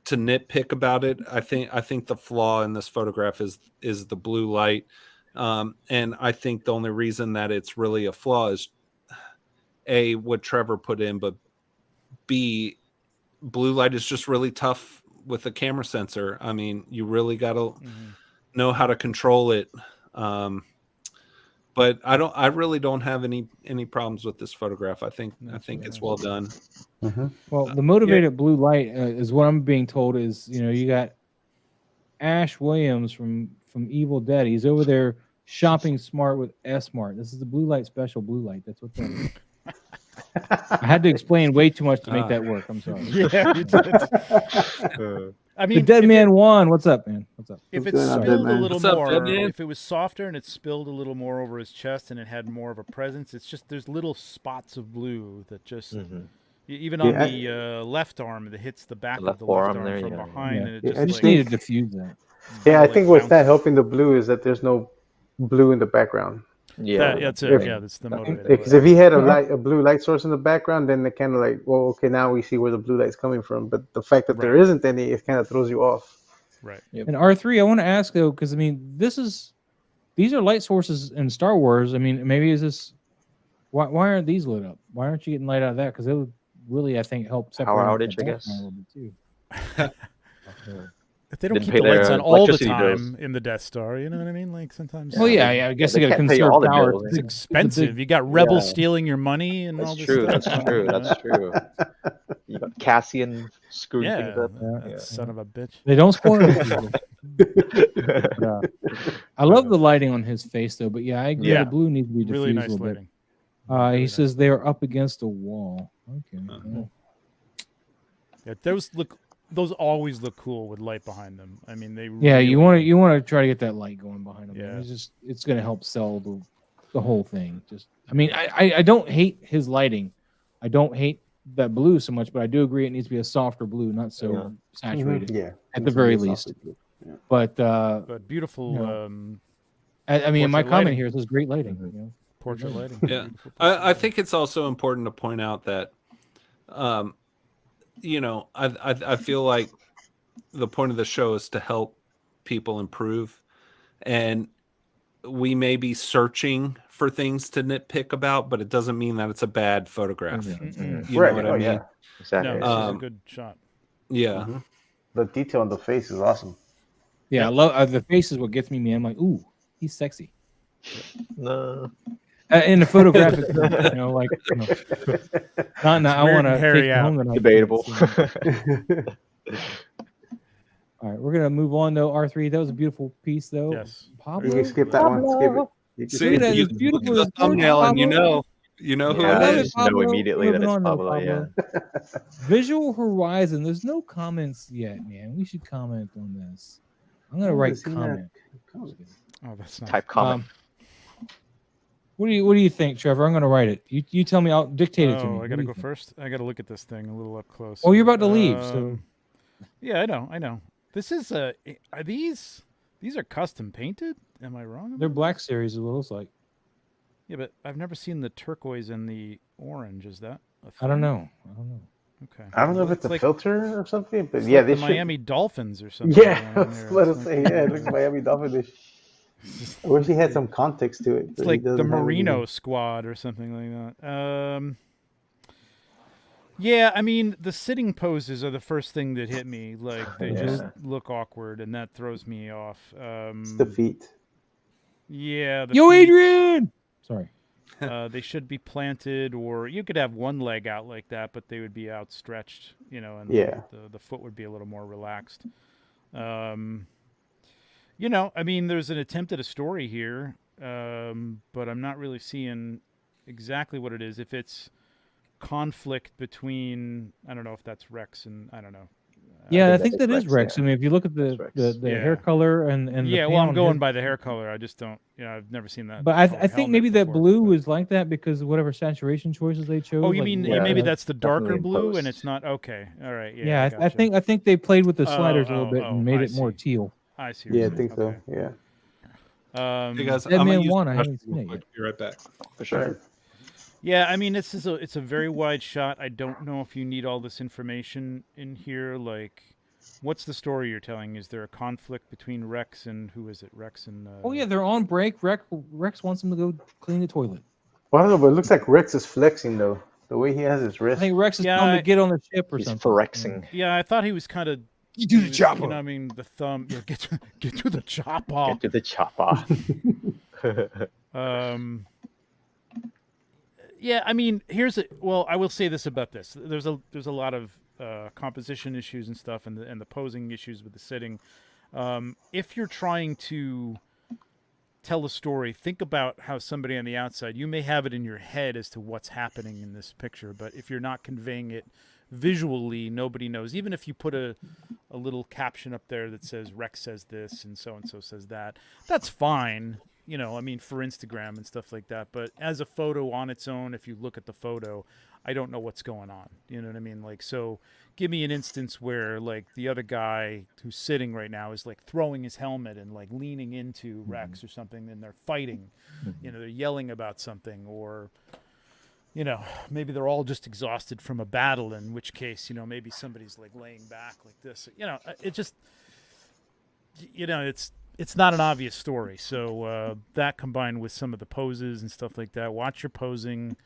to nitpick about it. I think the flaw in this photograph is the blue light, and I think the only reason that it's really a flaw is A, what Trevor put in, but B, blue light is just really tough with a camera sensor. I mean, you really got to know how to control it. But I really don't have any problems with this photograph. I think it's well done. Well, the motivated blue light is what I'm being told is, you got Ash Williams from Evil Dead. He's over there shopping smart with S-Mart. This is the blue light special blue light. That's what that is. I had to explain way too much to make that work. I'm sorry. Yeah, you did. I mean, the Dead Man won. What's up, man? What's up? If it What's going on, spilled a Deadman? little What's up, more, Deadman? if it was softer and it spilled a little more over his chest and it had more of a presence, it's just there's little spots of blue that just even on the left arm that hits the back The of the left left arm arm there, from yeah. behind, and it Yeah, just I I just just like, need to diffuse that. Yeah, I like think what's that bounces. helping the blue is that there's no blue in the background. Yeah. That's it. If- Yeah, that's the motivated. Because if he had a blue light source in the background, then they kind of like, well, okay, now we see where the blue light's coming from. But the fact that there isn't any, it kind of throws you off. Right. And R3, I want to ask though, because I mean, these are light sources in Star Wars. I mean, maybe is this why aren't these lit up? Why aren't you getting light out of that? Because it would really, I think, help separate Power them from outage, the I guess. background a little bit too. If they don't Didn't keep pay the lights their on all the electricity time bills. in the Death Star, you know what I mean? Like sometimes. Well, yeah, I guess they they got to can't pay conserve all the power. bills, It's yeah. expensive. You got rebels Yeah. stealing your money and all That's this true. stuff. That's true. That's true. You got Cassian screwing Yeah, things up. that son of a bitch. They don't spoil it. But, I love the lighting on his face though. But yeah, I agree. Yeah. The blue needs to be diffused Really a nice little bit. lighting. He Really nice. says they are up against a wall. Okay. Well, Yeah, those always look cool with light behind them. I mean, they. yeah, really, you want to try to get that light going behind them. Yeah. It's going to help sell the whole thing. I mean, I don't hate his lighting. I don't hate that blue so much, but I do agree it needs to be a softer blue, not so Yeah. saturated Yeah. at the very least. But But beautiful. No. I mean, my portrait comment lighting. here says great lighting. Mhm. You know, Portrait great lighting. Yeah. Beautiful portrait I lighting. think it's also important to point out that, you know, I feel like the point of the show is to help people improve, and we may be searching for things to nitpick about, but it doesn't mean that it's a bad photograph. Mm-mm. You know what I mean? Yeah. Exactly. No, this is a Um, good shot. Yeah. Mhm. The detail on the face is awesome. Yeah, I love the face is what gets me, man. I'm like, ooh, he's sexy. No. In the photographic, sense, you know, like, you know, not I weird want and to hairy take you out. home tonight. Debatable. All right, we're gonna move on though. R3, that was a beautiful piece though. Yes. Pablo. You can skip that one. Skip it. You can See, Look at that, you it's beautiful. look at It's the thumbnail and you Pablo. know who I Yeah, love it it, is. just know Pablo. immediately that Moving it's on, though, Pablo. Yeah. Visual Horizon. There's no comments yet, man. We should comment on this. I'm gonna Oh, write is he not- comment. Oh, that's nice. Type comment. What do you think, Trevor? I'm gonna write it. You tell me. I'll dictate it to me. Oh, What I do gotta you go think? first. I gotta look at this thing a little up close. Oh, you're about to leave, so Yeah, I know. This is are these are custom painted? Am I wrong? they're about Black this? Series. It looks like. Yeah, but I've never seen the turquoise and the orange. Is that a I don't thing? know. Okay. I don't know if it's a like, filter or something, but it's yeah, like they the should. Miami Dolphins or something. Yeah, going I on was here. about to It's say, like, yeah, it looks Miami Dolphins. I wish he had some context to it. It's but he like the doesn't have Merino anything. squad or something like that. Yeah, I mean the sitting poses are the first thing that hit me. Like they just Yeah. look awkward, and that throws me off. It's the feet. Yeah, the Yo, feet, Adrian. Sorry. they should be planted, or you could have one leg out like that, but they would be outstretched, you know, and Yeah. the foot would be a little more relaxed. You know, I mean, there's an attempt at a story here, but I'm not really seeing exactly what it is. If it's conflict between, I don't know if that's Rex and I don't know. Yeah, I think think that that is is Rex, Rex. yeah. I mean, if you look at That's Rex. the hair Yeah. color and the Yeah, well, paint I'm on going his- by the hair color. I just don't, you know, I've never seen that. But I color think helmet maybe that before, blue but- was like that because of whatever saturation choices they chose. Oh, you like, mean Yeah, maybe uh, that's the darker definitely in blue, and post. it's not okay. All right, yeah. Yeah, I gotcha. think they played with the sliders a little Oh, bit and made I it more see. teal. I see. what Yeah, I you're think saying. so. Yeah. Okay. Hey guys, Dead I'm gonna Man use One, the I restroom haven't seen real it quick. yet. Be right back. For sure. Yeah, I mean, it's a very wide shot. I don't know if you need all this information in here. Like, what's the story you're telling? Is there a conflict between Rex and who is it? Rex and Oh yeah, they're on break. Rex wants him to go clean the toilet. Well, I don't know, but it looks like Rex is flexing though. The way he has his I wrist. think Rex is Yeah, telling him to get on the ship or He's something. flexing. Yeah, I thought he was kind of. You do the You chopper. know, I mean, the thumb. Yeah, get to the chopper. Get to the chopper. Yeah, I mean, well, I will say this about this. There's a lot of composition issues and stuff, and the posing issues with the sitting. If you're trying to tell a story, think about how somebody on the outside, you may have it in your head as to what's happening in this picture, but if you're not conveying it visually, nobody knows. Even if you put a little caption up there that says Rex says this and so says that, that's fine. You know, I mean, for Instagram and stuff like that. But as a photo on its own, if you look at the photo, I don't know what's going on. You know what I mean? Like, so give me an instance where, like, the other guy who's sitting right now is, like, throwing his helmet and, like, leaning into Rex or something, and they're fighting. You know, they're yelling about something, or, you know, maybe they're all just exhausted from a battle, in which case, you know, maybe somebody's, like, laying back like this. You know, it just, you know, it's not an obvious story. So that combined with some of the poses and stuff like that, watch your posing,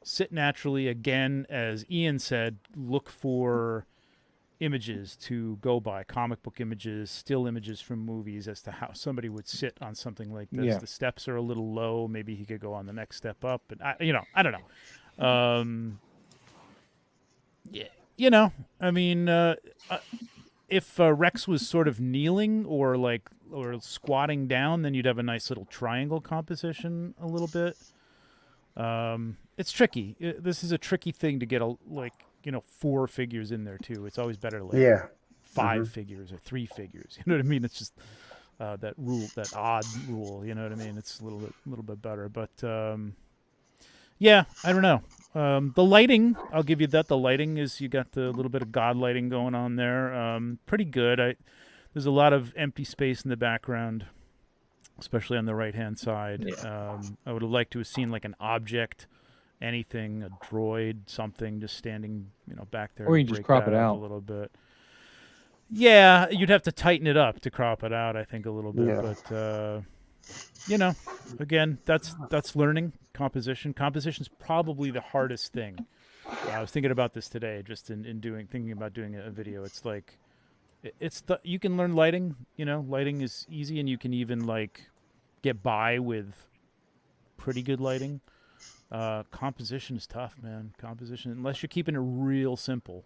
sit naturally. Again, as Ian said, look for images to go by, comic book images, still images from movies as to how somebody would sit on something like this. Yeah. The steps are a little low. Maybe he could go on the next step up. And I don't know. Yeah, you know, I mean, if Rex was sort of kneeling or squatting down, then you'd have a nice little triangle composition a little bit. It's tricky. This is a tricky thing to get 4 figures in there too. It's always better to Yeah. 5 figures or 3 figures. You know what I mean? It's just that rule, that odd rule. You know what I mean? It's a little bit better. But yeah, I don't know. The lighting, I'll give you that. The lighting is, you got the little bit of God lighting going on there. Pretty good. There's a lot of empty space in the background, especially on the right-hand side. I would have liked to have seen like an object, anything, a droid, something just standing, back there. Or to you just break crop that it up out. a little bit. Yeah, you'd have to tighten it up to crop it out, I think, a little bit. Yeah. But again, that's learning composition. Composition's probably the hardest thing. I was thinking about this today, just thinking about doing a video. It's like, you can learn lighting. Lighting is easy, and you can even like get by with pretty good lighting. Composition is tough, man. Composition, unless you're keeping it real simple.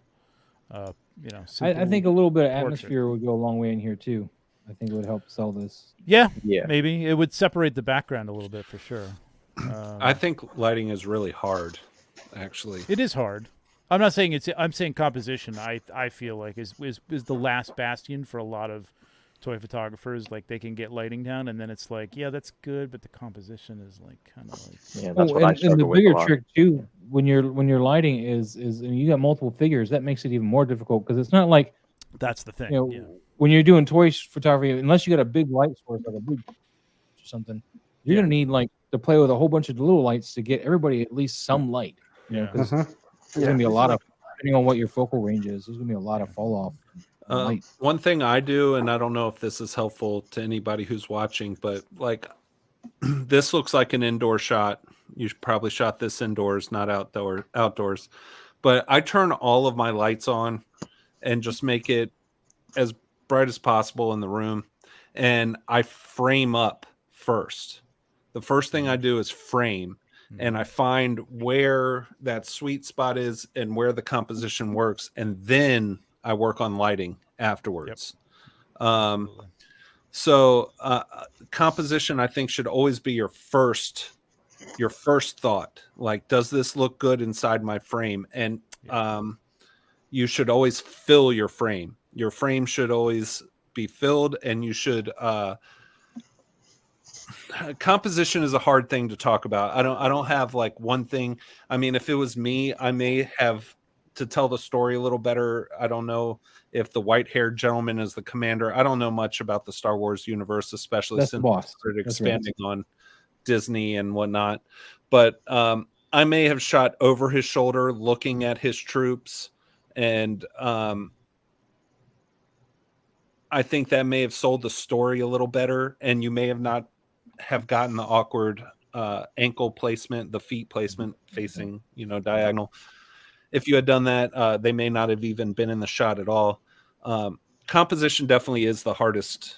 I Simple think a little bit of portrait. atmosphere would go a long way in here too. I think it would help sell this. Yeah, Yeah. maybe it would separate the background a little bit for sure. I think lighting is really hard, actually. It is hard. I'm not saying I'm saying composition. I feel like is the last bastion for a lot of toy photographers. Like, they can get lighting down, and then it's like, yeah, that's good, but the composition is like kind of like. Yeah, that's what I and the struggle with a bigger lot. trick too, when you're lighting is and you got multiple figures, that makes it even more difficult, because it's not like, That's the thing. you know, Yeah. when you're doing toy photography, unless you got a big light source like a big or something, you're gonna need like to play with a whole bunch of little lights to get everybody at least some light. Because there's gonna be a lot of, depending on what your focal range is, there's gonna be a lot of fall off. Light. One thing I do, and I don't know if this is helpful to anybody who's watching, but like this looks like an indoor shot. You probably shot this indoors, not outdoors. But I turn all of my lights on and just make it as bright as possible in the room. And I frame up first. The first thing I do is frame. And I find where that sweet spot is and where the composition works. And then I work on lighting afterwards. So composition, I think, should always be your first thought. Like, does this look good inside my frame? And you should always fill your frame. Your frame should always be filled, and you should composition is a hard thing to talk about. I don't have like one thing. I mean, if it was me, I may have, to tell the story a little better. I don't know if the white-haired gentleman is the commander. I don't know much about the Star Wars universe, especially That's the since boss. we started That's expanding on Disney and whatnot. But I may have shot over his shoulder, looking at his troops, and I think that may have sold the story a little better, and you may have not have gotten the awkward ankle placement, the feet placement facing, diagonal. If you had done that, they may not have even been in the shot at all. Composition definitely is the hardest.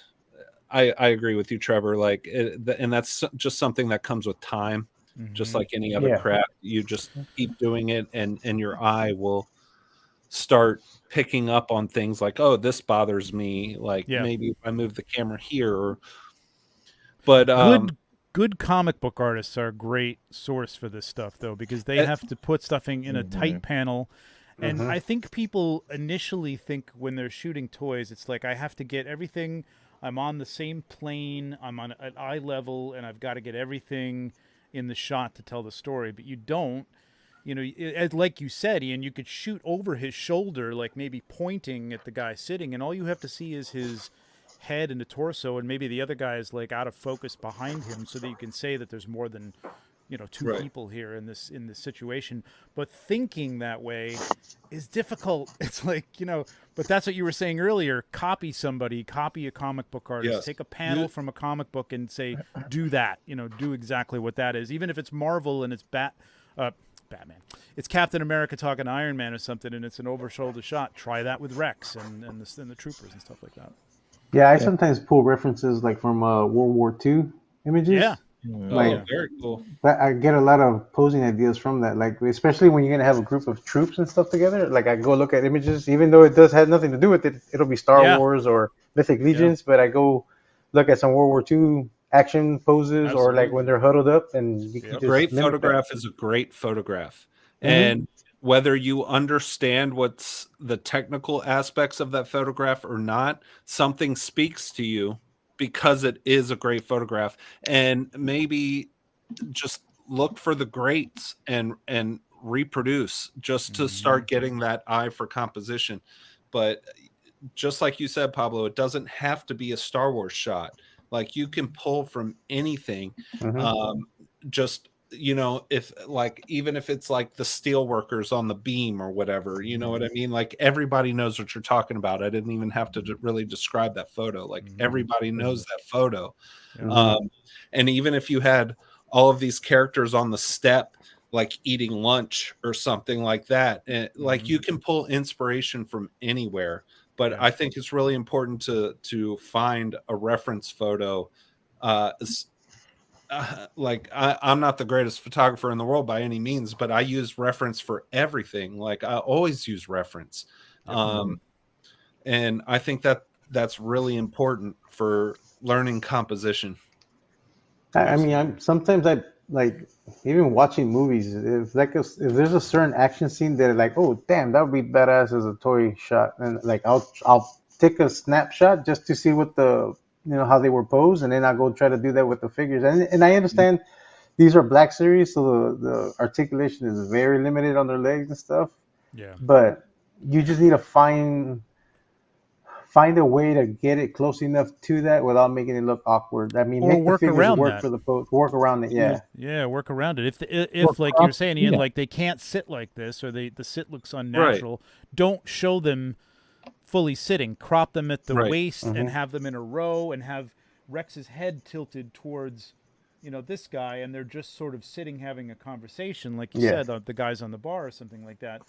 I agree with you, Trevor. Like, and that's just something that comes with time. Just like any other craft, you just keep doing it, and your eye will start picking up on things like, oh, this bothers me. Like, maybe if I move the camera here. But good comic book artists are a great source for this stuff, though, because they have to put stuff in a tight panel. And I think people initially think when they're shooting toys, it's like, I have to get everything. I'm on the same plane. I'm at eye level, and I've got to get everything in the shot to tell the story. But you don't. Like you said, Ian, you could shoot over his shoulder, like maybe pointing at the guy sitting, and all you have to see is his head and the torso, and maybe the other guy is like out of focus behind him, so that you can say that there's more than two people here in this situation. But thinking that way is difficult. It's like, but that's what you were saying earlier. Copy a comic book artist, take a panel from a comic book and say, do that, do exactly what that is. Even if it's Marvel and it's Batman, it's Captain America talking to Iron Man or something, and it's an over-shoulder shot. Try that with Rex and the troopers and stuff like that. Yeah, I sometimes pull references like from World War II images. Yeah. Like, very cool. But I get a lot of posing ideas from that, like especially when you're gonna have a group of troops and stuff together. Like, I go look at images, even though it does have nothing to do with it. It'll be Star Wars or Mythic Legions, but I go look at some World War II action poses, or like when they're huddled up, and you just great mimic photograph is a great photograph, and whether you understand what's the technical aspects of that photograph or not, something speaks to you because it is a great photograph. And maybe just look for the greats and reproduce just to start getting that eye for composition. But just like you said, Pablo, it doesn't have to be a Star Wars shot. Like you can pull from anything. Just, if like, even if it's like the steel workers on the beam or whatever, you know what I mean? Like everybody knows what you're talking about. I didn't even have to really describe that photo. Like everybody knows that photo. And even if you had all of these characters on the step, like eating lunch or something like that, and like you can pull inspiration from anywhere. But I think it's really important to find a reference photo. Like I'm not the greatest photographer in the world by any means, but I use reference for everything. Like I always use reference. And I think that's really important for learning composition. I mean, sometimes I like even watching movies. If there's a certain action scene that like, oh damn, that would be badass as a toy shot, and like I'll take a snapshot just to see what how they were posed, and then I'll go try to do that with the figures. And I understand these are Black Series, so the articulation is very limited on their legs and stuff. Yeah. But you just need to find a way to get it close enough to that without making it look awkward. I mean, Or make the work figures around work that. for the pose, work around it. Yeah. Yeah, work around it. If like you're saying, Ian, like they can't sit like this, or the sit looks unnatural, don't show them fully sitting. Crop them at the waist and have them in a row, and have Rex's head tilted towards, this guy, and they're just sort of sitting having a conversation, like you said, the guys on the bar or something like that.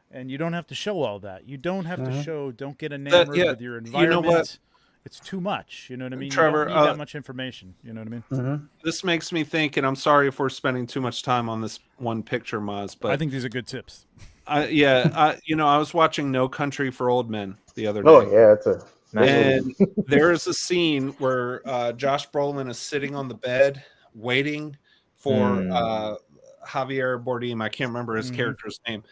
And you don't have to show all that. You don't have to show. Don't get enamored with your environment. You know what? It's too much. You know what I mean? Trevor, you don't need that much information. You know what I mean? This makes me think, and I'm sorry if we're spending too much time on this one picture, Maz, but I think these are good tips. I was watching No Country for Old Men the other day. Oh yeah, it's a. And there is a scene where Josh Brolin is sitting on the bed waiting for Javier Bardem. I can't remember his character's name.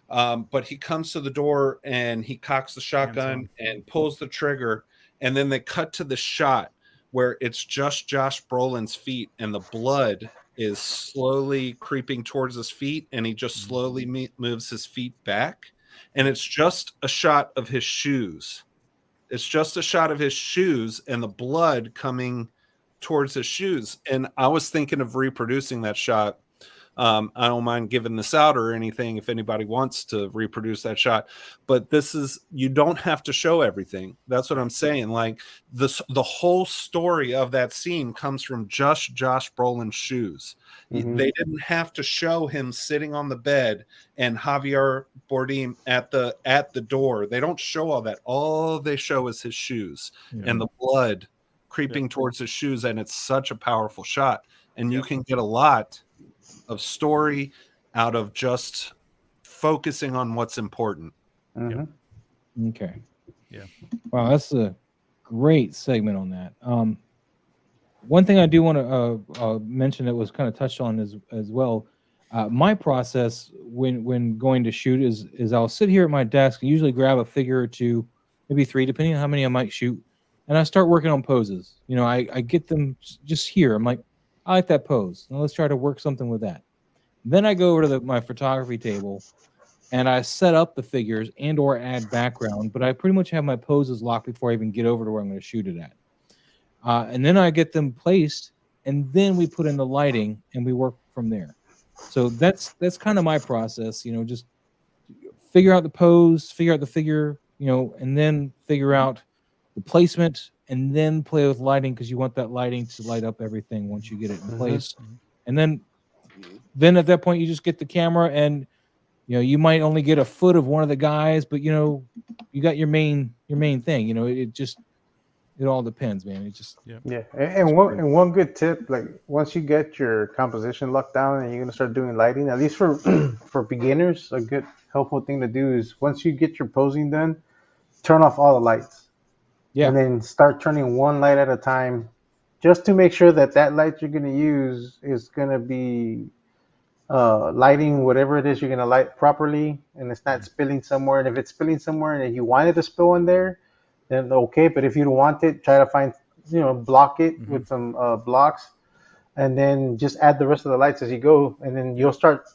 But he comes to the door and he cocks the shotgun and pulls the trigger. And then they cut to the shot where it's just Josh Brolin's feet and the blood is slowly creeping towards his feet. And he just slowly moves his feet back. And it's just a shot of his shoes. It's just a shot of his shoes and the blood coming towards his shoes. And I was thinking of reproducing that shot. I don't mind giving this out or anything if anybody wants to reproduce that shot. But you don't have to show everything. That's what I'm saying. Like the whole story of that scene comes from just Josh Brolin's shoes. They didn't have to show him sitting on the bed and Javier Bardem at the door. They don't show all that. All they show is his shoes and the blood creeping towards his shoes. And it's such a powerful shot. And you can get a lot of story out of just focusing on what's important. Okay. Yeah. Wow, that's a great segment on that. One thing I do want to mention that was kind of touched on as well. My process when going to shoot is I'll sit here at my desk and usually grab a figure or two, maybe three, depending on how many I might shoot, and I start working on poses. I get them just here. I'm like, I like that pose. Now let's try to work something with that. Then I go over to my photography table and I set up the figures and or add background, but I pretty much have my poses locked before I even get over to where I'm going to shoot it at. And then I get them placed, and then we put in the lighting and we work from there. So that's kind of my process, just figure out the pose, figure out the figure, and then figure out the placement, and then play with lighting, because you want that lighting to light up everything once you get it in place. And then at that point you just get the camera, and you might only get a foot of one of the guys, but you got your main thing. It all depends, man. It just And one good tip, like once you get your composition locked down and you're gonna start doing lighting, at least for for beginners, a good helpful thing to do is once you get your posing done, turn off all the lights. And then start turning one light at a time, just to make sure that light you're going to use is going to be lighting whatever it is you're going to light properly, and it's not spilling somewhere. And if it's spilling somewhere and you wanted to spill in there, then okay. But if you don't want it, try to find, block it with some blocks. and then just add the rest of the lights as you go, and then you start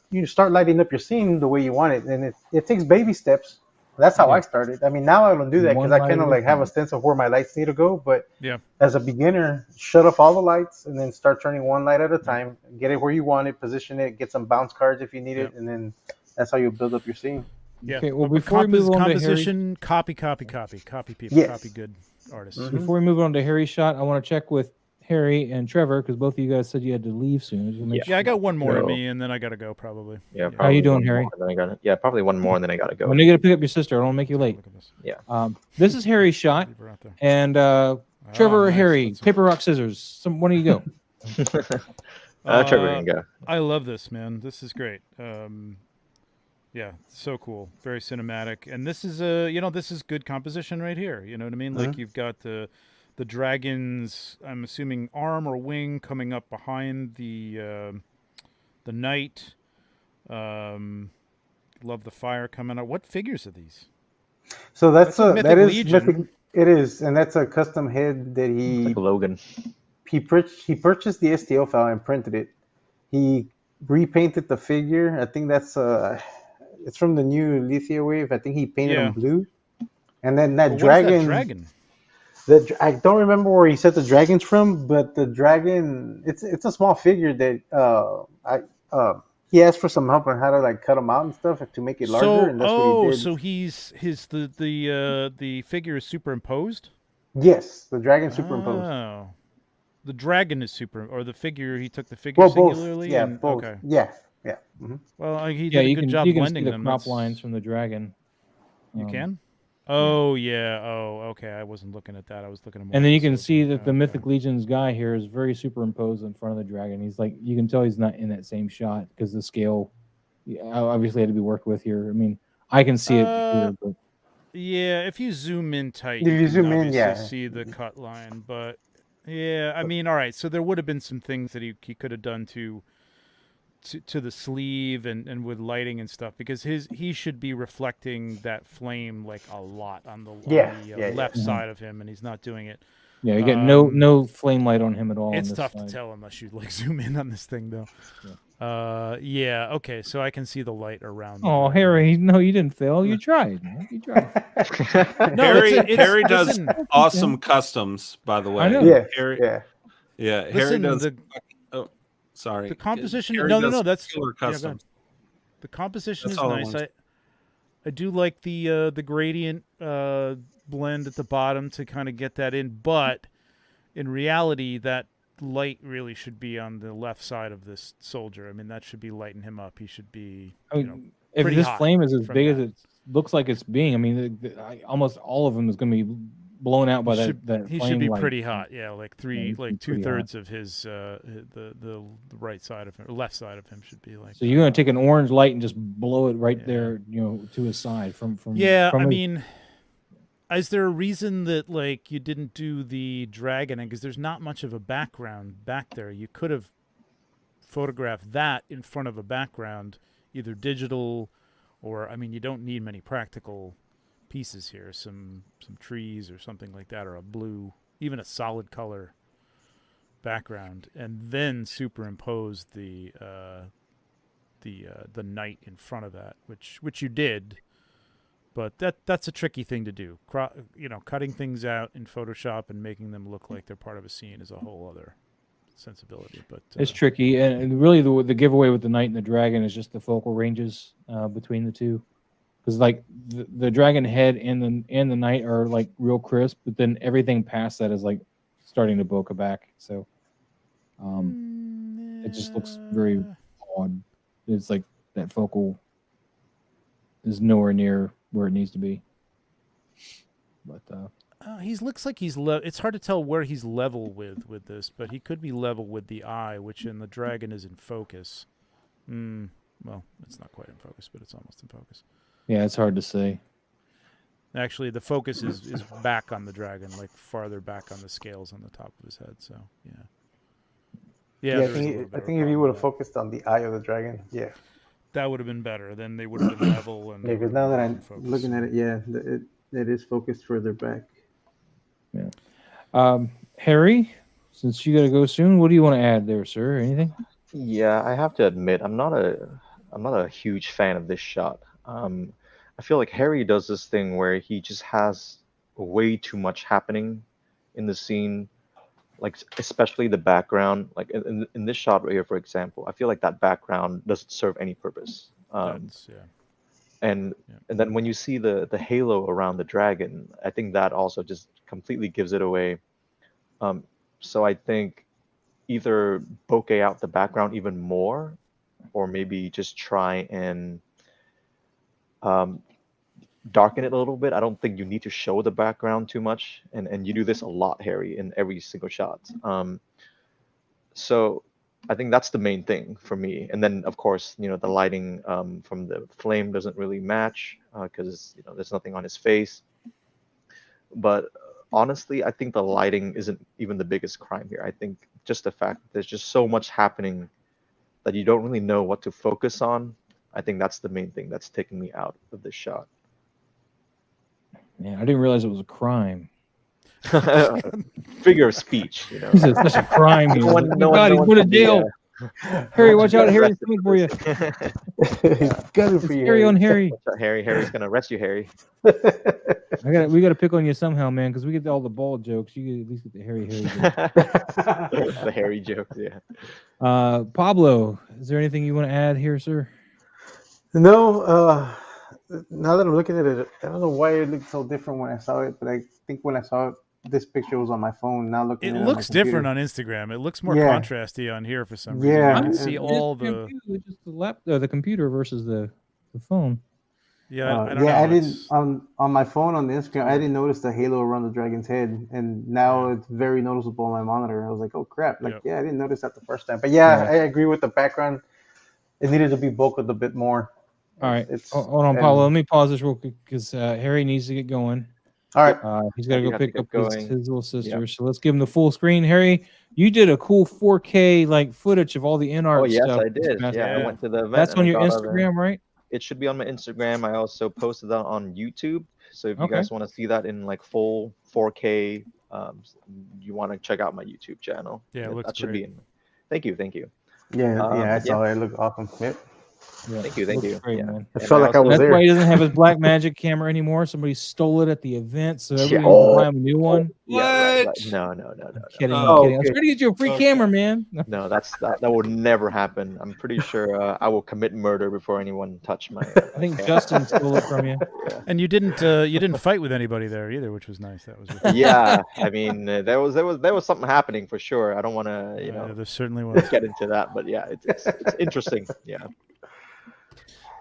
lighting up your scene the way you want it, and it takes baby steps. That's how I Yeah. started. I mean, now I don't do that because One I light kind of at a like have a time. sense of where my lights need to go. But Yeah. as a beginner, shut off all the lights and then start turning one light at a time. Get it where you want it, position it, get some bounce cards if you need it, and then that's how you build up your scene. Yeah. Okay, well, But before we move on to Harry, composition, copy people, Yes. copy good artists. Mhm. before we move on to Harry's shot, I want to check with Harry and Trevor because both of you guys said you had to leave soon. Just make Yeah, I got one more in So- me, and then I gotta go probably. Yeah, How you probably doing, one Harry? more, and then I gotta, yeah, probably one more, and then I gotta go. When you got to pick up your sister, I don't want to make you late. Look at this. Yeah. This is Harry's shot, Leave her out there. and Trevor Oh, or nice. Harry, That's- paper rock scissors. One of you go. Trevor can go. I love this, man. This is great. Yeah, so cool. Very cinematic. And this is this is good composition right here. You know what I mean? Like you've got the dragon's, I'm assuming, arm or wing coming up behind the knight. Love the fire coming out. What figures are these? So That's a that Mythic is Legion. mythic. It is, and that's a custom head that he Like Logan. he purchased the STL file and printed it. He repainted the figure. I think that's it's from the new Lithia wave. I think he painted Yeah. them blue. And then that But what is dragon, that dragon? I don't remember where he said the dragon's from, but the dragon, it's a small figure that he asked for some help on how to like cut him out and stuff to make it larger, and that's what he did. So the figure is superimposed? Yes, the dragon superimposed. Oh. The dragon is or the figure, he took the figure Well, both. singularly? Yeah, and, both. Okay. Yeah, yeah. Mhm. Well, he did Yeah, a you good can job you can see blending the them. crop That's- lines from the dragon. You can? Oh, yeah. Oh, okay. I wasn't looking at that. I was looking at more And then at you the can see soldier. that the Mythic Legion's guy here is very superimposed in front of the dragon. He's like, you can tell he's not in that same shot because the scale obviously had to be worked with here. I mean, I can see it here, but Yeah, if you zoom in tight, If you can zoom in, obviously yeah. see the cut line. But yeah, I mean, all right. So there would have been some things that he could have done to the sleeve and with lighting and stuff, because he should be reflecting that flame like a lot on the left side of him, and he's not doing it. yeah, you get no flame light on him at all. It's on this tough side. to tell unless you like zoom in on this thing, though. Yeah. Okay. So I can see the light around. the Oh, dragon. Harry, no, you didn't fail. You tried. Man. You tried. No, Harry does listen, awesome customs, by the way. I know. Yeah, Harry, yeah. yeah, Harry listen, does. the Sorry, composition. Harry No, does that's killer yeah, go ahead. customs. The composition That's is all I nice. wanted. I do like the gradient blend at the bottom to kind of get that in, but in reality, that light really should be on the left side of this soldier. I mean, that should be lighting him up. He should be, I you mean, know, if pretty this hot flame is as from big as that. it looks like it's being, I mean, almost all of them is going to be blown out by he that. should, that he flame should be light. pretty hot. Yeah, like he should be pretty 2/3 of his the right side of him, or left side of him should be like. So you're going to take an orange light and just blow it right there, to his side from. Yeah, from I his- mean, is there a reason that like you didn't do the dragon? Because there's not much of a background back there. You could have photographed that in front of a background, either digital, or I mean, you don't need many practical pieces here. Some trees or something like that, or a blue, even a solid color background, and then superimpose the knight in front of that, which you did. But that's a tricky thing to do. Cutting things out in Photoshop and making them look like they're part of a scene is a whole other sensibility. But it's tricky, and really the giveaway with the knight and the dragon is just the focal ranges between the two, because like the dragon head and the knight are like real crisp, but then everything past that is like starting to bokeh back. So it just looks very odd. It's like that focal is nowhere near where it needs to be. But he looks like he's it's hard to tell where he's level with this, but he could be level with the eye, which in the dragon is in focus. Well, it's not quite in focus, but it's almost in focus. yeah, it's hard to say. Actually, the focus is back on the dragon, like farther back on the scales on the top of his head. So yeah. I there is a think little bit of if a you problem would have there. focused on the eye of the dragon, yeah. That would have been better. Then they would have been level. And Yeah, because now that I'm looking at it, yeah, it is focused further back. Harry, since you got to go soon, what do you want to add there, sir? Anything? Yeah, I have to admit, I'm not a huge fan of this shot. I feel like Harry does this thing where he just has way too much happening in the scene, like especially the background. Like in this shot right here, for example, I feel like that background doesn't serve any purpose. That's, yeah. And Yeah. and then when you see the halo around the dragon, I think that also just completely gives it away. So I think either bokeh out the background even more, or maybe just try and um, darken it a little bit. I don't think you need to show the background too much, and you do this a lot, Harry, in every single shot. So I think that's the main thing for me. And then of course, the lighting from the flame doesn't really match because there's nothing on his face. But honestly, I think the lighting isn't even the biggest crime here. I think just the fact that there's just so much happening that you don't really know what to focus on. I think that's the main thing that's taking me out of this shot. Man, I didn't realize it was a crime. Figure of speech, This is such a crime here. one- Oh no my God, one- no he's one going to can be, jail. Harry, watch out. Harry's arrested coming for you. Got it It's for you, Harry on Harry. Harry's gonna arrest you, Harry. We got to pick on you somehow, man, because we get all the ball jokes. You at least get the Harry joke. The Harry jokes, yeah. Pablo, is there anything you want to add here, sir? No, now that I'm looking at it, I don't know why it looked so different when I saw it, but I think when I saw it, this picture was on my phone. Now looking It at it looks on my different computer. on Instagram. It looks more Yeah. contrasty on here for some reason. Yeah. You can see all the. Instagram too, it's just the computer versus the phone. Yeah, I don't know. I didn't It's- on my phone on the Instagram. I didn't notice the halo around the dragon's head, and now it's very noticeable on my monitor. I was like, oh crap! Like, Yep. yeah, I didn't notice that the first time. But yeah, Yeah. I agree with the background. It needed to be bulked a bit more. All right. It's Hold on, and- Pablo. Let me pause this real quick because Harry needs to get going. All right. He's got I to do go have to pick get up going. his little sister. Yeah. So let's give him the full screen. Harry, you did a cool 4K like footage of all the in art Oh yes, stuff. I did. past Yeah, I week. went to the event. That's and on I your got all the- Instagram, right? It should be on my Instagram. I also posted that on YouTube. So if you Okay. guys want to see that in like full 4K, you want to check out my YouTube channel. Yeah, it looks that should great. be in. Thank you. Yeah, I yeah. saw it. It looked awesome. Yep. Yeah. Thank you. Looks Great, Yeah. man. I And felt like I also- was That's why there. he doesn't have his black magic camera anymore. Somebody stole it at the event, so everybody Yeah. needs to buy him a new one. Yeah, right. What? No. I'm kidding. Oh, I'm kidding. I was okay. trying to get you a free Okay. camera, man. No, that would never happen. I'm pretty sure I will commit murder before anyone touch my. I think Justin stole it from you. And you didn't fight with anybody there either, which was nice. That was really Yeah, I mean, there was something happening for sure. I don't want to, there certainly was. get into that, but yeah, it's interesting. Yeah.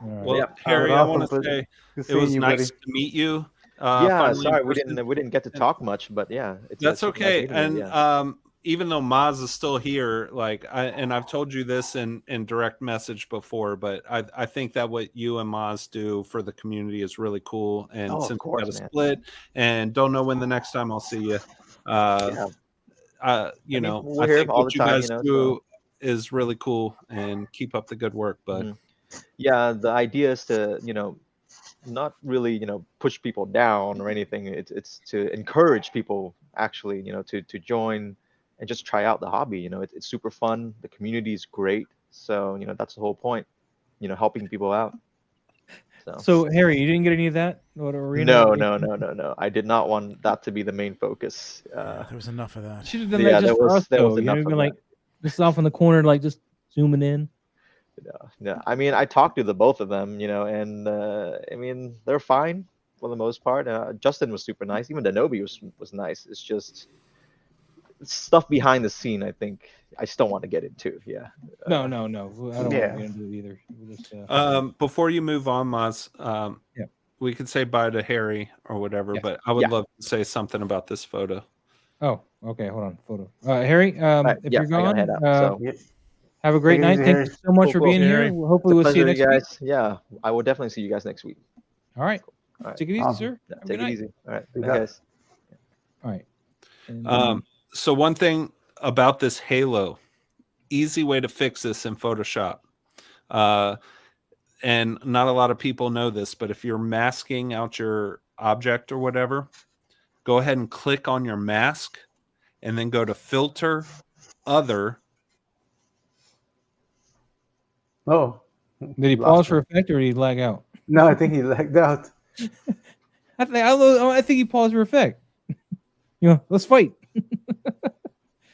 All right. Well, Yeah. Harry, I want Awesome, to say Good it seeing was you, nice buddy. to meet you. Yeah. finally in Sorry, we person. didn't get to talk much, but yeah, it's That's nice okay. meeting you, And yeah. even though Maz is still here, I've told you this in direct message before, but I think that what you and Maz do for the community is really cool. And Oh, of since course, we got a man. split and don't know when the next time I'll see you, Yeah. I we're here think all what the you time, guys do so- is really cool, and keep up the good work. But Mhm. Yeah, the idea is to not really push people down or anything. It's to encourage people actually to join and just try out the hobby. It's super fun. The community is great. So that's the whole point. Helping people out. So Harry, you didn't get any of that? What arena? No. I did not want that to be the main focus. There was enough of that. Should have done Yeah, that just there for was- us, there was though. You know, enough you'd be of like, just off in the corner, like just zooming in. Yeah, I mean, I talked to the both of them, and I mean, they're fine for the most part. Justin was super nice. Even Danobi was nice. It's just stuff behind the scene. I think I still want to get into. Yeah. No. I don't want to Yeah. get into it either. We'll just, before you move on, Maz, Yeah. we could say bye to Harry or whatever. Yes. But I would Yeah. love to say something about this photo. oh, okay. Hold on. Photo. Harry, Right, if yeah, you're I gotta gone, head out. So have a great Take it night. easy, Thank Harry. you so much Cool, for cool. being here. Harry. Hopefully, we'll see you next week. guys. Yeah, I will definitely see you guys next week. All right. All right. Take it easy, Awesome. sir. Yeah, Have a take good it night. easy. All right, You bye, got it. guys. All right. And, So one thing about this halo, easy way to fix this in Photoshop. And not a lot of people know this, but if you're masking out your object or whatever, go ahead and click on your mask and then go to filter, other. Oh, Did he lost pause for him. effect or did he lag out? No, I think he lagged out. I think he paused for effect. Let's fight.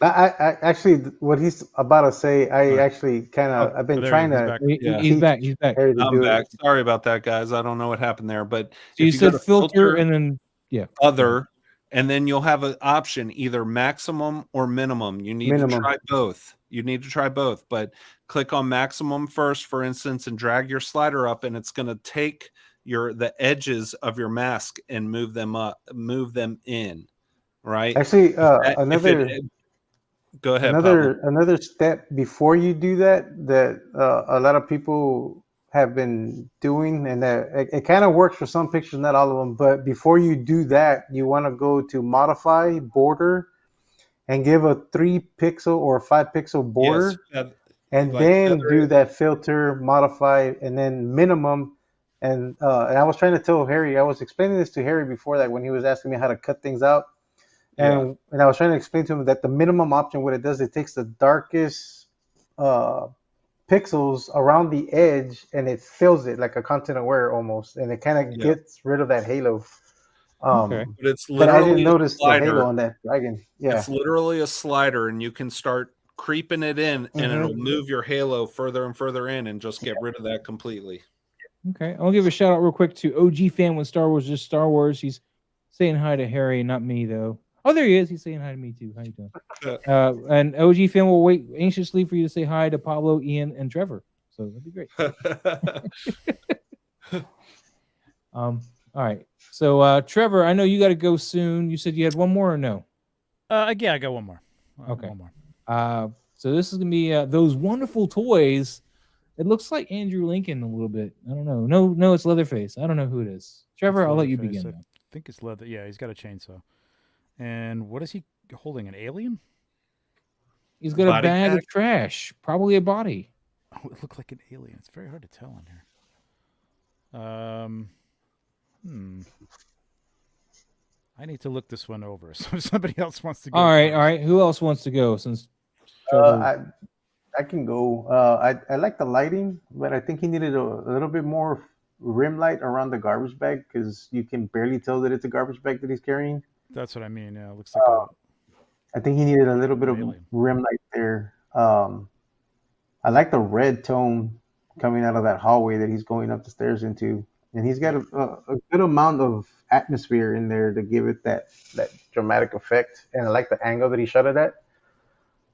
I actually, what he's about to say, I actually kind of, I've been there trying he is, to back. Yeah. He's teach back. He's back. Harry to I'm do back. it. Sorry about that, guys. I don't know what happened there, but So you if you go said to filter and then other, and then you'll have an option, either maximum or minimum. You need to Minimum. try both. You need to try both, but click on maximum first, for instance, and drag your slider up, and it's going to take the edges of your mask and move them in. Right. Actually, Go ahead, Pablo. another step before you do that a lot of people have been doing, and that it kind of works for some pictures, not all of them. But before you do that, you want to go to modify border and give a 3-pixel or 5-pixel border, and like then feather do it. that filter, modify, and then minimum. And I was trying to tell Harry, I was explaining this to Harry before that when he was asking me how to cut things out. And I was trying to explain to him that the minimum option, what it does, it takes the darkest pixels around the edge and it fills it like a content aware almost, and it kind of gets rid of that halo. Okay. But it's But I didn't literally a notice the halo slider. on that dragon. Yeah. It's literally a slider, and you can start creeping it in, and it'll move your halo further and further in and just get rid of that completely. Okay. I'll give a shout out real quick to OG fan when Star Wars just Star Wars. He's saying hi to Harry, not me though. Oh, there he is. He's saying hi to me too. How you doing? And OG fan will wait anxiously for you to say hi to Pablo, Ian, and Trevor. So that'd be great. All right. So Trevor, I know you got to go soon. You said you had one more or no? Yeah, I got one more. Okay. One more. So this is gonna be those wonderful toys. It looks like Andrew Lincoln a little bit. I don't know. No, it's Leatherface. I don't know who it is. Trevor, I'll let you begin. I think it's leather. Yeah, he's got a chainsaw. And what is he holding? An alien? He's got a bag of trash, probably a body. Oh, it looked like an alien. It's very hard to tell on here. I need to look this one over. So if somebody else wants to go. All right. Who else wants to go? Since Trevor... I can go. I like the lighting, but I think he needed a little bit more rim light around the garbage bag because you can barely tell that it's a garbage bag that he's carrying. That's what I mean. Yeah, it looks like I think he needed a little bit of rim light there. I like the red tone coming out of that hallway that he's going up the stairs into, and he's got a good amount of atmosphere in there to give it that dramatic effect. And I like the angle that he shot it at.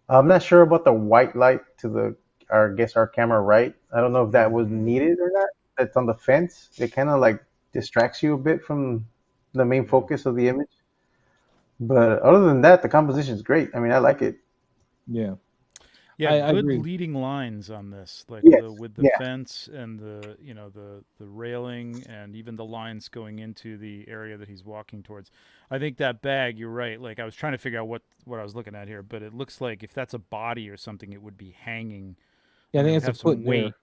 I'm not sure about the white light to our camera right. I don't know if that was needed or not. That's on the fence. It kind of like distracts you a bit from the main focus of the image. But other than that, the composition is great. I mean, I like it. Yeah. Yeah, I good agree. leading lines on this, like with the fence and the railing and even the lines going into the area that he's walking towards. I think that bag, you're right. Like I was trying to figure out what I was looking at here, but it looks like if that's a body or something, it would be hanging. Yeah, I think it's a foot weight,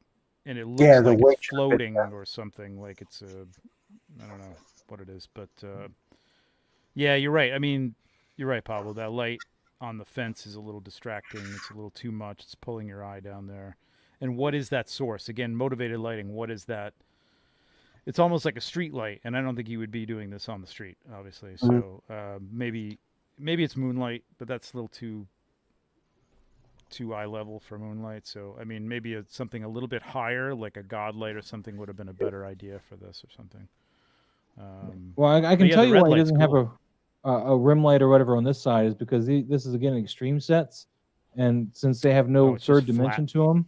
and it looks like it's floating or something. Like it's I don't know what it is, but yeah, you're right. I mean, you're right, Pablo. That light on the fence is a little distracting. It's a little too much. It's pulling your eye down there. And what is that source? Again, motivated lighting. What is that? It's almost like a street light, and I don't think you would be doing this on the street, obviously. So maybe it's moonlight, but that's a little too eye level for moonlight. So I mean, maybe it's something a little bit higher, like a god light or something, would have been a better idea for this or something. Well, I can tell you why he doesn't have a rim light or whatever on this side is because this is again extreme sets, and since they have no third dimension to them,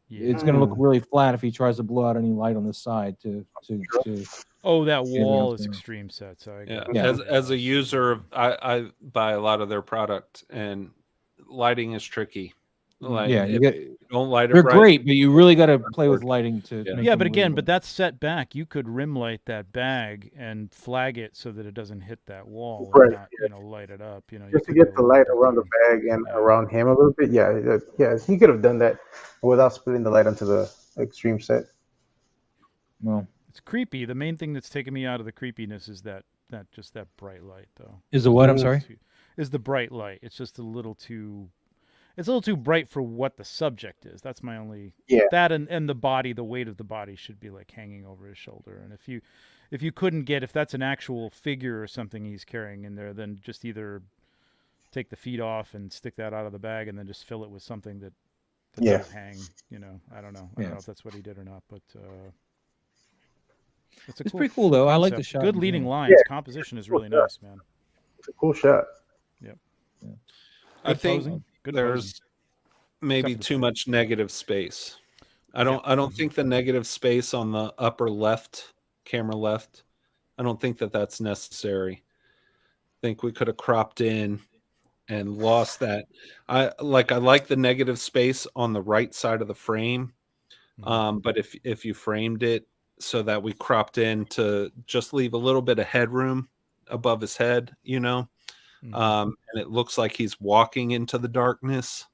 it's going to look really flat if he tries to blow out any light on this side to Oh, that wall is extreme sets. As a user, I buy a lot of their product, and lighting is tricky. Like, you don't light it they're right. great, but you really got to play with lighting to. Yeah, but again, but that's set back. You could rim light that bag and flag it so that it doesn't hit that wall, and not, light it up. Just to get the light around the bag and around him a little bit. Yeah, he could have done that without splitting the light onto the extreme set. Well, it's creepy. The main thing that's taken me out of the creepiness is that bright light, though. Is the what? I'm sorry. is the bright light. It's just a little too. It's a little too bright for what the subject is. That's my only. Yeah. That and the body, the weight of the body should be like hanging over his shoulder. And if you couldn't get, if that's an actual figure or something he's carrying in there, then just either take the feet off and stick that out of the bag, and then just fill it with something that Yeah. does hang. You know, I don't know. I don't know if that's what he did or not, but It's pretty cool though. I like the concept. shot. Good in leading general. lines. Yeah. Composition is really Cool shot. nice, man. It's a cool shot. I Good think posing. Good there's posing. maybe Except for the too face. much negative space. I don't think the negative space on the upper left, camera left, I don't think that's necessary. I think we could have cropped in and lost that. I like the negative space on the right side of the frame. But if you framed it so that we cropped in to just leave a little bit of headroom above his head, and it looks like he's walking into the darkness,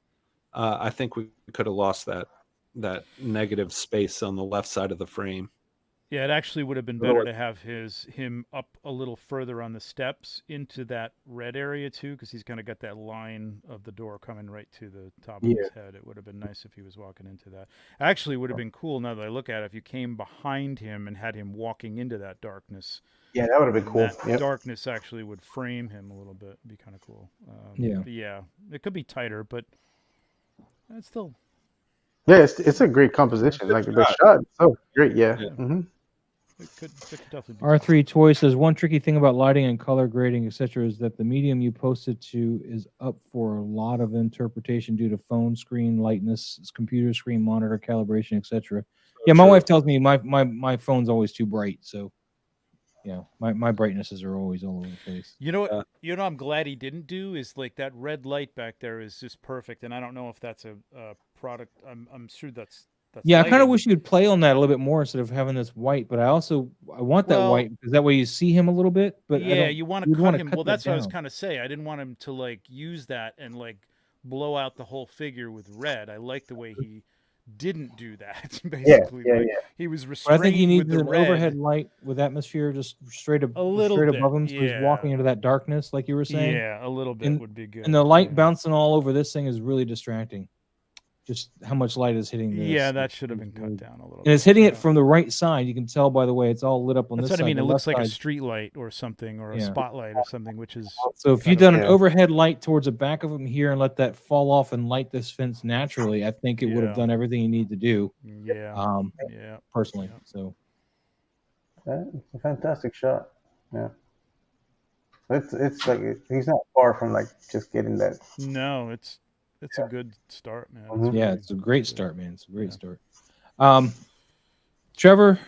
I think we could have lost that negative space on the left side of the frame. Yeah, it actually would have been better to have him up a little further on the steps into that red area too, because he's kind of got that line of the door coming right to the top of his head. It would have been nice if he was walking into that. Actually, it would have been cool now that I look at it if you came behind him and had him walking into that darkness. Yeah, that would have been cool. That darkness actually would frame him a little bit. It'd be kind of cool. But yeah, it could be tighter, but it's still. Yeah, it's a great composition. Like the shot, so great. Yeah. Mm-hmm. It could definitely be. R3 Toy says one tricky thing about lighting and color grading, etc., is that the medium you posted to is up for a lot of interpretation due to phone screen lightness, computer screen monitor calibration, etc. Yeah, my wife tells me my phone's always too bright, so yeah, my brightnesses are always all over the place. You know what? I'm glad he didn't do is like that red light back there is just perfect, and I don't know if that's a product. I'm sure that's. Yeah, I kind of wish you could play on that a little bit more instead of having this white. But I want that white because that way you see him a little bit. But yeah, you want to cut him. Well, that's what I was kind of say. I didn't want him to like use that and like blow out the whole figure with red. I like the way he didn't do that. Basically, he was restrained. But I think he needs an overhead light with atmosphere just straight above him, so he's walking into that darkness, like you were saying. Yeah, a little bit would be good. And the light bouncing all over this thing is really distracting. Just how much light is hitting this. Yeah, that should have been cut down a little bit. And it's hitting it from the right side. You can tell by the way it's all lit up on this side. That's what I mean. It looks like side. a street light or something, or a spotlight or something, which is... So if you'd done an overhead light towards the back of him here and let that fall off and light this fence naturally, I think it would have done everything you need to do. Yeah. Personally. So it's a fantastic shot. Yeah. It's like he's not far from like just getting that. No, it's a good start, man. It's a great start, man. It's a great start. Trevor,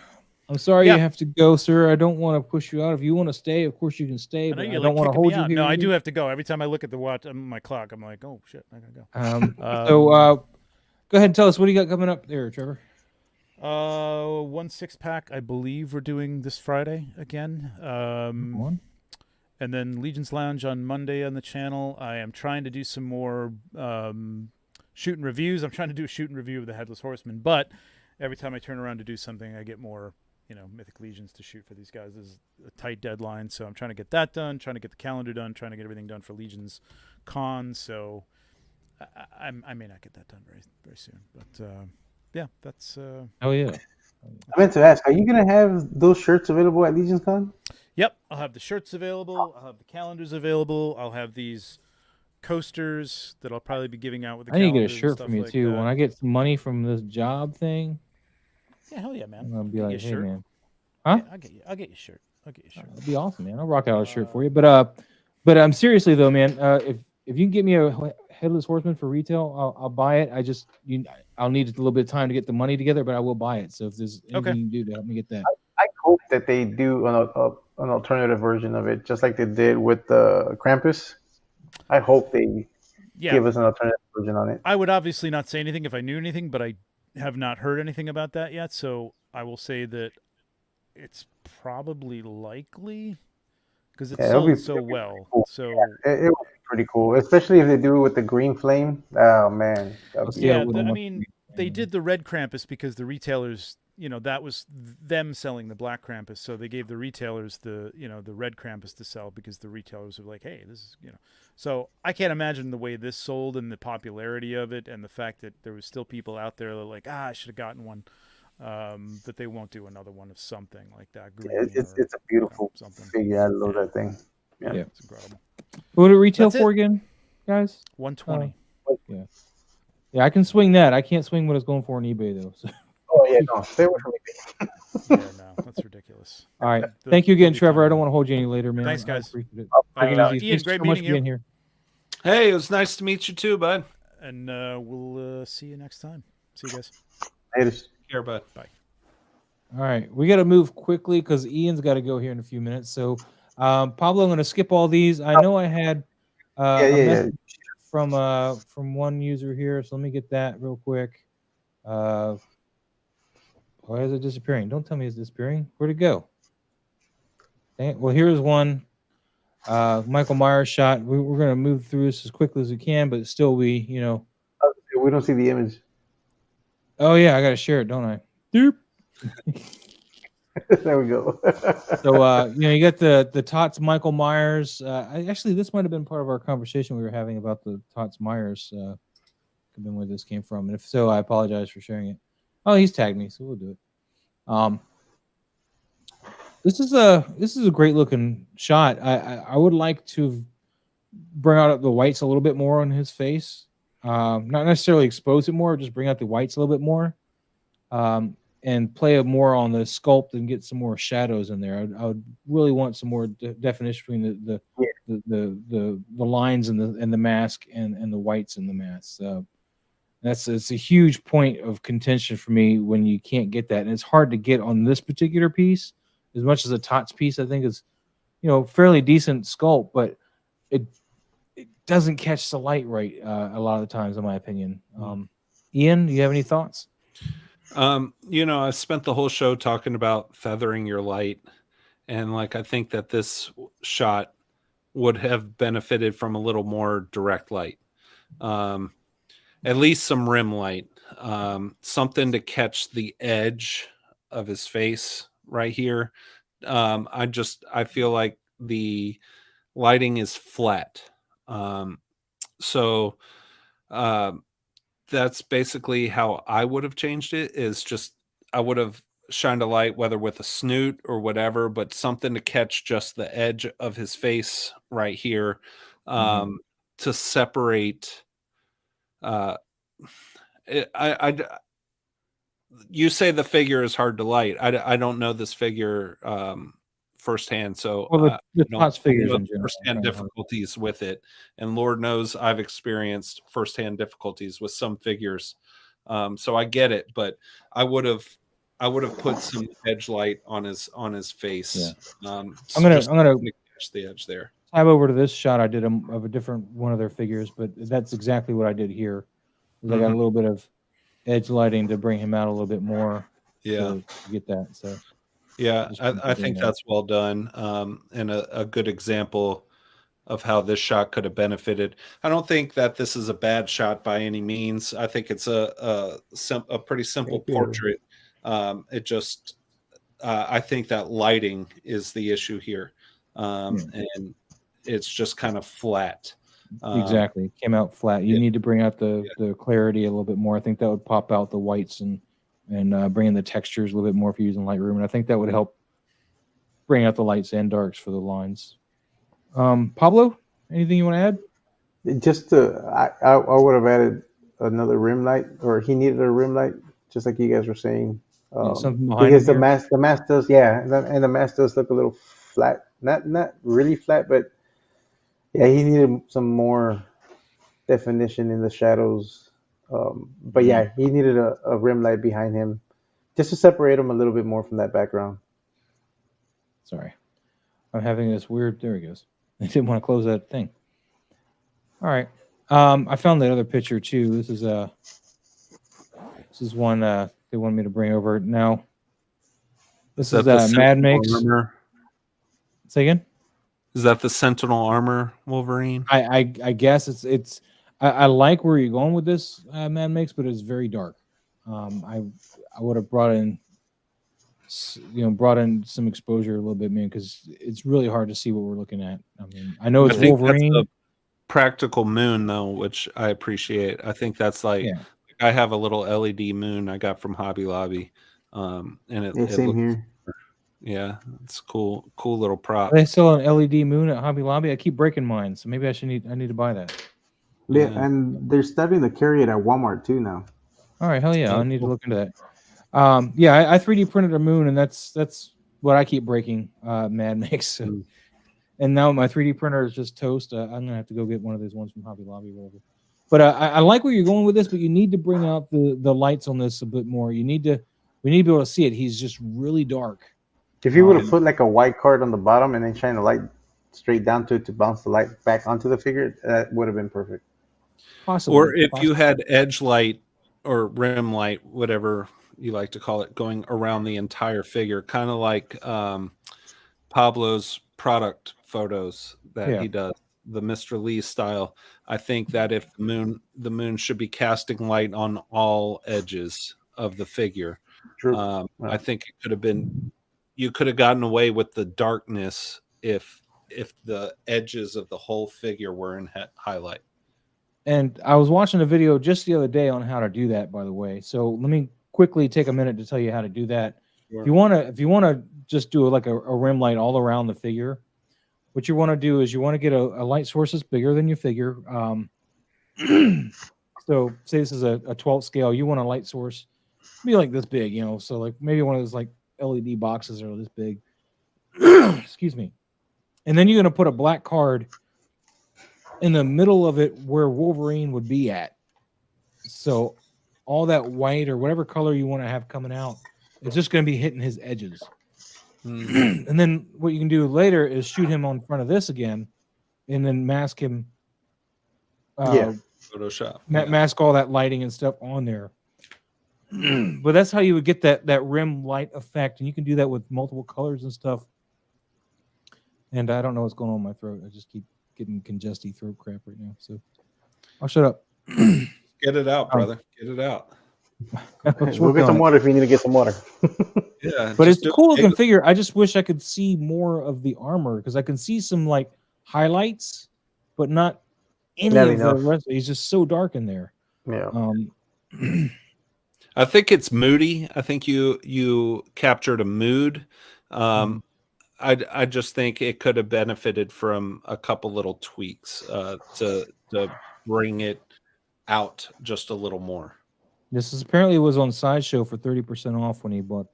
I'm sorry you have to go, sir. I don't want to push you out. If you want to stay, of course you can stay. But I don't want to hold you here. No, I do have to go. Every time I look at the watch, my clock, I'm like, oh shit, I gotta go. So go ahead and tell us what do you got coming up there, Trevor. 1 6-pack, I believe we're doing this Friday again. And then Legion's Lounge on Monday on the channel. I am trying to do some more shooting reviews. I'm trying to do a shooting review of the Headless Horseman, but every time I turn around to do something, I get more, Mythic Legions to shoot for these guys. There's a tight deadline, so I'm trying to get that done, trying to get the calendar done, trying to get everything done for Legion's Con. So I may not get that done very, very soon, but yeah, that's. Oh yeah. I meant to ask, are you gonna have those shirts available at Legion's Con? Yep, I'll have the shirts available. I'll have the calendars available. I'll have these coasters that I'll probably be giving out with the calendars. I need to get a shirt for me like too. That. When I get some money from this job thing. Yeah, hell yeah, man. I'm gonna be like, hey man. Huh? Yeah, I'll get you a shirt. That'd be awesome, man. I'll rock out a shirt for you. But I'm seriously though, man. If you can get me a Headless Horseman for retail, I'll buy it. I'll need a little bit of time to get the money together, but I will buy it. So if there's anything you can do to help me get that, I hope that they do an alternative version of it, just like they did with the Krampus. I hope they give us an alternative version on it. I would obviously not say anything if I knew anything, but I have not heard anything about that yet. So I will say that it's probably likely because it's sold so well. Cool. So it would be pretty cool, especially if they do it with the green flame. Oh man, I mean, they did the red Krampus because the retailers, that was them selling the black Krampus. So they gave the retailers the red Krampus to sell because the retailers were like, hey, this is, So I can't imagine the way this sold and the popularity of it and the fact that there was still people out there that were like, I should have gotten one. That they won't do another one of something like that. It's a beautiful figure. I love that thing. Yeah, it's incredible. What did it retail That's for it. again, guys? 120. Yeah, I can swing that. I can't swing what it's going for on eBay though. So. Oh yeah, no, stay away from me. Yeah, no, that's ridiculous. All right, thank you again, Trevor. I don't want to hold you any later, man. Thanks, guys. I appreciate it. Bye, Take it easy. Ian, Thanks great so much meeting for you. being here. Hey, it was nice to meet you too, bud. And we'll see you next time. See you guys. Later. Here, bud. Bye. All right, we got to move quickly because Ian's got to go here in a few minutes. So, Pablo, I'm going to skip all these. I know I had a message from one user here, so let me get that real quick. Why is it disappearing? Don't tell me it's disappearing. Where'd it go? Dang it. Well, here's one. Michael Myers shot. We're going to move through this as quickly as we can, but still, we don't see the image. Oh yeah, I got to share it, don't I? Doop. There we go. So you got the Tots Michael Myers. Actually, this might have been part of our conversation we were having about the Tots Myers. Could have been where this came from, and if so, I apologize for sharing it. Oh, he's tagged me, so we'll do it. This is a great looking shot. I would like to bring out the whites a little bit more on his face. Not necessarily expose it more, just bring out the whites a little bit more. And play more on the sculpt and get some more shadows in there. I would really want some more definition between the lines and the mask and the whites in the mask. It's a huge point of contention for me when you can't get that, and it's hard to get on this particular piece. As much as a Tots piece, I think is fairly decent sculpt, but it doesn't catch the light right a lot of the times, in my opinion. Ian, do you have any thoughts? I spent the whole show talking about feathering your light, and I think that this shot would have benefited from a little more direct light, at least some rim light, something to catch the edge of his face right here. I feel like the lighting is flat, so that's basically how I would have changed it. Is just I would have shined a light, whether with a snoot or whatever, but something to catch just the edge of his face right here, to separate. You say the figure is hard to light. I don't know this figure firsthand, so the Tots figures in general, firsthand difficulties with it, and Lord knows I've experienced firsthand difficulties with some figures, so I get it. But I would have put some edge light on his face. Yeah. I'm gonna catch the edge there. Tab over to this shot I did of a different one of their figures, but that's exactly what I did here. I got a little bit of edge lighting to bring him out a little bit more. To get that. So yeah, I think that's well done, and a good example of how this shot could have benefited. I don't think that this is a bad shot by any means. I think it's a pretty simple portrait. It just I think that lighting is the issue here, and it's just kind of flat. Exactly, it came out flat. You need to bring out the clarity a little bit more. I think that would pop out the whites and bring in the textures a little bit more if you're using Lightroom, and I think that would help bring out the lights and darks for the lines. Pablo, anything you want to add? Just I would have added another rim light, or he needed a rim light, just like you guys were saying. Something behind because him the mask does, and the mask does look a little flat. Not really flat, but yeah, he needed some more definition in the shadows. But yeah, he needed a rim light behind him just to separate him a little bit more from that background. Sorry, I'm having this weird. There he goes. I didn't want to close that thing. All right. I found that other picture too. This is one they wanted me to bring over now. This is Mad Makes. Say again. Is that the Sentinel armor Wolverine? I guess it's I like where you're going with this Mad Makes, but it's very dark. I would have brought in some exposure a little bit, man, because it's really hard to see what we're looking at. I mean, I know I it's think that's Wolverine. a practical moon, though, which I appreciate. I think that's like Yeah. I have a little LED moon I got from Hobby Lobby, and Yeah, it same looks, here. yeah, it's cool little prop. They sell an LED moon at Hobby Lobby. I keep breaking mine, so maybe I need to buy that. Yeah, Yeah. and they're starting to carry it at Walmart too now. All right, hell yeah, Oh, I need to cool. look into that. Yeah, I 3D printed a moon, and that's what I keep breaking. Mad Mix, so. Mm. And now my 3D printer is just toast. I'm gonna have to go get one of those ones from Hobby Lobby, or whatever. But I like where you're going with this, but you need to bring out the lights on this a bit more. We need to be able to see it. He's just really dark. If you would have put like a white card on the bottom and then shine the light straight down to it to bounce the light back onto the figure, that would have been perfect. Possibly. Or if you had edge light or rim light, whatever you like to call it, going around the entire figure, kind of like Pablo's product photos that he does, the Mr. Lee style. I think that if the moon should be casting light on all edges of the figure. True. I think it could have been, you could have gotten away with the darkness if the edges of the whole figure were in highlight. And I was watching a video just the other day on how to do that, by the way. So let me quickly take a minute to tell you how to do that. Sure. If you wanna just do like a rim light all around the figure, what you want to do is you want to get a light source that's bigger than your figure. So say this is a 12 scale, you want a light source be like this big, so like maybe one of those like LED boxes are this big. Excuse me. And then you're going to put a black card in the middle of it where Wolverine would be at. So all that white or whatever color you want to have coming out, it's just going to be hitting his edges. And then what you can do later is shoot him on front of this again and then mask him. Photoshop. Mask all that lighting and stuff on there. But that's how you would get that rim light effect. And you can do that with multiple colors and stuff. And I don't know what's going on in my throat. I just keep getting congested throat crap right now. So I'll shut up. Get it out, brother. Get it out. We'll get some water if you need to get some water. Yeah, but it's a cool looking figure. I just wish I could see more of the armor because I can see some like highlights, but not any of the rest. He's just so dark in there. Yeah. I think it's moody. I think you captured a mood. I just think it could have benefited from a couple little tweaks to bring it out just a little more. This is apparently was on Sideshow for 30% off when he bought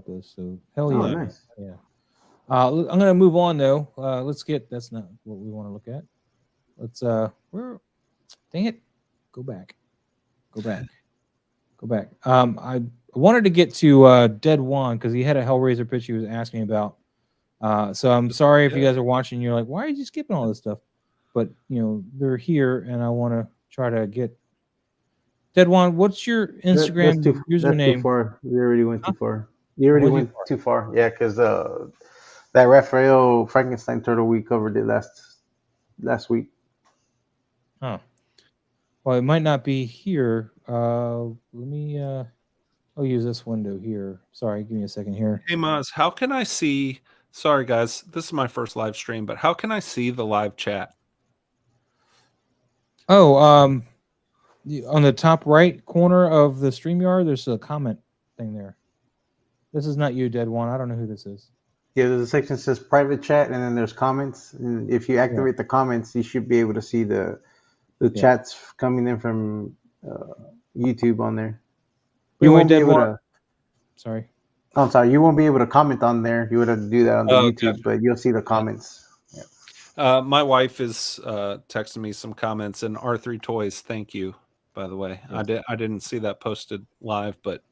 this. So hell yeah. Oh, nice. Yeah. I'm gonna move on though. That's not what we want to look at. Let's dang it. Go back. I wanted to get to Dead Juan because he had a Hellraiser pitch he was asking about. So I'm sorry if you guys are watching. You're like, why are you skipping all this stuff? But they're here, and I want to try to get Dead Juan. What's your Instagram username? That's too far. We already went too far. You already went too far. Yeah, because that Raphael Frankenstein turtle we covered it last week. Oh, well, it might not be here. Let me. I'll use this window here. Sorry, give me a second here. Hey Maz, how can I see? Sorry guys, this is my first live stream, but how can I see the live chat? Oh, on the top right corner of the StreamYard, there's a comment thing there. This is not you, Dead One. I don't know who this is. Yeah, there's a section that says private chat, and then there's comments. And if you activate the comments, you should be able to see the chats coming in from YouTube on there. You won't be able to. Sorry. I'm sorry. You won't be able to comment on there. You would have to do that on the YouTube, but you'll see the comments. Yeah. My wife is texting me some comments, and R3 Toys, thank you, by the way. Yeah. I didn't see that posted live, but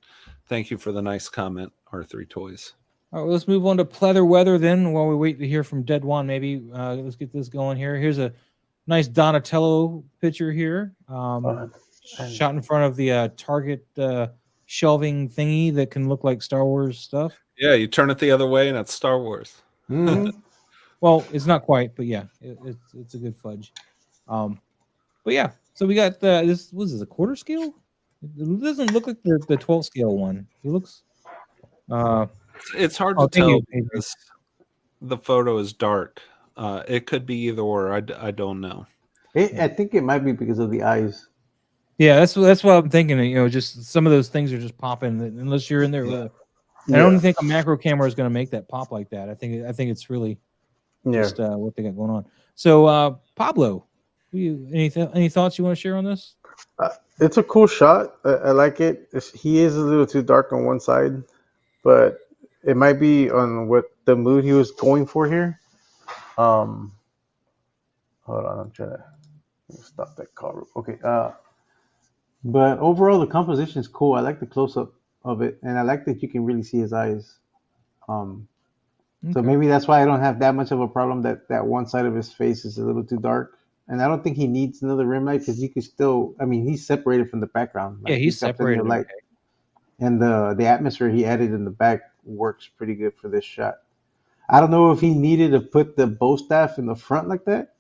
thank you for the nice comment, R3 Toys. All right, let's move on to Pleather Weather then while we wait to hear from Dead One. Maybe let's get this going here. Here's a nice Donatello picture here. Shot in front of the Target shelving thingy that can look like Star Wars stuff. Yeah, you turn it the other way and it's Star Wars. Mm-hmm. Well, it's not quite, but yeah, it's a good fudge. But yeah, so we got this. Was this a quarter scale? It doesn't look like the 12 scale one. He looks. It's hard Oh, to thank tell you. because the photo is dark. It could be either or. I don't know. I think it might be because of the eyes. Yeah, that's what I'm thinking. You know, just some of those things are just popping unless you're in there with a. I Yeah. don't think a macro camera is going to make that pop like that. I think it's really Yeah. just what they got going on. So Pablo, any thoughts you want to share on this? It's a cool shot. I like it. He is a little too dark on one side, but it might be on what the mood he was going for here. Um, hold on, I'm trying to stop that call. Okay. But overall, the composition is cool. I like the close up of it, and I like that you can really see his eyes. Um, So Okay. maybe that's why I don't have that much of a problem that one side of his face is a little too dark. And I don't think he needs another rim light because you can still. I mean, he's separated from the background. Yeah, Like he's he's got plenty separated. of light, Okay. and the atmosphere he added in the back works pretty good for this shot. I don't know if he needed to put the bow staff in the front like that.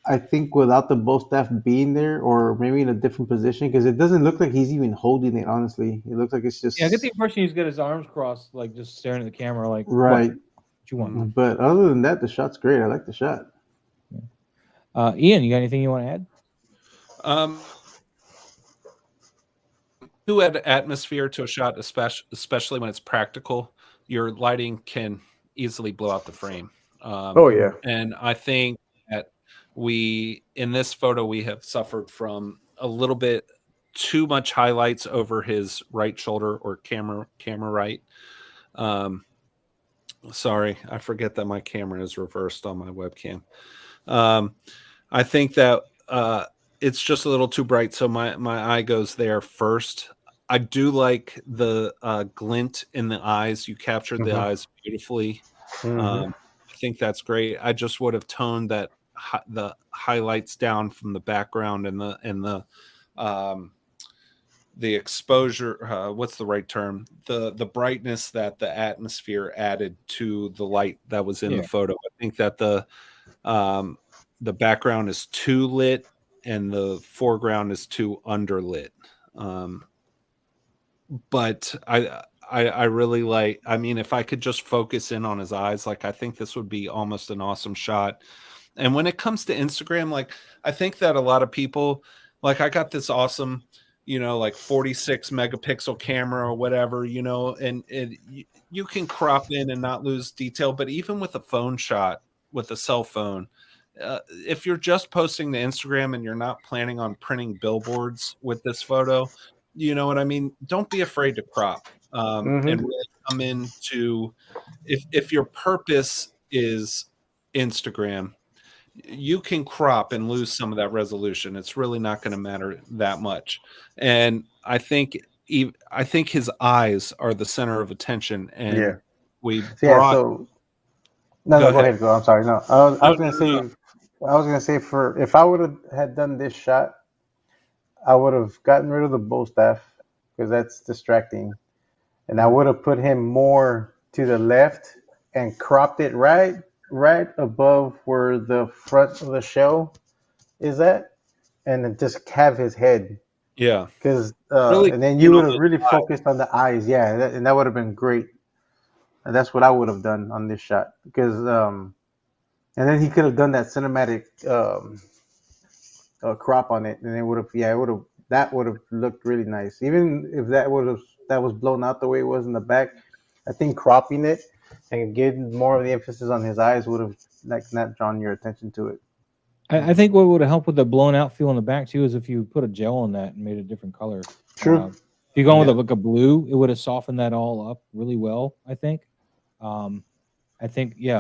I think without the bow staff being there, or maybe in a different position, because it doesn't look like he's even holding it. Honestly, it looks like it's Yeah, I get the just impression he's got his arms crossed, like just staring at the camera, like right. what you want. But other than that, the shot's great. I like the shot. Ian, you got anything you want to add? To add atmosphere to a shot, especially when it's practical, your lighting can easily blow out the frame. Oh yeah. And I think that in this photo, we have suffered from a little bit too much highlights over his right shoulder or camera right. Sorry, I forget that my camera is reversed on my webcam. I think that it's just a little too bright, so my eye goes there first. I do like the glint in the eyes. You captured the eyes beautifully. I think that's great. I just would have toned the highlights down from the background and the exposure. What's the right term? The brightness that the atmosphere added to the light that was in the photo. I think that the background is too lit and the foreground is too underlit. But I really like, I mean, if I could just focus in on his eyes, like I think this would be almost an awesome shot. And when it comes to Instagram, like I think that a lot of people, like I got this awesome, like 46 megapixel camera or whatever, and you can crop in and not lose detail. But even with a phone shot, with a cell phone, if you're just posting to Instagram and you're not planning on printing billboards with this photo, you know what I mean? Don't be afraid to crop and really come into, if your purpose is Instagram, you can crop and lose some of that resolution. It's really not going to matter that much. And I think his eyes are the center of attention. And we brought. So go ahead. Go. I'm sorry. No, I was gonna say for if I would have had done this shot, I would have gotten rid of the bow staff because that's distracting, and I would have put him more to the left and cropped it right above where the front of the shell is at, and then just have his head. Yeah. Because really, and then you would have really focused on the eyes. Yeah, and that would have been great. And that's what I would have done on this shot because and then he could have done that cinematic crop on it, and it would have that would have looked really nice. Even if that was blown out the way it was in the back, I think cropping it and getting more of the emphasis on his eyes would have like not drawn your attention to it. I think what would have helped with the blown out feel in the back too is if you put a gel on that and made it a different color. True. If you're going with a blue, it would have softened that all up really well. I think. A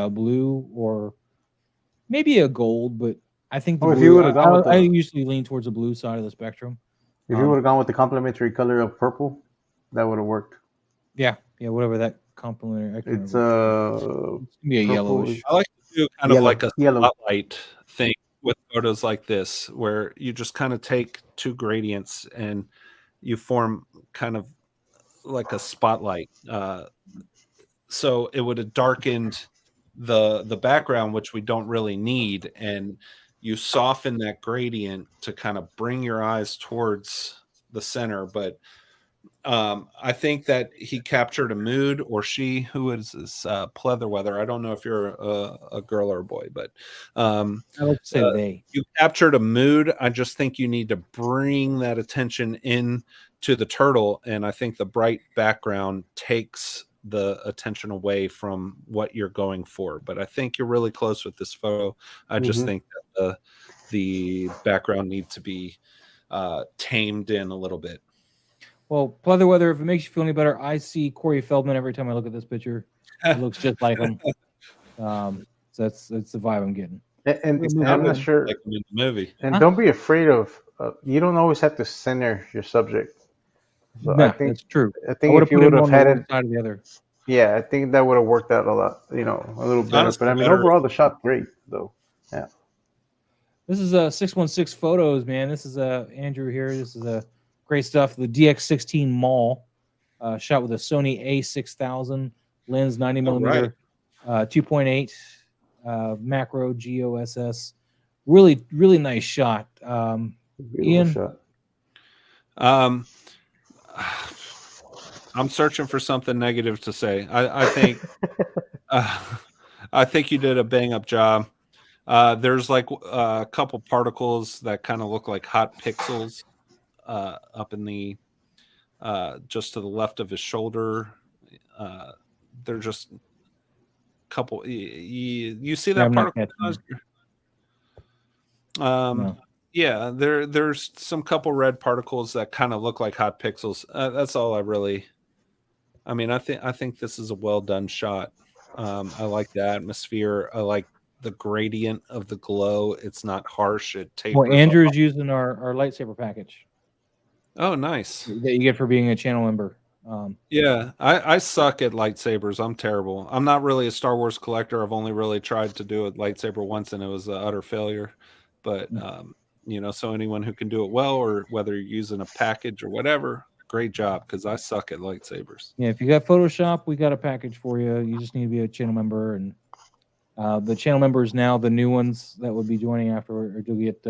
blue or maybe a gold, but I think the if blue. you would have gone with I usually lean towards the blue side of the spectrum. If you would have gone with the complementary color of purple, that would have worked. Yeah, whatever that complementary. It's gonna be a yellowish. I like to do kind of like a spotlight thing with photos like this, where you just kind of take two gradients and you form kind of like a spotlight. So it would have darkened the background, which we don't really need, and you soften that gradient to kind of bring your eyes towards the center, but I think that he captured a mood, or she, who is this Pleatherweather. I don't know if you're a girl or a boy, but I like to say they. you captured a mood. I just think you need to bring that attention in to the turtle, and I think the bright background takes the attention away from what you're going for. But I think you're really close with this photo. I just think that the background needs to be tamed in a little bit. Well, Pleatherweather, if it makes you feel any better, I see Corey Feldman every time I look at this picture. It looks just like him. So that's the vibe I'm getting. And I'm not sure. Like in the movie. And don't be afraid of. You don't always have to center your subject. So No, I think that's true. I think if you put would him have on had the it, one side or the other. yeah, I think that would have worked out a lot. A little better. Honestly, But I mean, better. overall, the shot's great, though. Yeah. This is 616 photos, man. This is Andrew here. This is great stuff. The DX16 Mall, shot with a Sony A6000 lens, 90 millimeter, 2.8 macro GOSS. Really, really nice shot. Beautiful Ian? shot. I'm searching for something negative to say. I think I think you did a bang up job. There's like a couple particles that kind of look like hot pixels up in the just to the left of his shoulder. They're just a couple. You see that I'm not particle? catching No. Yeah, there's some couple red particles that kind of look like hot pixels. That's all I really. I mean, I think this is a well done shot. I like the atmosphere. I like the gradient of the glow. It's not harsh. It tapers. Well, Andrew's using our lightsaber package. Oh, nice. That you get for being a channel member. Yeah, I suck at lightsabers. I'm terrible. I'm not really a Star Wars collector. I've only really tried to do a lightsaber once, and it was an utter failure. But so anyone who can do it well, or whether you're using a package or whatever, great job, because I suck at lightsabers. Yeah, if you got Photoshop, we got a package for you. You just need to be a channel member, and the channel members now, the new ones that would be joining after, or do get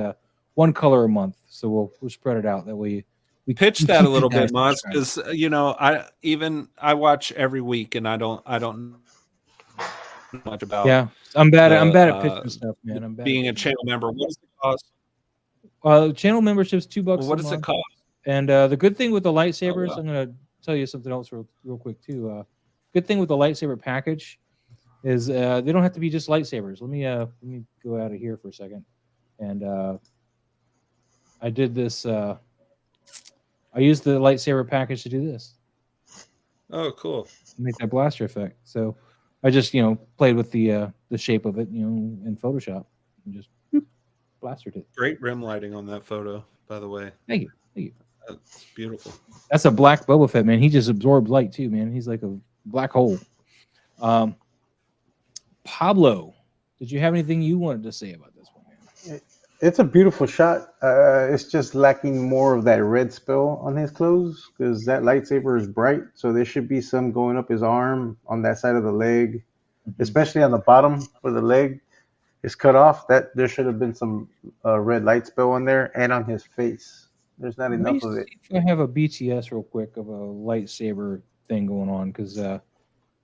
one color a month. So we'll spread it out that way. We Pitch we that keep a little you guys bit, Moz, subscribed. because I watch every week, and I don't know much about. Yeah, I'm bad at pitching stuff, man. I'm bad being at a channel member. What does it cost? channel membership's $2 Well, what a does it month. cost? And the good thing with the lightsabers, wow. I'm gonna tell you something else real quick too. Good thing with the lightsaber package is they don't have to be just lightsabers. Let me go out of here for a second. And I did this. I used the lightsaber package to do this. Oh, cool. Make that blaster effect. So I just played with the shape of it in Photoshop and just blastered it. Great rim lighting on that photo, by the way. Thank you. That's beautiful. That's a black Boba Fett, man. He just absorbs light too, man. He's like a black hole. Pablo, did you have anything you wanted to say about this one, man? It's a beautiful shot. It's just lacking more of that red spill on his clothes because that lightsaber is bright. So there should be some going up his arm on that side of the leg, especially on the bottom where the leg is cut off. That there should have been some red light spill on there and on his face. There's not enough of it. I have a BTS real quick of a lightsaber thing going on because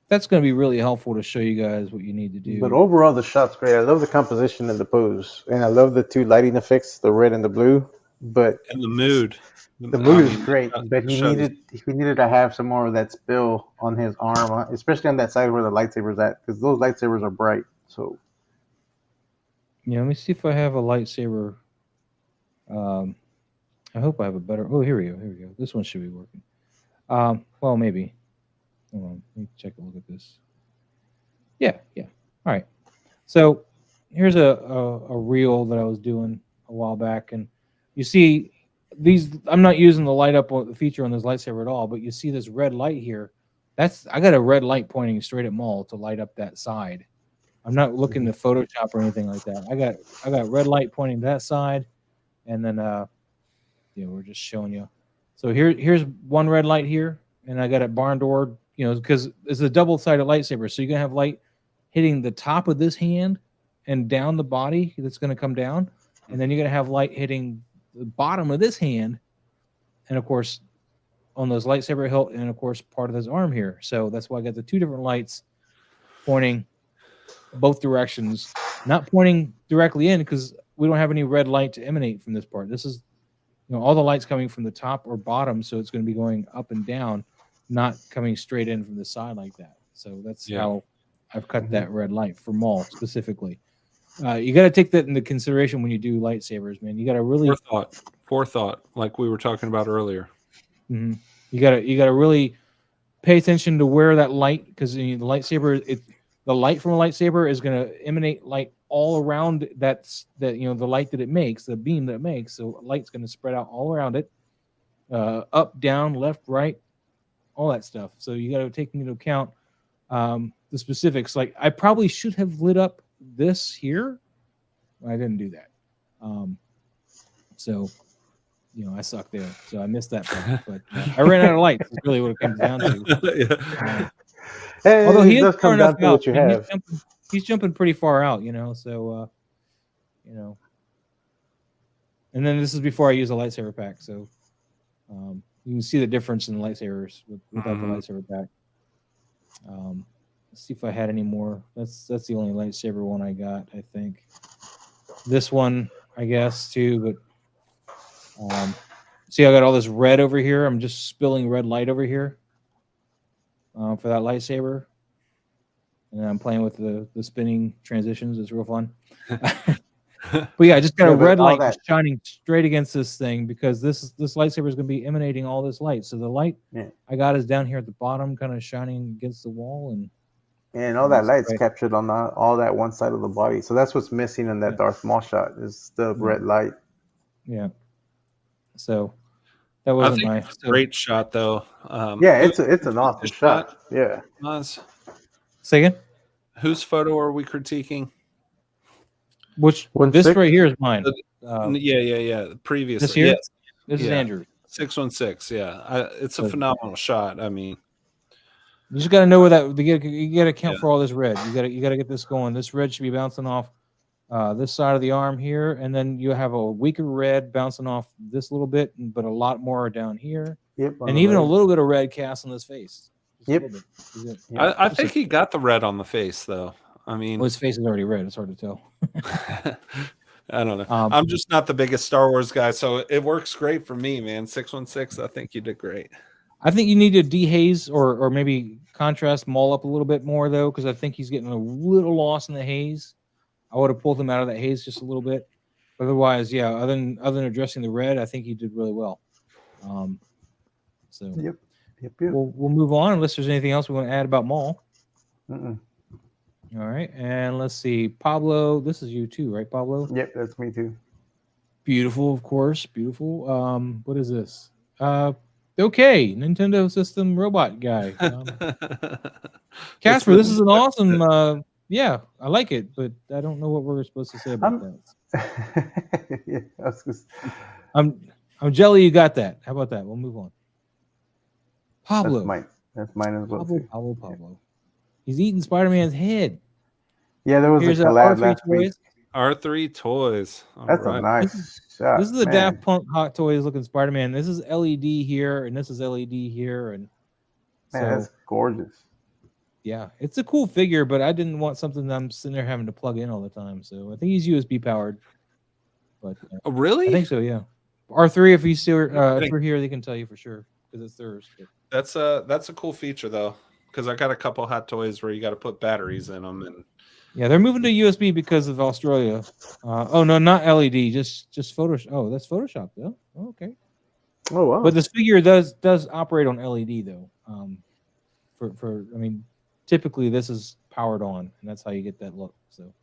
that's going to be really helpful to show you guys what you need to do. But overall, the shot's great. I love the composition and the pose, and I love the two lighting effects, the red and the blue. But And the mood. the mood is great. But he needed to have some more of that spill on his arm, especially on that side where the lightsaber's at, because those lightsabers are bright. So let me see if I have a lightsaber. I hope I have a better. Oh, here we go. This one should be working. Well, maybe. Hold on. Let me take a look at this. Yeah. All right. So here's a reel that I was doing a while back, and you see these. I'm not using the light up feature on this lightsaber at all, but you see this red light here. I got a red light pointing straight at Maul to light up that side. I'm not looking to Photoshop or anything like that. I got red light pointing that side, and then we're just showing you. So here's one red light here, and I got it barn doored, because it's a double-sided lightsaber. So you're gonna have light hitting the top of this hand and down the body that's gonna come down, and then you're gonna have light hitting the bottom of this hand and of course on those lightsaber hilt, and of course part of his arm here. So that's why I got the 2 different lights pointing both directions, not pointing directly in because we don't have any red light to emanate from this part. This is, all the lights coming from the top or bottom, so it's going to be going up and down, not coming straight in from the side like that. So that's how I've cut that red light for Maul specifically. You got to take that into consideration when you do lightsabers, man. You got to really forethought, like we were talking about earlier. You got to really pay attention to where that light, because the lightsaber, the light from a lightsaber is going to emanate light all around the light that it makes, the beam that it makes. So light's going to spread out all around it, up, down, left, right, all that stuff. So you got to take into account the specifics. Like I probably should have lit up this here. I didn't do that. So I suck there. So I missed that part. But I ran out of lights. That's really what it comes down to. Hey, although he does is come far down enough to out, what you have. he's jumping pretty far out, so and then this is before I use a lightsaber pack, so you can see the difference in the lightsabers without the lightsaber pack. Let's see if I had any more. That's the only lightsaber one I got, I think. This one, I guess, too, but see, I got all this red over here. I'm just spilling red light over here for that lightsaber. And I'm playing with the spinning transitions. It's real fun. But yeah, I just got a red light shining straight against this thing because this lightsaber is going to be emanating all this light. So the light I got is down here at the bottom, kind of shining against the wall, and all that light's captured on all that one side of the body. So that's what's missing in that Darth Maul shot is the red light. Yeah. So that wasn't a great shot, though. It's an awesome shot. Yeah. Say again? Whose photo are we critiquing? This right here is mine. Previous. This here? This is Andrew. 616. Yeah. It's a phenomenal shot. I mean, you just got to know where that you got to account for all this red. You got to get this going. This red should be bouncing off this side of the arm here, and then you have a weaker red bouncing off this little bit, but a lot more down here. Yep. And even a little bit of red cast on his face. Yep. I think he got the red on the face, though. I mean, his face is already red. It's hard to tell. I don't know. I'm just not the biggest Star Wars guy, so it works great for me, man. 616. I think you did great. I think you need to dehaze or maybe contrast Maul up a little bit more, though, because I think he's getting a little lost in the haze. I would have pulled him out of that haze just a little bit. Otherwise, yeah, other than addressing the red, I think he did really well. Yep. We'll move on unless there's anything else we want to add about Maul. Mm-mm. All right, and let's see, Pablo. This is you too, right, Pablo? Yep, that's me too. Beautiful, of course, beautiful. What is this? Okay, Nintendo System robot guy. Casper, this is an awesome. Yeah, I like it, but I don't know what we're supposed to say about that. I'm jelly you got that. How about that? We'll move on. Pablo. That's mine as well. Pablo. He's eating Spider-Man's head. Yeah, there was a collab last week. R3 Toys. That's a nice shot. This is the Daft Punk Hot Toys looking Spider-Man. This is LED here, and this is LED here, and that's gorgeous. Yeah, it's a cool figure, but I didn't want something that I'm sitting there having to plug in all the time. So I think he's USB powered. But really, I think so. Yeah, R3. If he's still if we're here, they can tell you for sure because it's theirs. But. That's a cool feature though, because I got a couple Hot Toys where you got to put batteries in them, and yeah, they're moving to USB because of Australia. Oh no, not LED, just Photoshop. Oh, that's Photoshop though. Oh, okay. Oh wow. But this figure does operate on LED though. I mean, typically this is powered on, and that's how you get that look. So.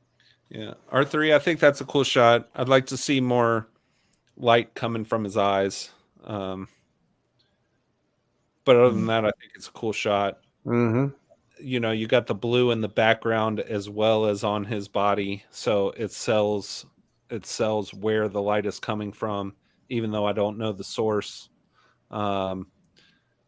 Yeah, R3. I think that's a cool shot. I'd like to see more light coming from his eyes. But other than that, I think it's a cool shot. Mm-hmm. You got the blue in the background as well as on his body, so it sells where the light is coming from, even though I don't know the source. Yeah,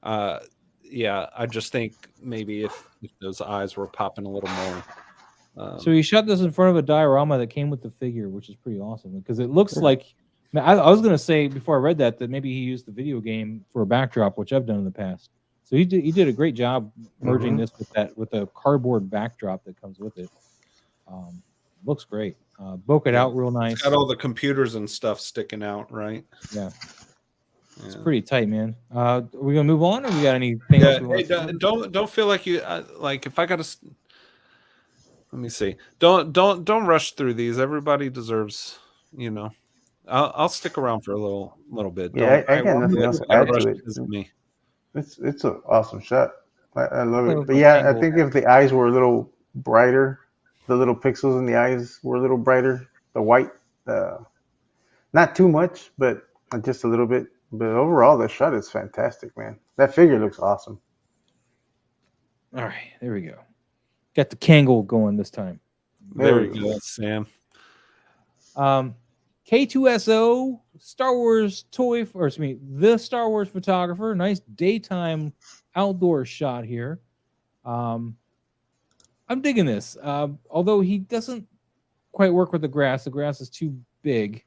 I just think maybe if those eyes were popping a little more. So he shot this in front of a diorama that came with the figure, which is pretty awesome because it looks like Now, I was gonna say before I read that maybe he used the video game for a backdrop, which I've done in the past. So he did a great job merging this with the cardboard backdrop that comes with it. Looks great. Bokeh out real nice. It's got all the computers and stuff sticking out, right? Yeah. It's pretty tight, man. Are we gonna move on, or we got anything else? We Hey, don't feel like you like. If I got to, let me see. Don't rush through these. Everybody deserves, you know. I'll stick around for a little bit. Yeah, I got nothing else to add to it. Me. It's an awesome shot. I love it. But yeah, I think if the eyes were a little brighter, the little pixels in the eyes were a little brighter, the white, not too much, but just a little bit. But overall, the shot is fantastic, man. That figure looks awesome. All right, there we go. Got the Kangol going this time. There you go, Sam. K2SO Star Wars toy, or excuse me, the Star Wars photographer. Nice daytime outdoor shot here. I'm digging this. Although he doesn't quite work with the grass. The grass is too big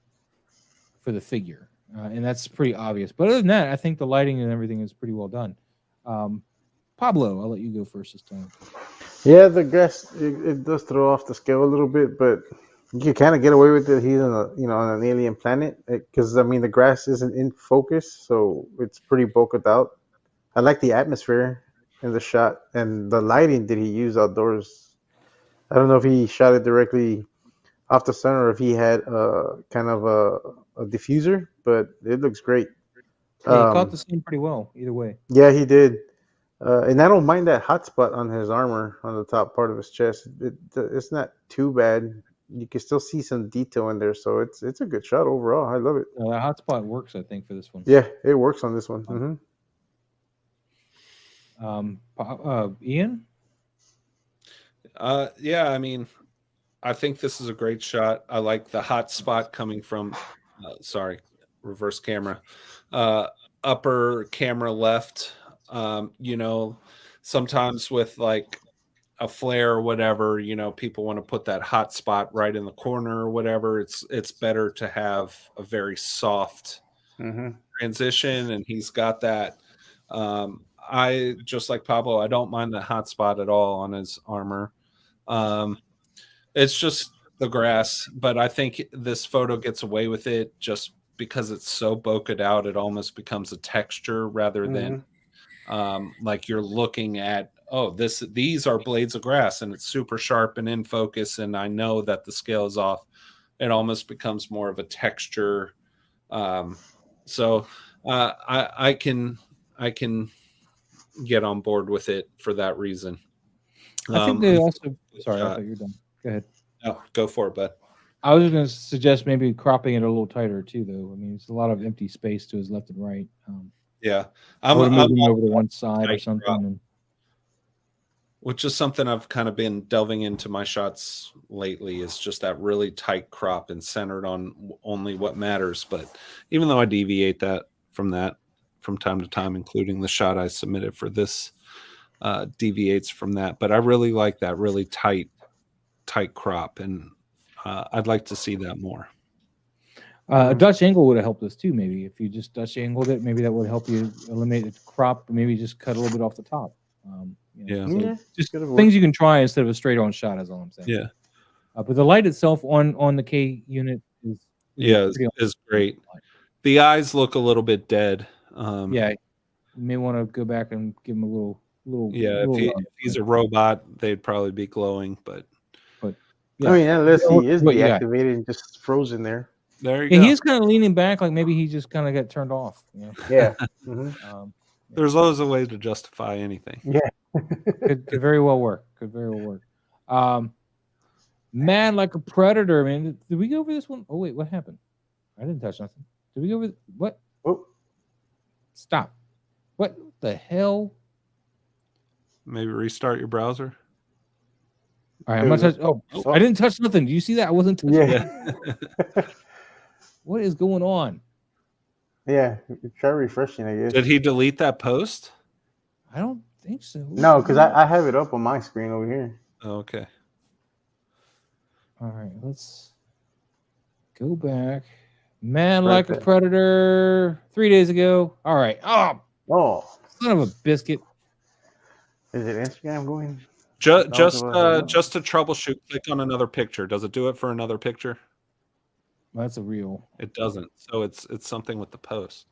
for the figure. And that's pretty obvious. But other than that, I think the lighting and everything is pretty well done. Pablo, I'll let you go first this time. Yeah, the grass it does throw off the scale a little bit, but you can kind of get away with it. He's on on an alien planet because I mean the grass isn't in focus, so it's pretty bokeh out. I like the atmosphere in the shot and the lighting that he used outdoors. I don't know if he shot it directly off the sun or if he had kind of a diffuser, but it looks great. Yeah, he caught the scene pretty well, either way. Yeah, he did. And I don't mind that hot spot on his armor on the top part of his chest. It's not too bad. You can still see some detail in there, so it's a good shot overall. I love it. The hot spot works, I think, for this one. Yeah, it works on this one. Ian? Yeah, I mean, I think this is a great shot. I like the hot spot coming from, reverse camera, upper camera left. Sometimes with like a flare or whatever, people want to put that hot spot right in the corner or whatever. It's better to have a very soft transition, and he's got that. I just like Pablo, I don't mind the hot spot at all on his armor. It's just the grass, but I think this photo gets away with it just because it's so bokeh out. It almost becomes a texture rather than like you're looking at, these are blades of grass and it's super sharp and in focus, and I know that the scale is off. It almost becomes more of a texture. So I can get on board with it for that reason. I think they also. Sorry, I thought you were done. Go ahead. No, go for it, bud. I was going to suggest maybe cropping it a little tighter too, though. I mean, it's a lot of empty space to his left and right. Yeah, I'm moving over to one side or something. Which is something I've kind of been delving into my shots lately, is just that really tight crop and centered on only what matters. But even though I deviate from time to time, including the shot I submitted for this, deviates from that. But I really like that really tight crop, and I'd like to see that more. A Dutch angle would have helped us too. Maybe if you just Dutch angled it, maybe that would help you eliminate the crop. Maybe just cut a little bit off the top. Just things you can try instead of a straight on shot is all I'm saying. Yeah. But the light itself on the K unit is great. The eyes look a little bit dead. You may want to go back and give him a little. If he's a robot, they'd probably be glowing, but yeah. I mean, unless he is deactivated and just frozen there. There you go. He's kind of leaning back, like maybe he just kind of got turned off. Yeah. There's always a way to justify anything. Yeah. could very well work. Mad like a predator, man. Did we go over this one? Oh wait, what happened? I didn't touch nothing. Did we go over what? Oh, stop! What the hell? Maybe restart your browser. All right, I'm not touching. Oh, I didn't touch nothing. Do you see that? I wasn't touching. Yeah. What is going on? Yeah, try refreshing, I guess. Did he delete that post? I don't think so. No, because I have it up on my screen over here. Oh, okay. All right, let's go back. Man Right like a there. predator 3 days ago. All right. Oh, Oh, son of a biscuit. is it Instagram going? Just All of us. just to troubleshoot, click on another picture. Does it do it for another picture? That's a real. It doesn't. So it's something with the post.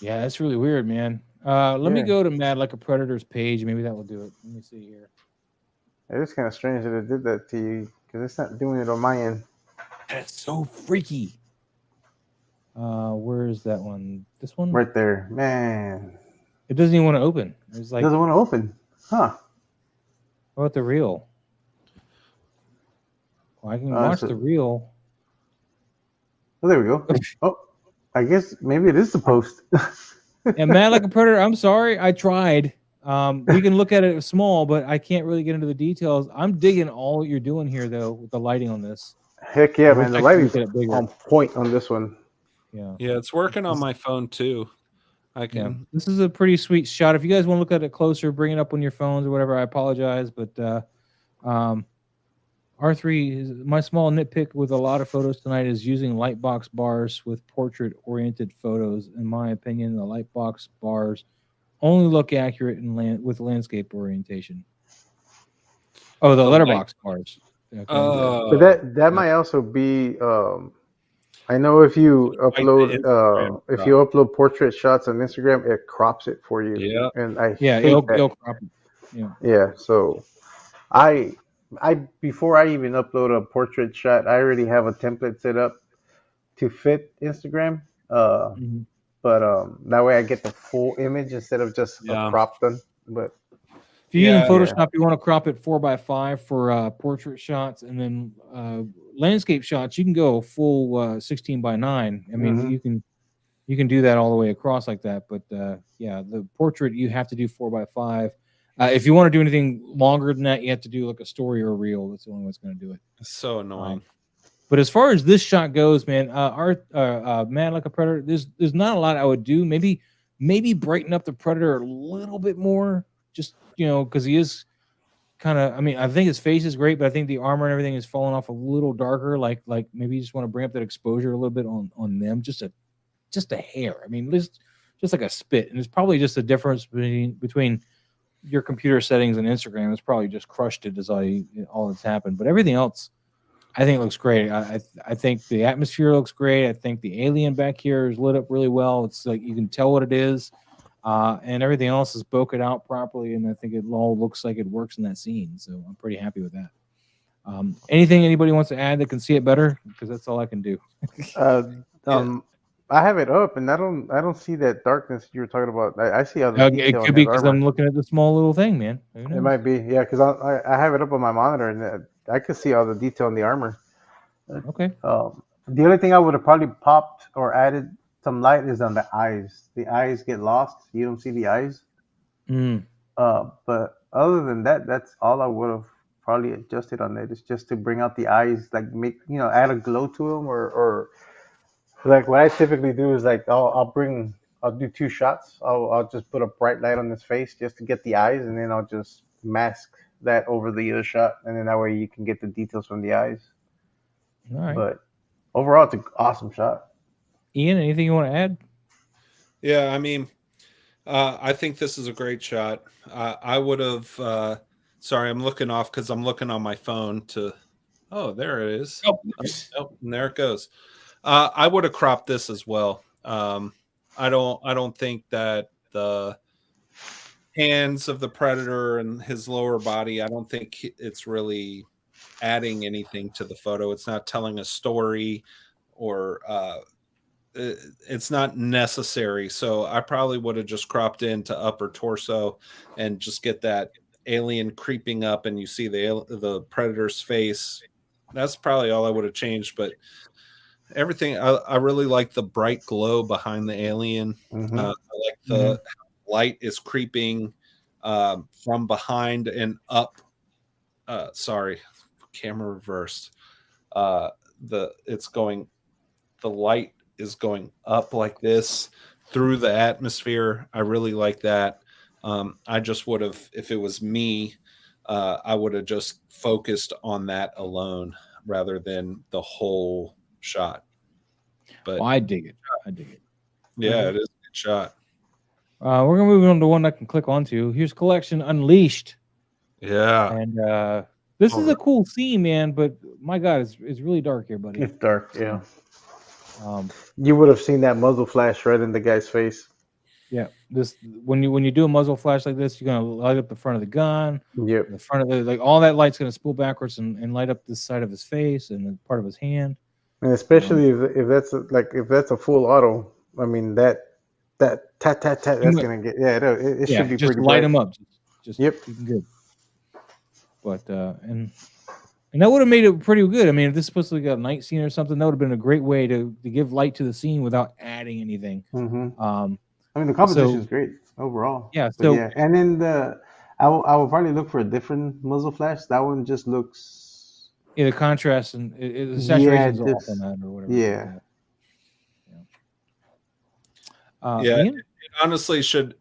Yeah, that's really weird, man. Let me Yeah. go to Mad Like a Predator's page. Maybe that will do it. Let me see here. It is kind of strange that it did that to you because it's not doing it on my end. That's so freaky. Where is that one? This one? Right there, man. It doesn't even want to open. It's It like, doesn't want to open, huh? what about the reel? Well, I can watch So- the reel. Oh, there we go. Oh, I guess maybe it is the post. And Mad Like a Predator, I'm sorry, I tried. We can look at it small, but I can't really get into the details. I'm digging all you're doing here, though, with the lighting on this. Heck yeah, I wish man. The I could lighting's look at it bigger. on point on this one. Yeah. Yeah, it's working on my phone too. I Yeah. can. This is a pretty sweet shot. If you guys want to look at it closer, bring it up on your phones or whatever. I apologize, but R3 is my small nitpick with a lot of photos tonight is using lightbox bars with portrait-oriented photos. In my opinion, the lightbox bars only look accurate in with landscape orientation. Oh, the letterbox bars. Okay. But that might also be. I know if you upload portrait shots on Instagram, it crops it for you. Yeah. And I Yeah, hate that. it'll crop it. Yeah. Yeah. So I before I even upload a portrait shot, I already have a template set up to fit Instagram. Mhm. But that way I get the full image instead of just a Yeah. cropped one. But If you're using Yeah. Photoshop, you want to crop it 4x5 for portrait shots, and then landscape shots, you can go full 16x9. I mean, Mhm. you can do that all the way across like that. But yeah, the portrait you have to do 4x5. If you want to do anything longer than that, you have to do like a story or a reel. That's the only way it's going to do it. It's so annoying. But as far as this shot goes, man, Man Like a Predator, there's not a lot I would do. Maybe brighten up the Predator a little bit more, just because he is kind of. I mean, I think his face is great, but I think the armor and everything is falling off a little darker. Like maybe you just want to bring up that exposure a little bit on them, just a hair. I mean, just like a spit, and it's probably just a difference between your computer settings and Instagram. It's probably just crushed it as all that's happened, but everything else. I think it looks great. I think the atmosphere looks great. I think the alien back here is lit up really well. It's like you can tell what it is, and everything else is bokeh out properly. And I think it all looks like it works in that scene. So I'm pretty happy with that. Anything anybody wants to add that can see it better? Because that's all I can do. I have it up, and I don't see that darkness you were talking about. I see all the It detail could in be that because armor. I'm looking at the small little thing, man. It might be, yeah, because I have it up on my monitor, and I could see all the detail in the armor. Okay. The only thing I would have probably popped or added some light is on the eyes. The eyes get lost. You don't see the eyes. Mm. But other than that, that's all I would have probably adjusted on it. Is just to bring out the eyes, like add a glow to them, or like what I typically do is like I'll do 2 shots. I'll just put a bright light on his face just to get the eyes, and then I'll just mask that over the other shot, and then that way you can get the details from the eyes. All right. But overall, it's an awesome shot. Ian, anything you want to add? Yeah, I mean, I think this is a great shot. I would have. Sorry, I'm looking off because I'm looking on my phone to. Oh, there it is. Oh, and there it goes. I would have cropped this as well. I don't think that the hands of the Predator and his lower body, I don't think it's really adding anything to the photo. It's not telling a story, or it's not necessary. So I probably would have just cropped into upper torso and just get that alien creeping up, and you see the Predator's face. That's probably all I would have changed, but everything, I really like the bright glow behind the alien. I like the light is creeping from behind and up. Sorry, camera reversed. The light is going up like this through the atmosphere. I really like that. I just would have, if it was me, I would have just focused on that alone rather than the whole shot. But Well, I dig it. I dig it. yeah, it is a good shot. We're gonna move on to one I can click onto. Here's Collection Unleashed, Yeah. and this is a cool scene, man. But my God, it's really dark here, buddy. It's dark. Yeah. Um, You would have seen that muzzle flash right in the guy's face. yeah. This when you do a muzzle flash like this, you're gonna light up the front of the gun, Yep. the front of the like all that light's gonna spool backwards and light up this side of his face and then part of his hand. And especially if that's a full auto, I mean that tat tat tat that's much. gonna get it should be just pretty light bright. them up. Just Yep. keep 'em good. But and that would have made it pretty good. I mean, if this is supposed to be a night scene or something, that would have been a great way to give light to the scene without adding anything. Mm-hmm. I mean, the composition is great overall. Yeah. But So yeah, and then I will probably look for a different muzzle flash. That one just looks. yeah, the contrast and the saturation's off just- on that or whatever. Yeah. Yeah. Ian? It honestly should.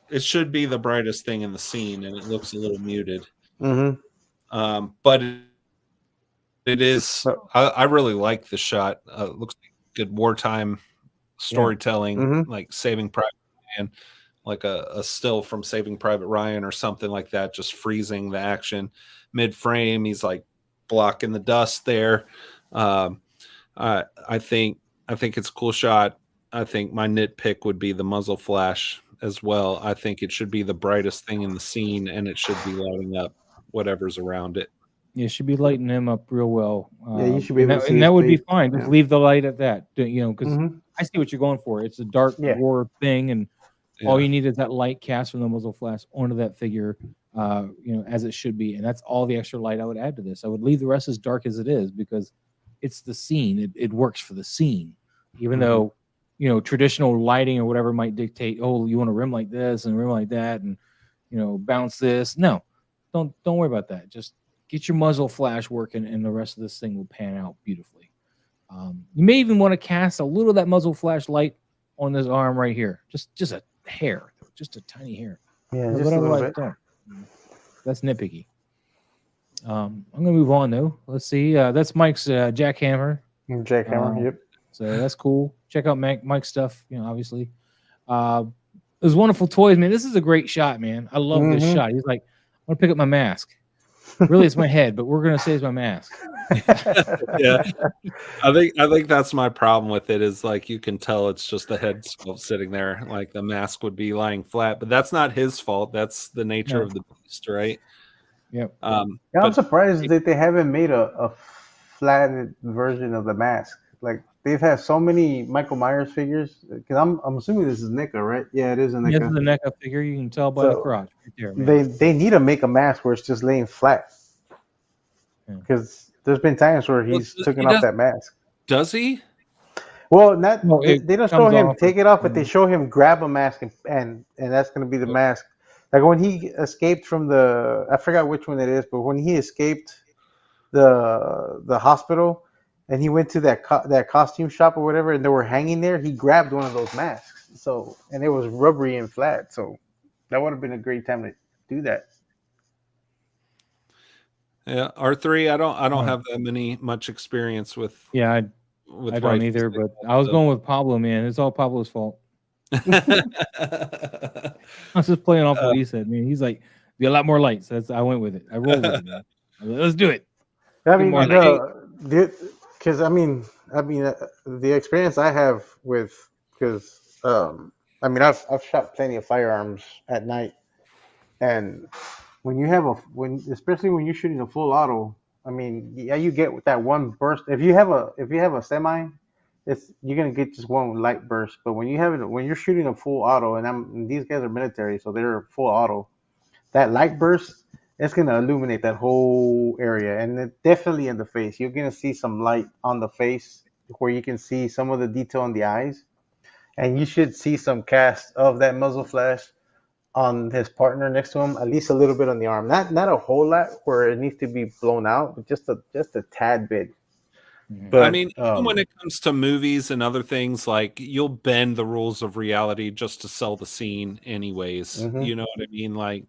It should be the brightest thing in the scene, and it looks a little muted. Mm-hmm. But it is. I really like the shot. It looks like good wartime storytelling, Mm-hmm. like Saving Private Ryan, like a still from Saving Private Ryan or something like that, just freezing the action mid-frame. He's like blocking the dust there. I think it's a cool shot. I think my nitpick would be the muzzle flash as well. I think it should be the brightest thing in the scene, and it should be lighting up whatever's around it. Yeah, should be lighting him up real well. Yeah, you should be and able that, to see and his that would be face. fine. Just Yeah. leave the light at that. Because Mhm. I see what you're going for. It's a dark Yeah. war thing, and all Yeah. you need is that light cast from the muzzle flash onto that figure, as it should be. And that's all the extra light I would add to this. I would leave the rest as dark as it is because it's the scene. It works for the scene, even though traditional lighting or whatever might dictate. Oh, you want a rim like this and a rim like that, and bounce this. No, don't worry about that. Just get your muzzle flash working, and the rest of this thing will pan out beautifully. You may even want to cast a little of that muzzle flash light on this arm right here, just a hair, just a tiny hair. Yeah, But just a little otherwise, bit. don't. That's nitpicky. I'm gonna move on though. Let's see. That's Mike's jackhammer. Jackhammer. Yep. So that's cool. Check out Mike's stuff. Obviously. Those wonderful toys, man. This is a great shot, man. I love this Mhm. shot. He's like, I want to pick up my mask. Really, it's my head, but we're gonna say it's my mask. Yeah, I think that's my problem with it. Is like you can tell it's just the head sculpt sitting there. Like the mask would be lying flat, but that's not his fault. That's the nature of the beast, right? Yep. Yeah, I'm But surprised that they haven't made a flattened version of the mask. Like they've had so many Michael Myers figures. Because I'm assuming this is NECA, right? Yeah, it is a This is NECA. the NECA figure. You can tell by the So, crotch right there, man. They need to make a mask where it's just laying flat. Yeah. Because there's been times where he's Well, taken he off does- that mask. does he? Well, not No, they, it they don't show comes him off take of- it off, but they show him grab a mask and that's gonna be the mask. Like when he escaped from I forgot which one it is, but when he escaped the hospital and he went to that costume shop or whatever, and they were hanging there, he grabbed one of those masks. So and it was rubbery and flat, so that would have been a great time to do that. Yeah, R3. I don't have that much experience with. Yeah, I don't rifles either. like But that, I was so. going with Pablo, man. It's all Pablo's fault. I was just playing off what he said, man. He's like, be a lot more lights. I went with it. I rolled with it, man. I was like, let's do it. I mean, more because the experience I have with I've shot plenty of firearms at night, and when you have especially when you're shooting a full auto, I mean, yeah, you get that one burst. If you have a semi, you're gonna get just one light burst. But when you're shooting a full auto, and these guys are military, so they're full auto, that light burst, it's gonna illuminate that whole area, and definitely in the face. You're gonna see some light on the face where you can see some of the detail on the eyes, and you should see some cast of that muzzle flash on his partner next to him, at least a little bit on the arm. Not a whole lot where it needs to be blown out, but just a tad bit. But I mean, even when it comes to movies and other things, like you'll bend the rules of reality just to sell the scene, anyways. Mhm. You know what I mean? Like,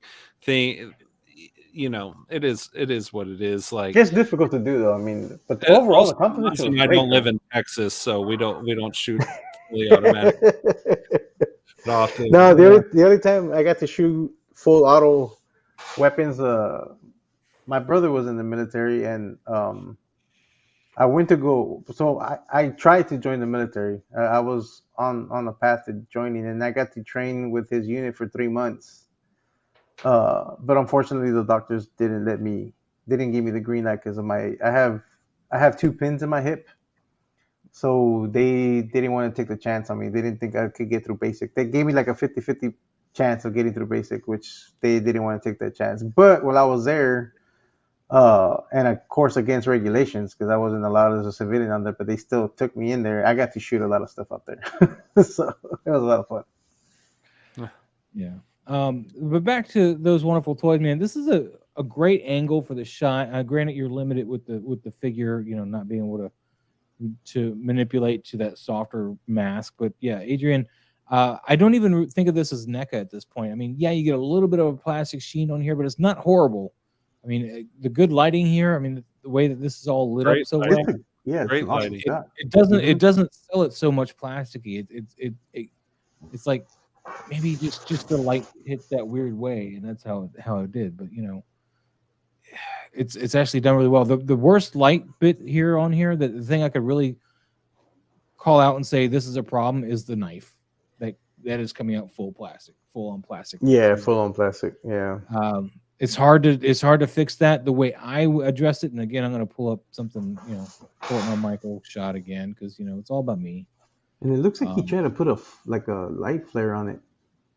it is what it is. Like, It's difficult to do though. I mean, but the overall also, the composition was I great. don't live in Texas, so we don't shoot fully automatic. But I'll have to- No, the only time I got to shoot full auto weapons, my brother was in the military, and I went to go. So I tried to join the military. I was on a path to joining, and I got to train with his unit for 3 months. But unfortunately, the doctors didn't give me the green light because of I have 2 pins in my hip, so they didn't want to take the chance on me. They didn't think I could get through basic. They gave me like a 50-50 chance of getting through basic, which they didn't want to take that chance. But while I was there, and of course against regulations because I wasn't allowed as a civilian on there, but they still took me in there. I got to shoot a lot of stuff out there, so it was a lot of fun. Yeah. But back to those wonderful toys, man. This is a great angle for the shot. Granted, you're limited with the figure, not being able to manipulate to that softer mask. But yeah, Adrian, I don't even think of this as NECA at this point. I mean, yeah, you get a little bit of a plastic sheen on here, but it's not horrible. I mean, the good lighting here. I mean, the way that this is all lit up so well. It's Great an awesome lighting. shot. It doesn't sell it so much plasticky. It's like maybe just the light hit that weird way, and that's how it did. But it's actually done really well. The worst light bit here on here, the thing I could really call out and say this is a problem is the knife that is coming out full on plastic. Yeah, full on plastic. Yeah. It's hard to fix that the way I addressed it. And again, I'm going to pull up something, pull up my Michael shot again because it's all about me. And it looks like he tried to put a light flare on it.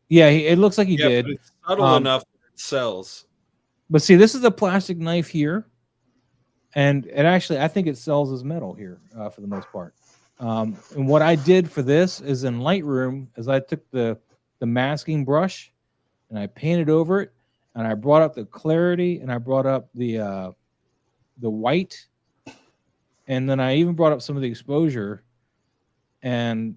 Yeah, it looks like he did. But it's subtle enough that it sells. But see, this is a plastic knife here, and it actually I think it sells as metal here for the most part. And what I did for this is in Lightroom, is I took the masking brush and I painted over it. And I brought up the clarity, and I brought up the white, and then I even brought up some of the exposure, and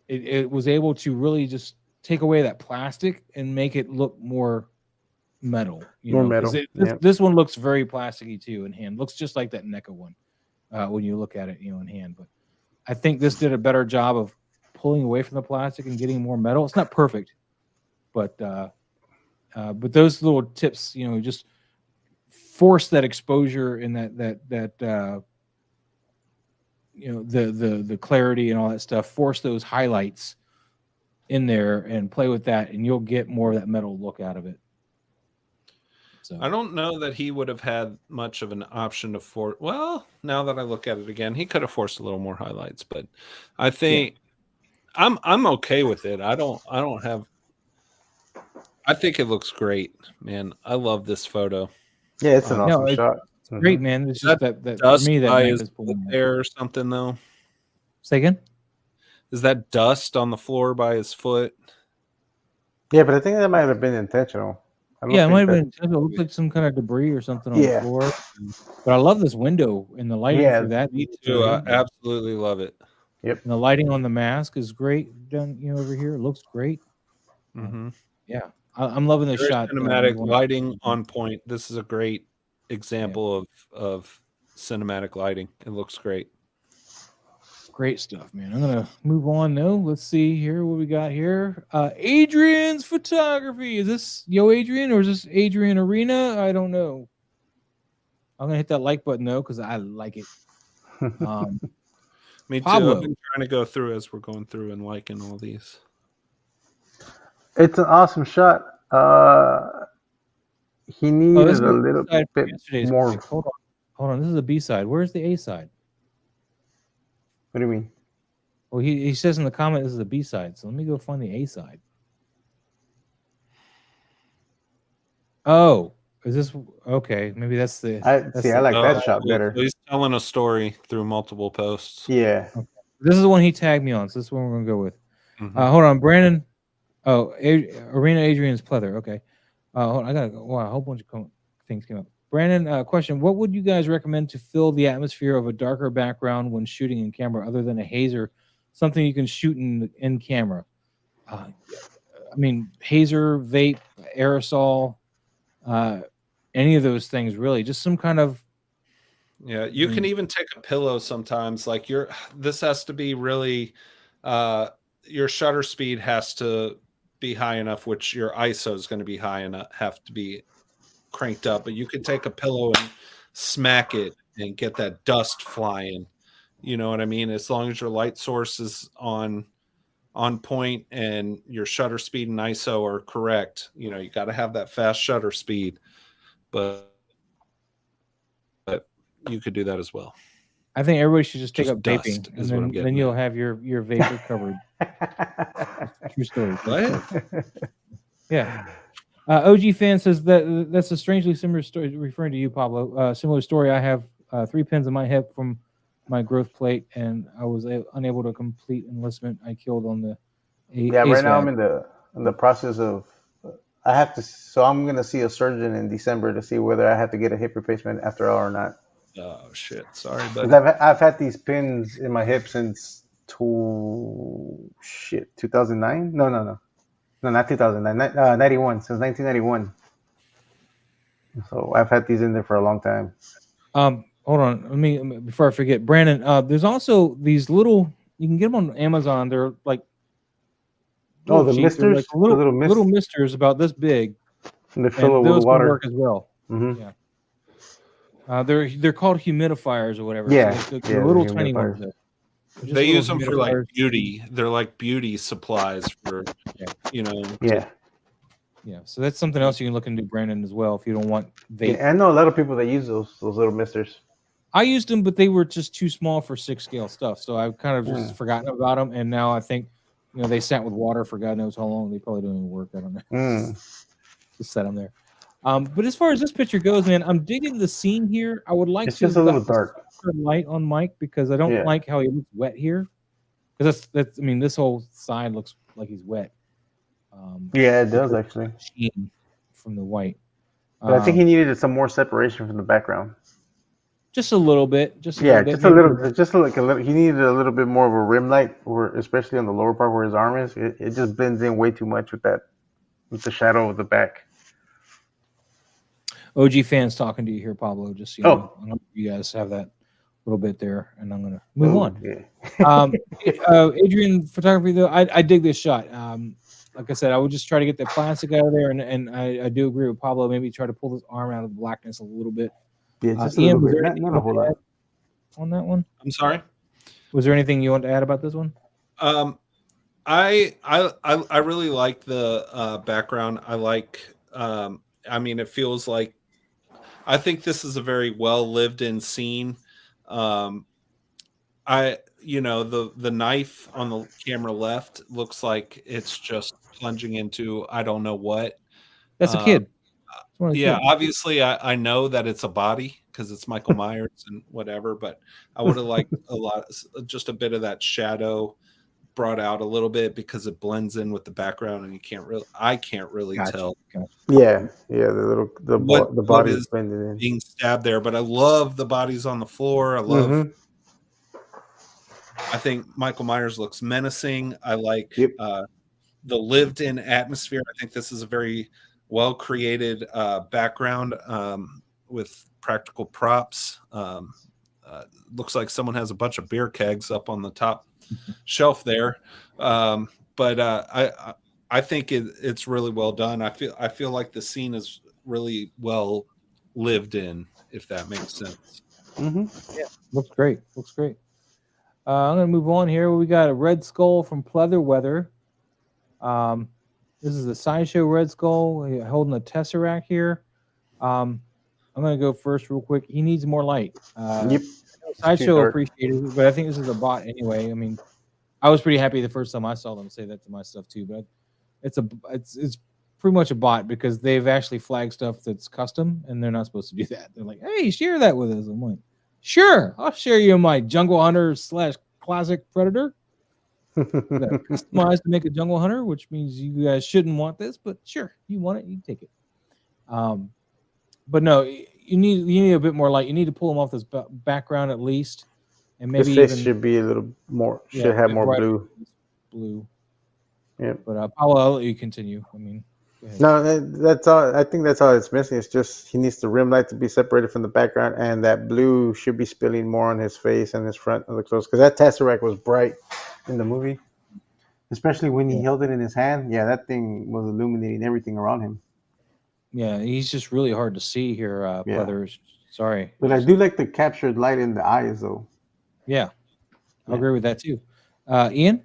it was able to really just take away that plastic and make it look more metal. Metal. This one looks very plasticky too in hand. Looks just like that NECA one when you look at it, in hand. But I think this did a better job of pulling away from the plastic and getting more metal. It's not perfect, but those little tips, just force that exposure and that the clarity and all that stuff. Force those highlights in there and play with that, and you'll get more of that metal look out of it. So I don't know that he would have had much of an option to force. Well, now that I look at it again, he could have forced a little more highlights, but I think I'm okay with it. I don't have. I think it looks great, man. I love this photo. Yeah, it's an awesome shot. It's great, man. It's just that dust for me that by knife his is foot pulling there or something though. Say again? Is that dust on the floor by his foot? Yeah, but I think that might have been intentional. Yeah, it might have been intentional. It looked like some kind of debris or something on the floor. But I love this window and the lighting for that. Me too. I absolutely love it. Yep. And the lighting on the mask is great done, over here. It looks great. Mm-hmm. Yeah. I'm loving this shot. Cinematic lighting on point. This is a great example of cinematic lighting. It looks great. Great stuff, man. I'm gonna move on though. Let's see here what we got here. Adrian's photography. Is this Adrian or is this Adrian Arena? I don't know. I'm gonna hit that like button though because I like it. Me too. Pablo. I've been trying to go through as we're going through and liking all these. It's an awesome shot. He needed a little bit more. Hold on. This is a B side. Where's the A side? What do you mean? Well, he says in the comment this is a B side. So let me go find the A side. Oh, is this okay? Maybe that's the. I like that shot better. He's telling a story through multiple posts. Yeah. Okay. This is the one he tagged me on. So this is the one we're gonna go with. Hold on, Brandon. Oh, Arena Adrian's pleather. Okay. Hold on, I gotta go. Wow, a whole bunch of things came up. Brandon, question: what would you guys recommend to fill the atmosphere of a darker background when shooting in camera, other than a hazer, something you can shoot in camera? I mean, hazer, vape, aerosol. any of those things really. Just some kind of Yeah, you can even take a pillow sometimes. Like this has to be really, your shutter speed has to be high enough, which your ISO is going to be high enough, have to be cranked up. But you could take a pillow and smack it and get that dust flying. You know what I mean? As long as your light source is on point and your shutter speed and ISO are correct, you got to have that fast shutter speed. But you could do that as well. I think everybody should just take Just up dust vaping, is and what I'm then getting you'll at. have your vapor covered. True story. What? Yeah. OG fan says that's a strangely similar story, referring to you, Pablo. Similar story. I have 3 pins in my hip from my growth plate, and I was unable to complete enlistment. I killed on the Yeah, right now I'm ASVAB. in the process of. I have to. So I'm gonna see a surgeon in December to see whether I have to get a hip replacement after all or not. Oh shit! Sorry, Because buddy. I've had these pins in my hip since 2009. No, not 2009. 91, since 1991. So I've had these in there for a long time. Hold on. Let me before I forget, Brandon. There's also these little. You can get them on Amazon. They're like Oh, the cheap. They're like misters, the little little misters about this big, and they fill and it with those can water. work as well. Mm-hmm. Yeah. They're called humidifiers or whatever. Yeah, So the yeah, little the tiny ones. humidifiers. There. They're just They little use them for like humidifiers. beauty. They're like beauty supplies for, Yeah. Yeah. So that's something else you can look into, Brandon, as well, if you don't want vape. Yeah, I know a lot of people that use those little misters. I used them, but they were just too small for 6 scale stuff. So I've kind of just forgotten about them, and now I think they sat with water for God knows how long. They probably don't even work. I don't know. Just set them there. But as far as this picture goes, man, I'm digging the scene here. I would like It's to just a have little got dark. light on Mike because I don't like how he looks wet here. Because that's I mean, this whole side looks like he's wet. Yeah, it does actually. From the white. But I think he needed some more separation from the background. Just a little bit. Just a little. Just like a little. He needed a little bit more of a rim light, or especially on the lower part where his arm is. It just blends in way too much with the shadow of the back. OG fans talking to you here, Pablo. Just I hope you guys have that little bit there, and I'm gonna move on. Yeah. Adrian photography though, I dig this shot. Like I said, I would just try to get the plastic out of there, and I do agree with Pablo. Maybe try to pull his arm out of the blackness a little bit. Yeah, just Ian, a was little there bit. anything Not a whole lot. On that one? I'm sorry. Was there anything you want to add about this one? I really like the background. I like. I mean, it feels like. I think this is a very well lived in scene. The knife on the camera left looks like it's just plunging into I don't know what. That's a kid. Yeah, obviously I know that it's a body because it's Michael Myers and whatever, but I would have liked just a bit of that shadow brought out a little bit because it blends in with the background and I can't really tell. Yeah, the body is blended in. Being stabbed there, but I love the bodies on the floor. I think Michael Myers looks menacing. I like the lived-in atmosphere. I think this is a very well-created background with practical props. Looks like someone has a bunch of beer kegs up on the top shelf there. But I think it's really well done. I feel like the scene is really well lived in, if that makes sense. Yeah, looks great. I'm gonna move on here. We got a Red Skull from Pleather Weather. This is the Sideshow Red Skull holding a Tesseract here. I'm gonna go first real quick. He needs more light. Sideshow appreciated it, but I think this is a bot anyway. I mean, I was pretty happy the first time I saw them say that to my stuff too, but it's pretty much a bot because they've actually flagged stuff that's custom and they're not supposed to do that. They're like, hey, share that with us. I'm like, sure, I'll share you my Jungle Hunter / Classic Predator. Customized to make a Jungle Hunter, which means you guys shouldn't want this, but sure, you want it, you take it. But no, you need a bit more light. You need to pull them off this background at least, and maybe his face should be a little more. Should have more blue. Blue. Yeah. But Paulo, I'll let you continue. I mean, ahead. No, that's all. I think that's all it's missing. It's just he needs the rim light to be separated from the background, and that blue should be spilling more on his face and his front of the clothes because that tesseract was bright in the movie, especially when he Yeah. held it in his hand. Yeah, that thing was illuminating everything around him. Yeah, he's just really hard to see here, Yeah. Pleathers. Sorry. But I do like the captured light in the eyes, though. Yeah, I Yeah. agree with that too. Ian,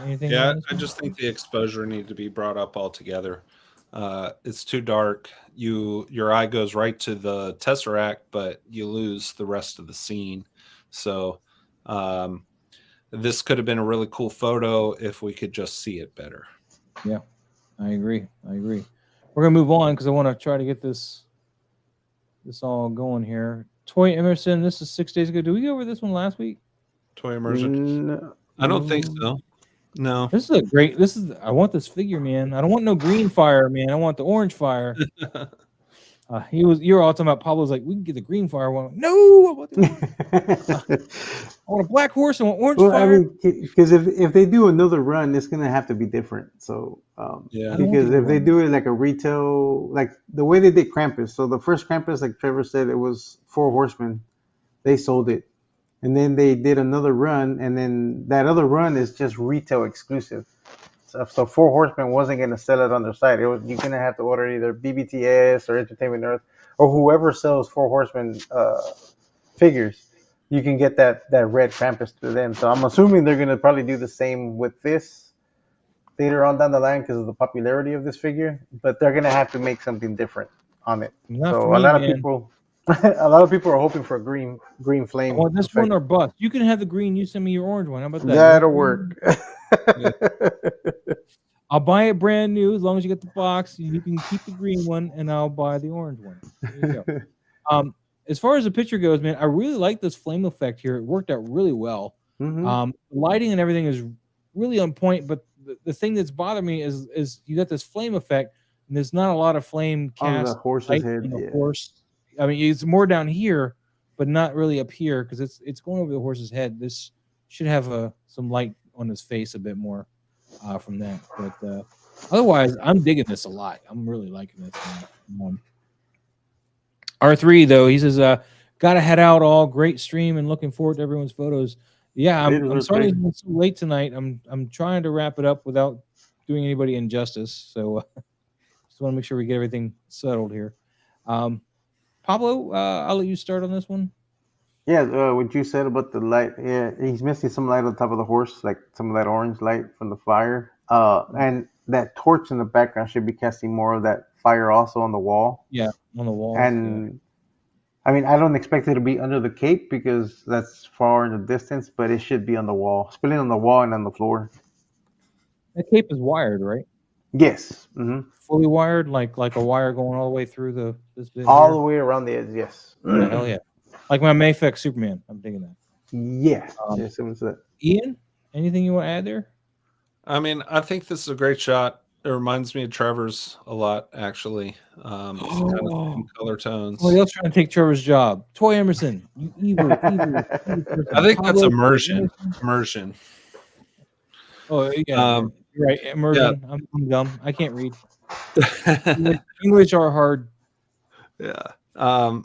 anything? Yeah, on this I one? just think the exposure need to be brought up altogether. It's too dark. Your eye goes right to the tesseract, but you lose the rest of the scene. So this could have been a really cool photo if we could just see it better. Yeah, I agree. We're gonna move on because I want to try to get this all going here. Toy Emerson, this is 6 days ago. Did we go over this one last week? Toy immersion. No, I don't think so. No. This is a great. I want this figure, man. I don't want no green fire, man. I want the orange fire. You were all talking about Pablo's like, we can get the green fire one. No, I want I want a black horse. I want orange Well, I fire. mean, because if they do another run, it's gonna have to be different. So, Yeah. I don't want because the if they run. do it like a retail, like the way they did Krampus. So the first Krampus, like Trevor said, it was 4 horsemen. They sold it, and then they did another run, and then that other run is just retail exclusive. So 4 Horsemen wasn't gonna sell it on their site. You're gonna have to order either BBTS or Entertainment Earth or whoever sells 4 Horsemen figures. You can get that red Krampus through them. So I'm assuming they're gonna probably do the same with this later on down the line because of the popularity of this figure. But they're gonna have to make something different on it. Not So for me, a lot of man. people, a lot of people are hoping for a green I flame. want this effect. one or bust. You can have the green. You send me your orange one. How about that? That'll work. I'll buy it brand new as long as you get the box. You can keep the green one, and I'll buy the orange one. There you go. As far as the picture goes, man, I really like this flame effect here. It worked out really well. Mhm. Lighting and everything is really on point. But the thing that's bothered me is you got this flame effect, and there's not a lot of flame On the cast horse's light head, on the yeah. horse. I mean, it's more down here, but not really up here because it's going over the horse's head. This should have some light on his face a bit more from that. But otherwise, I'm digging this a lot. I'm really liking this. R3 though, he says, "Gotta head out. All great stream and looking forward to everyone's photos." Yeah, I'm sorry it's so late tonight. I'm trying to wrap it up without doing anybody injustice. So just want to make sure we get everything settled here. Pablo, I'll let you start on this one. Yeah, what you said about the light, yeah, he's missing some light on top of the horse, like some of that orange light from the fire. And that torch in the background should be casting more of that fire also on the wall. Yeah, on the wall. And I mean, I don't expect it to be under the cape because that's far in the distance, but it should be on the wall, spilling on the wall and on the floor. That cape is wired, right? Yes. Mm-hmm. Fully wired, like a wire going all the way through this bit. All here? the way around the edge, yes. Yeah, hell yeah. Like my Mayfix Superman. I'm digging that. Yeah. Yeah, similar to that. Ian, anything you want to add there? I mean, I think this is a great shot. It reminds me of Trevor's a lot, actually. It's kind of same color tones. Somebody else trying to take Trevor's job. Toy Emerson. You evil person. I think that's Pablo, immersion. Immersion. Oh, yeah. You're right. Immersion. Yeah. I'm dumb. I can't read. English are hard. Yeah.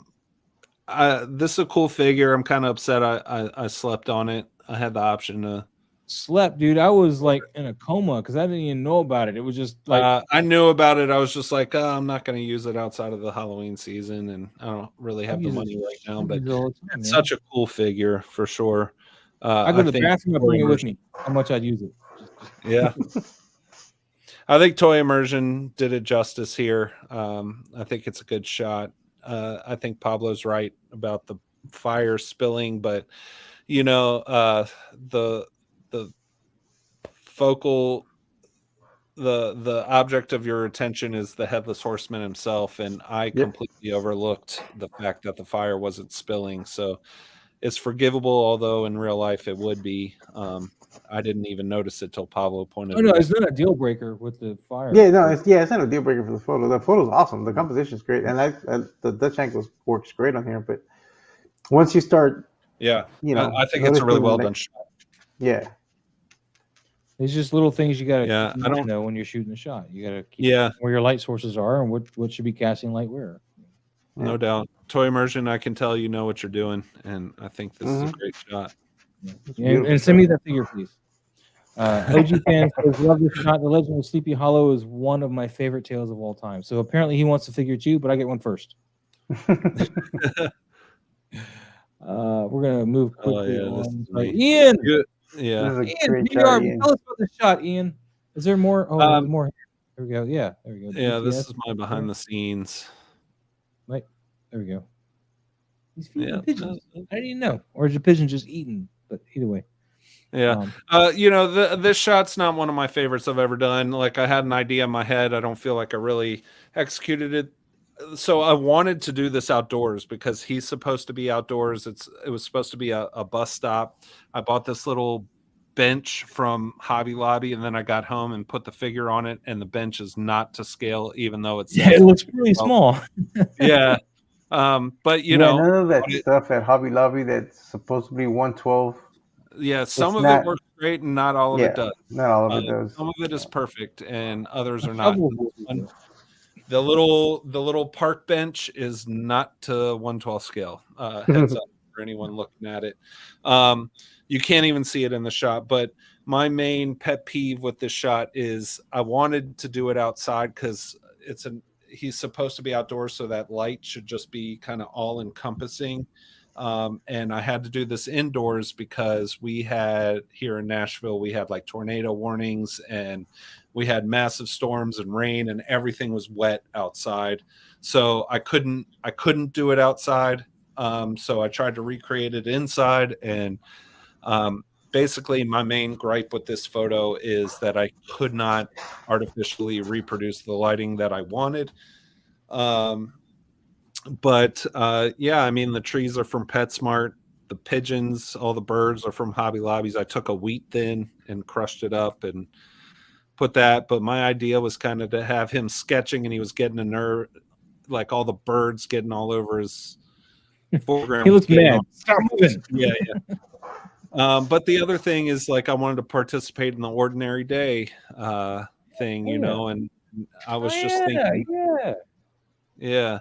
This is a cool figure. I'm kind of upset I slept on it. I had the option to slept, dude. I was like in a coma because I didn't even know about it. It was just like I knew about it. I was just like, I'm not going to use it outside of the Halloween season, and I don't really have the money right now. But it's such a cool figure for sure. I go to the bathroom. I bring it with me. How much I'd use it? Yeah. I think Toy Immersion did it justice here. I think it's a good shot. I think Pablo's right about the fire spilling, but you know, the focal, the object of your attention is the headless horseman himself, and I completely overlooked the fact that the fire wasn't spilling. So it's forgivable, although in real life it would be. I didn't even notice it till Pablo pointed. Oh no, it's not a deal breaker with the fire. Yeah, no, it's not a deal breaker for the photo. The photo's awesome. The composition's great, and the Dutch angle works great on here. But once you start, yeah, you know, I think it's a really well done shot. Yeah. It's just little things you gotta Yeah, I don't. know when you're shooting the shot. You gotta keep Yeah, where your light sources are and what should be casting light where. no doubt. Toy immersion, I can tell you know what you're doing, and I think this is a great shot. It's a And, beautiful send me shot. that figure, please. OG fan says, "Love this shot. The Legend of Sleepy Hollow is one of my favorite tales of all time." So apparently he wants to figure too, but I get one first. We're gonna move quickly yeah, this on. is me. Ian, Good. This Yeah. is a Ian, great here you are. shot, Ian. Tell us about the shot, Ian. Is there more? Oh, there's Um, more. There we go. Yeah, there we go. yeah, this BTS. is my behind the scenes. Right. There we go. He's feeding Yeah. the pigeons. I didn't know. Or is the pigeon just eating? But either way. Yeah. This shot's not one of my favorites I've ever done. Like, I had an idea in my head. I don't feel like I really executed it. So I wanted to do this outdoors because he's supposed to be outdoors. It was supposed to be a bus stop. I bought this little bench from Hobby Lobby, and then I got home and put the figure on it, and the bench is not to scale, even though it Yeah, says it looks really small. yeah. But Yeah, none of that stuff at Hobby Lobby that's supposed to be 112. yeah, some It's of it not. works great and not all of it Yeah, does. not all of it does. Some of it is perfect and others A are not. shovel will do it. The little park bench is not to 112 scale. Heads up for anyone looking at it. You can't even see it in the shot, but my main pet peeve with this shot is I wanted to do it outside because he's supposed to be outdoors, so that light should just be kind of all encompassing. And I had to do this indoors because we had here in Nashville, we had like tornado warnings and we had massive storms and rain and everything was wet outside. So I couldn't do it outside. So I tried to recreate it inside. And basically my main gripe with this photo is that I could not artificially reproduce the lighting that I wanted. But yeah, I mean, the trees are from PetSmart. The pigeons, all the birds are from Hobby Lobbies. I took a wheat thin and crushed it up and put that. But my idea was kind of to have him sketching and he was getting a nerve, like all the birds getting all over his foreground. He looks mad. All, Stop moving. yeah. But the other thing is like I wanted to participate in the ordinary day thing, you know, and I was just thinking, yeah.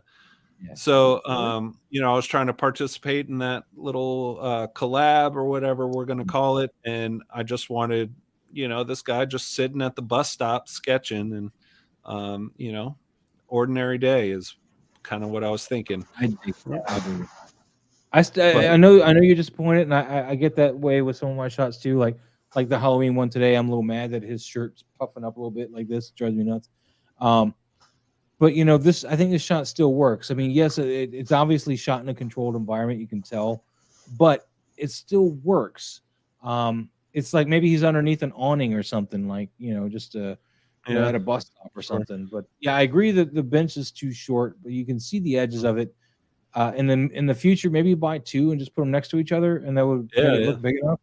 So, I was trying to participate in that little collab or whatever we're going to call it. And I just wanted, this guy just sitting at the bus stop sketching and, ordinary day is kind of what I was thinking. I know you're disappointed, and I get that way with some of my shots too. Like the Halloween one today, I'm a little mad that his shirt's puffing up a little bit like this. It drives me nuts. But I think this shot still works. I mean, yes, it's obviously shot in a controlled environment, you can tell, but it still works. It's like maybe he's underneath an awning or something, like just at a bus stop or something. But yeah, I agree that the bench is too short, but you can see the edges of it. And then in the future, maybe buy two and just put them next to each other, and that would make it look big enough.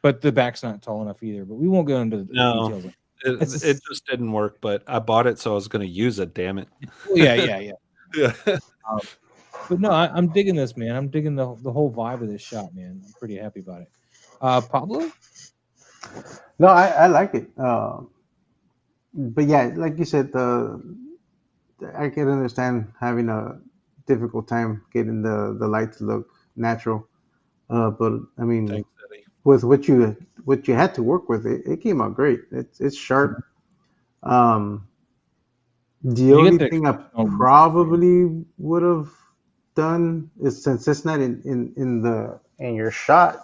But the back's not tall enough either. But we won't go into the details. It just didn't work, but I bought it, so I was going to use it. Damn it! Yeah. But no, I'm digging this, man. I'm digging the whole vibe of this shot, man. I'm pretty happy about it. Pablo? No, I like it. But yeah, like you said, I can understand having a difficult time getting the light to look natural. But I mean, Thanks, Eddie. with what you had to work with, it came out great. It's sharp. The only thing I probably would have done is, since it's not in your shot,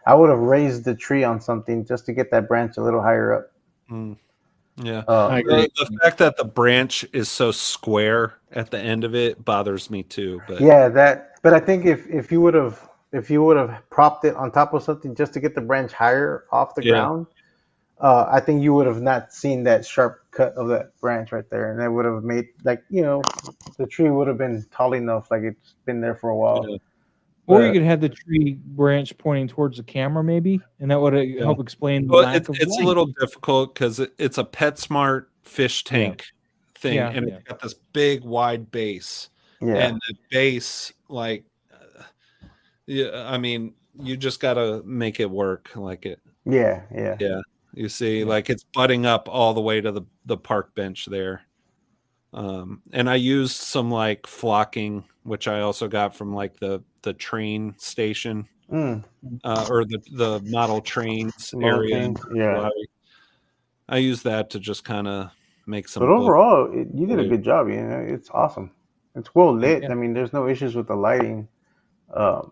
I would have raised the tree on something just to get that branch a little higher up. Yeah, I agree. The fact that the branch is so square at the end of it bothers me too. But yeah, But I think if you would have propped it on top of something just to get the branch higher off the ground, I think you would have not seen that sharp cut of that branch right there, and that would have made the tree would have been tall enough, like it's been there for a while. Yeah. Or you could have the tree branch pointing towards the camera, maybe, and that would help explain the lack of it's light. a little difficult because it's a PetSmart fish tank thing, and it's got this big wide base, and the base, I mean, you just got to make it work. Like Yeah, yeah. Yeah, you see, like it's butting up all the way to the park bench there. And I used some like flocking, which I also got from like the train station Mm. or the model trains Model area. trains, yeah. I use that to just kind of make some But book. overall, you did a good job. You know, it's awesome. It's well lit. Yeah. I mean, there's no issues with the lighting. Um,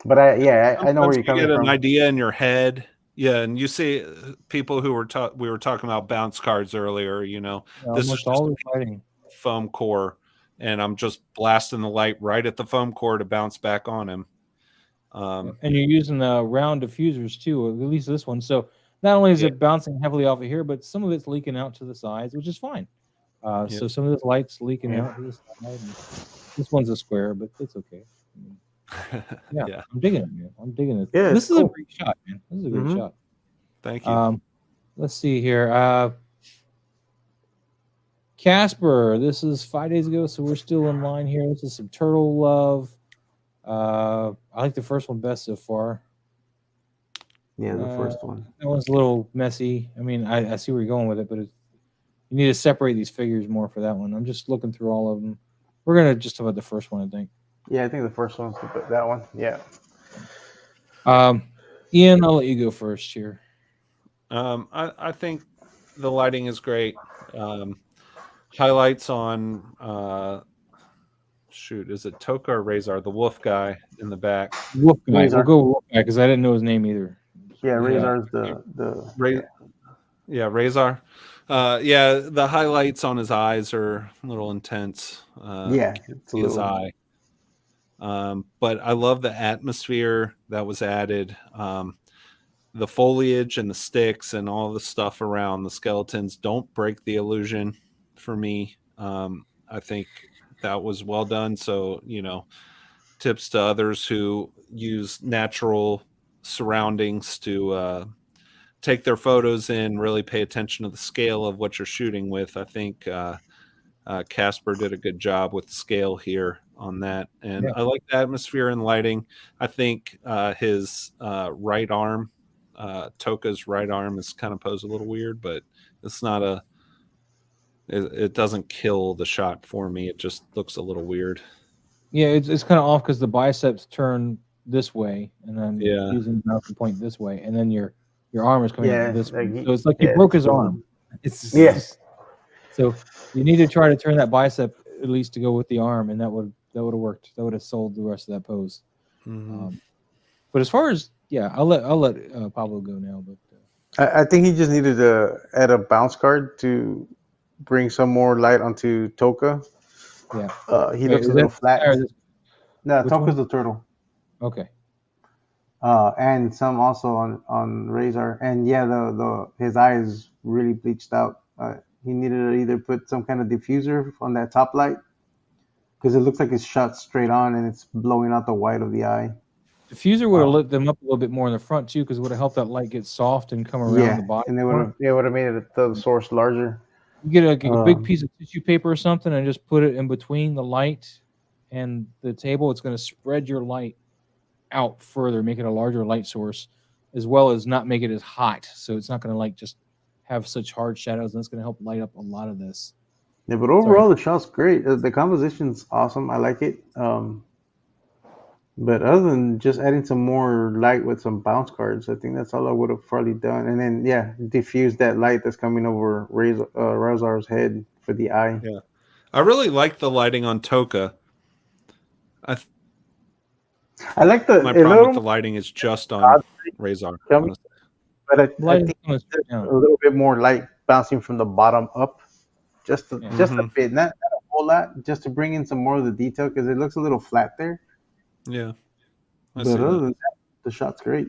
but I know where Sometimes you're you coming get an from. idea in your head. Yeah, and you see people who we were talking about bounce cards earlier, you know. Yeah, This is almost just all a the lighting. foam core, and I'm just blasting the light right at the foam core to bounce back on him. And you're using the round diffusers too, at least this one. So not only is Yeah. it bouncing heavily off of here, but some of it's leaking out to the sides, which is fine. Yeah. So some of this light's leaking Yeah. out to the side. And this one's a square, but it's okay. I mean, yeah, Yeah. I'm digging it, man. I'm digging it. Yeah, This it's is a cool. great shot, man. This is a great Mhm. shot. Thank you. Let's see here. Casper, this is 5 days ago, so we're still in line here. This is some turtle love. I like the first one best so far. Yeah, the first one. That one's a little messy. I mean, I see where you're going with it, but you need to separate these figures more for that one. I'm just looking through all of them. We're gonna just talk about the first one, I think. Yeah, I think the first one's that one. Yeah. Ian, I'll let you go first here. I think the lighting is great. Highlights on shoot, is it Toka or Razor? The wolf guy in the back. Wolf guy. Razor. We'll go with Wolf guy because I didn't know his name either. Yeah, Razor's the Yeah, Razor. Yeah, the highlights on his eyes are a little intense. yeah, it's a His little. eye. But I love the atmosphere that was added. The foliage and the sticks and all the stuff around the skeletons don't break the illusion for me. I think that was well done. So, you know, tips to others who use natural surroundings to take their photos in, really pay attention to the scale of what you're shooting with. I think Casper did a good job with the scale here on that. And Yeah. I like the atmosphere and lighting. I think his right arm, Toka's right arm, is kind of posed a little weird, but it's not it doesn't kill the shot for me. It just looks a little weird. Yeah, it's kind of off because the biceps turn this way, and then Yeah. using the mouse to point this way, and then your arm is coming Yeah, out this like way. So it's like he yeah, broke his so- arm. It's Yeah. So you need to try to turn that bicep at least to go with the arm, and that would have worked. That would have sold the rest of that pose. But as far as I'll let Pablo go now. But I think he just needed to add a bounce card to bring some more light onto Toka. yeah, He Wait, looks a is little that- flat. or this- No, which Toka's one? the turtle. okay, And some also on Razor. And yeah, the his eye is really bleached out. He needed to either put some kind of diffuser on that top light because it looks like it's shot straight on and it's blowing out the white of the eye. diffuser would have lit them up a little bit more in the front too, because it would have helped that light get soft and come around Yeah, the body. and they more. would have made it the source larger. You get a big Um, piece of tissue paper or something and just put it in between the light and the table. It's going to spread your light out further, make it a larger light source, as well as not make it as hot. So it's not going to like just have such hard shadows, and it's going to help light up a lot of this. Yeah, but overall the shot's great. The composition's awesome. I like it. But other than just adding some more light with some bounce cards, I think that's all I would have probably done. And then diffuse that light that's coming over Razor's head for the eye. Yeah. I really like the lighting on Toka. I like My problem with the lighting is just on Razor. Coming- but I Light think is gonna straight down. a little bit more light bouncing from the bottom up, just a bit, not a whole lot, just to bring in some more of the detail because it looks a little flat there. Yeah. I But see other that. than that, the shot's great.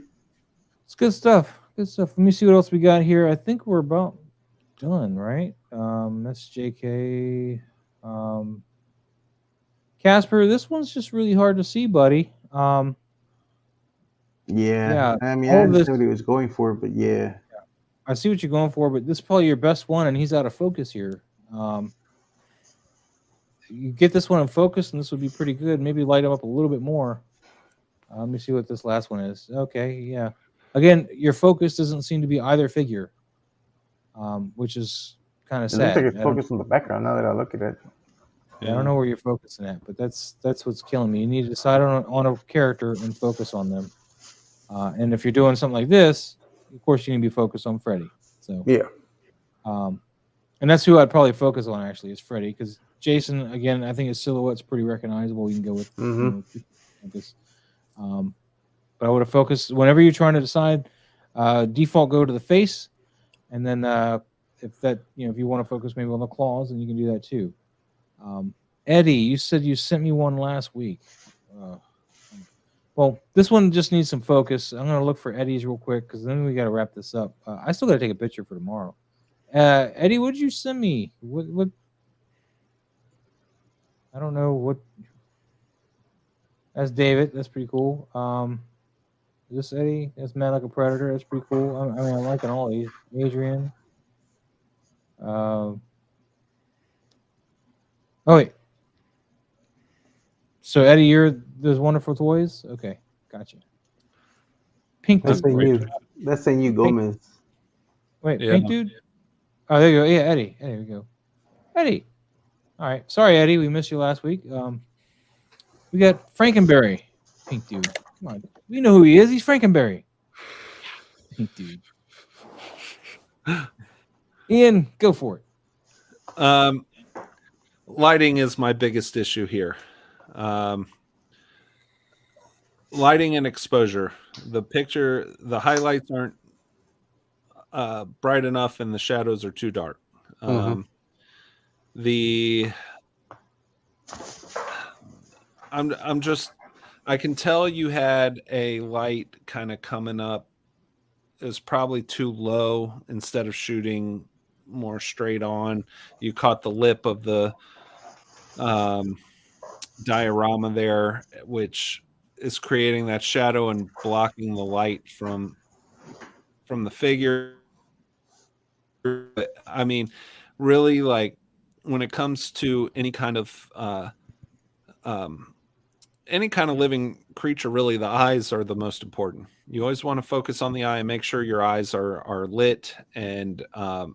It's good stuff. Good stuff. Let me see what else we got here. I think we're about done, right? That's JK. Casper, this one's just really hard to see, buddy. Yeah, I mean, all I of this- understand what he was going for, but yeah. I see what you're going for, but this is probably your best one, and he's out of focus here. You get this one in focus, and this would be pretty good. Maybe light him up a little bit more. Let me see what this last one is. Okay, yeah. Again, your focus doesn't seem to be either figure, which is kind of It looks sad. like it's focused on the background now that I look at it. I don't know where you're focusing at, but that's what's killing me. You need to decide on a character and focus on them. And if you're doing something like this, of course you need to be focused on Freddy. So Yeah. And that's who I'd probably focus on actually is Freddy, because Jason, again, I think his silhouette's pretty recognizable. You can go with, focus. But I would have focused whenever you're trying to decide. Default go to the face, and then if that if you want to focus maybe on the claws, then you can do that too. Eddie, you said you sent me one last week. Well, this one just needs some focus. I'm gonna look for Eddie's real quick because then we got to wrap this up. I still got to take a picture for tomorrow. Eddie, what did you send me? What? I don't know what. That's David. That's pretty cool. Is this Eddie? That's Mad Like a Predator. That's pretty cool. I mean, I'm liking all these. Adrian. Oh wait. So Eddie, you're those wonderful toys. Okay, gotcha. Pink That's dude. saying you. That's saying you, Gomez. Wait, Yeah. pink dude. Oh, there you go. Yeah, Eddie. There we go. Eddie. All right. Sorry, Eddie. We missed you last week. We got Frankenberry. Pink dude. Come on. We know who he is. He's Frankenberry. Pink dude. Ian, go for it. Lighting is my biggest issue here. Lighting and exposure. The highlights aren't bright enough, and the shadows are too dark. I can tell you had a light kind of coming up. It was probably too low. Instead of shooting more straight on, you caught the lip of the diorama there, which is creating that shadow and blocking the light from the figure. I mean, really, like when it comes to any kind of living creature, really the eyes are the most important. You always want to focus on the eye and make sure your eyes are lit. And I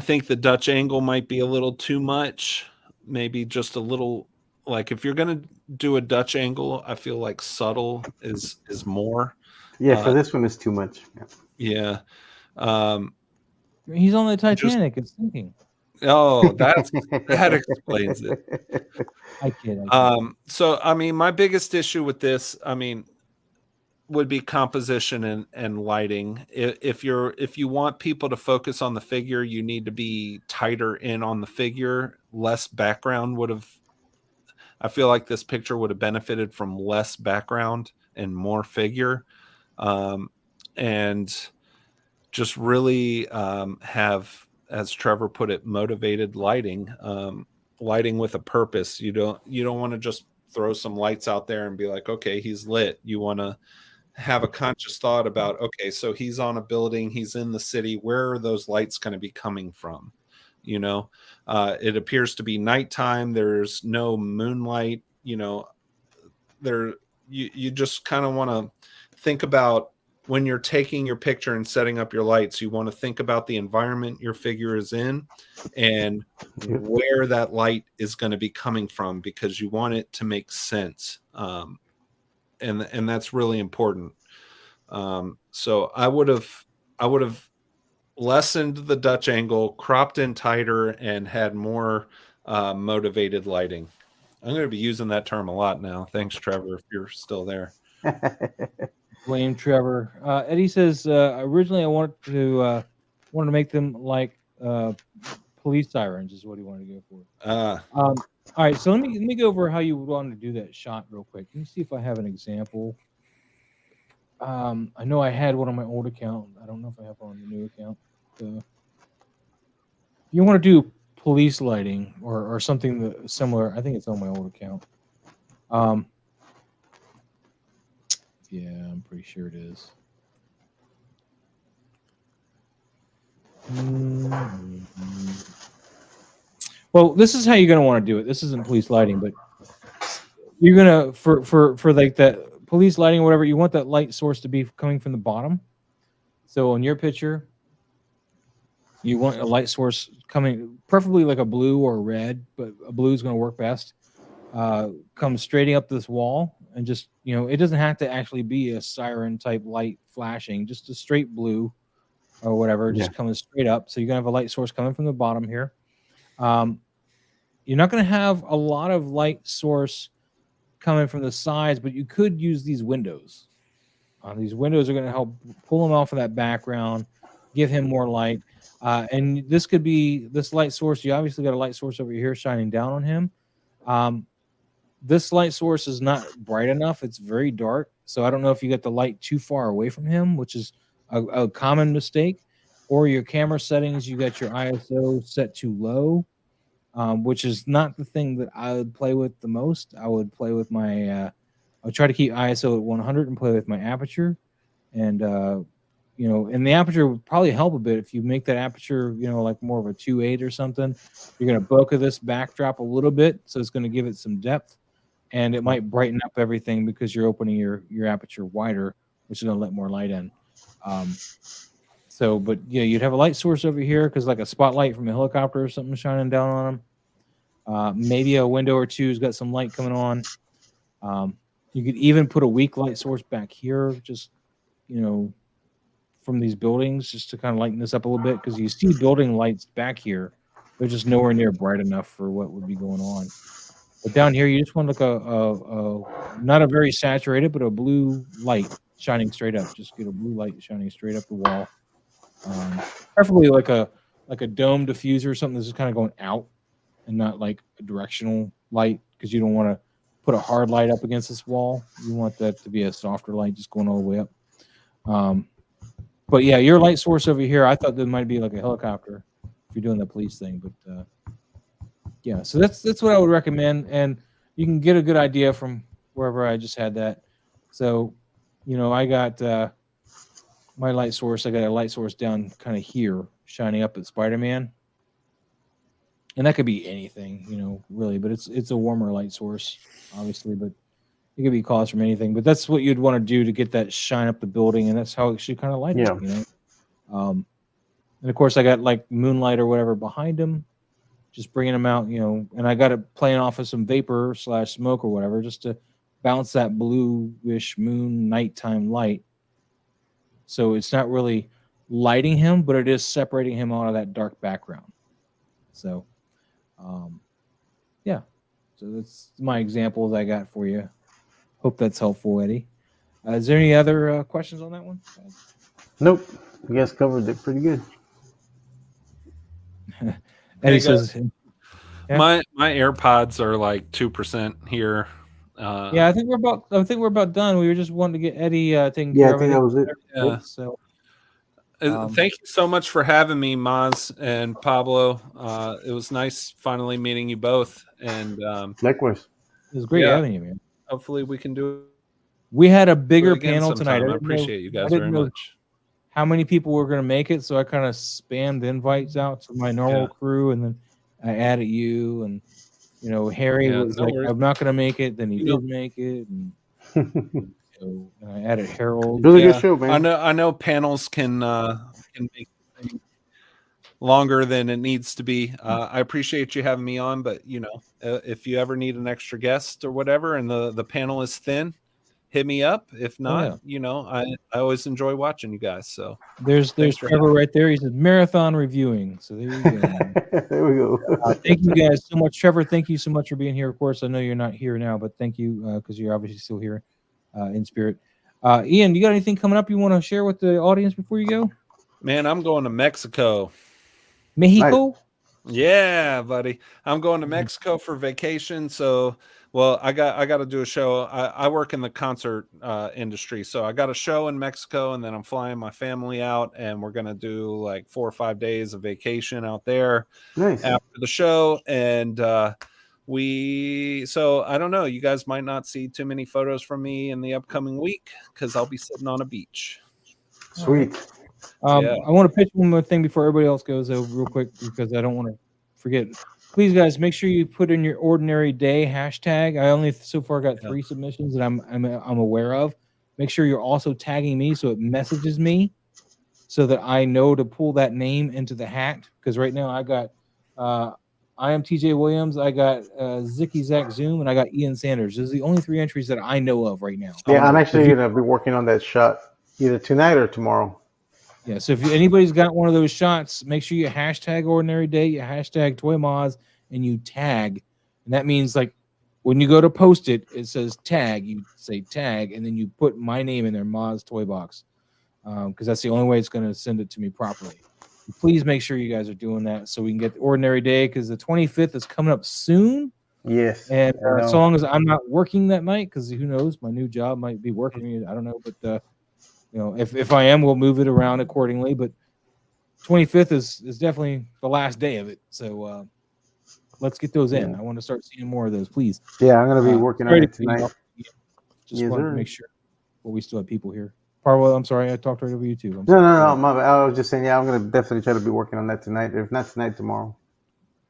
think the Dutch angle might be a little too much. Maybe just a little, like if you're going to do a Dutch angle, I feel like subtle is more. Yeah, for this one is too much. Yeah. He's on the Titanic. It's sinking. Oh, that explains it. I kid. So, I mean, my biggest issue with this, I mean, would be composition and lighting. If you want people to focus on the figure, you need to be tighter in on the figure. Less background I feel like this picture would have benefited from less background and more figure. And just really have, as Trevor put it, motivated lighting, lighting with a purpose. You don't want to just throw some lights out there and be like, okay, he's lit. You want to have a conscious thought about, okay, so he's on a building, he's in the city. Where are those lights going to be coming from? It appears to be nighttime. There's no moonlight. You just kind of want to think about when you're taking your picture and setting up your lights, you want to think about the environment your figure is in and where that light is going to be coming from, because you want it to make sense. And that's really important. So I would have lessened the Dutch angle, cropped in tighter, and had more motivated lighting. I'm going to be using that term a lot now. Thanks, Trevor, if you're still there. Blame Trevor. Eddie says originally I wanted to make them like police sirens is what he wanted to go for. All right, so let me go over how you would want to do that shot real quick. Let me see if I have an example. I know I had one on my old account. I don't know if I have one on the new account. If you want to do police lighting or something similar, I think it's on my old account. Yeah, I'm pretty sure it is. Well, this is how you're going to want to do it. This isn't police lighting, but you're going to for like that police lighting or whatever, you want that light source to be coming from the bottom. So in your picture, you want a light source coming, preferably like a blue or a red, but a blue is going to work best. Come straight up this wall, and just, it doesn't have to actually be a siren type light flashing, just a straight blue or whatever, just coming straight up. So you're going to have a light source coming from the bottom here. You're not going to have a lot of light source coming from the sides, but you could use these windows. These windows are going to help pull him off of that background, give him more light. And this could be this light source. You obviously got a light source over here shining down on him. This light source is not bright enough. It's very dark. So I don't know if you got the light too far away from him, which is a common mistake, or your camera settings, you got your ISO set too low, which is not the thing that I would play with the most. I would play with my, I'll try to keep ISO at 100 and play with my aperture. And, and the aperture would probably help a bit if you make that aperture, like more of a 2.8 or something. You're going to bokeh this backdrop a little bit, so it's going to give it some depth, and it might brighten up everything because you're opening your aperture wider, which is going to let more light in. But yeah, you'd have a light source over here because like a spotlight from a helicopter or something shining down on them. Maybe a window or two's got some light coming on. You could even put a weak light source back here, just, from these buildings, just to kind of lighten this up a little bit, because you see building lights back here. They're just nowhere near bright enough for what would be going on. But down here, you just want like a not a very saturated, but a blue light shining straight up. Just get a blue light shining straight up the wall. Preferably like a dome diffuser or something that's just kind of going out and not like a directional light, because you don't want to put a hard light up against this wall. You want that to be a softer light just going all the way up. But yeah, your light source over here, I thought there might be like a helicopter if you're doing the police thing. But yeah, so that's what I would recommend. And you can get a good idea from wherever I just had that. So, I got my light source. I got a light source down kind of here, shining up at Spider-Man. And that could be anything, really. But it's a warmer light source, obviously. But it could be caused from anything. But that's what you'd want to do to get that shine up the building. And that's how it should kind of light up, And, of course, I got like moonlight or whatever behind him, just bringing them out, And I got it playing off of some vapor / smoke or whatever, just to bounce that bluish moon nighttime light. So it's not really lighting him, but it is separating him out of that dark background. So, yeah. So that's my examples I got for you. Hope that's helpful, Eddie. Is there any other questions on that one? Nope. You guys covered it pretty good. Eddie says, yeah? My AirPods are like 2% here. Yeah, I think we're about done. We were just wanting to get Eddie taken Yeah, care I think that was it. Yeah. So thank you so much for having me, Maz and Pablo. It was nice finally meeting you both, and Likewise. it was great having you, man. Hopefully we can do. We had a bigger again panel sometime. tonight. I appreciate you guys very much. How many people were going to make it? So I kind of spammed invites out to my normal crew, and then I added you, and Harry was like, "I'm not going to make it." Then he did make it, and I added Harold. Really good show, man. I know panels can make things longer than it needs to be. I appreciate you having me on, but if you ever need an extra guest or whatever, and the panel is thin, hit me up. If not, I always enjoy watching you guys. So there's Trevor right there. He says marathon reviewing. So there you go. There we go. Thank you guys so much, Trevor. Thank you so much for being here. Of course, I know you're not here now, but thank you because you're obviously still here in spirit. Ian, you got anything coming up you want to share with the audience before you go? Man, I'm going to Mexico. Mexico? Nice. Yeah, buddy. I'm going to Mexico for vacation. So, I got to do a show. I work in the concert industry, so I got a show in Mexico, and then I'm flying my family out, and we're gonna do like 4 or 5 days of vacation out there after the show. And so I don't know. You guys might not see too many photos from me in the upcoming week because I'll be sitting on a beach. Sweet. I want to pitch one more thing before everybody else goes, though, real quick, because I don't want to forget. Please, guys, make sure you put in your ordinary day hashtag. I only so far got 3 submissions that I'm aware of. Make sure you're also tagging me so it messages me, so that I know to pull that name into the hat. Because right now I got I am TJ Williams, I got Zicky Zach Zoom, and I got Ian Sanders. Those are the only 3 entries that I know of right now. Yeah, I'm actually gonna be working on that shot either tonight or tomorrow. Yeah, so if anybody's got one of those shots, make sure you hashtag ordinary day, you hashtag Toy Moz, and you tag. And that means like when you go to post it, it says tag. You say tag, and then you put my name in there, Moz Toy Box, because that's the only way it's going to send it to me properly. Please make sure you guys are doing that so we can get the ordinary day, because the 25th is coming up soon. Yes. And so long as I'm not working that night, because who knows, my new job might be working. I don't know, but you know, if I am, we'll move it around accordingly. But 25th is definitely the last day of it. So let's get those in. I want to start seeing more of those, please. Yeah, I'm gonna be working on it tonight. Just wanted to make sure. Well, we still have people here. Parwell, I'm sorry, I talked right over you too. No. I was just saying, yeah, I'm gonna definitely try to be working on that tonight. If not tonight, tomorrow.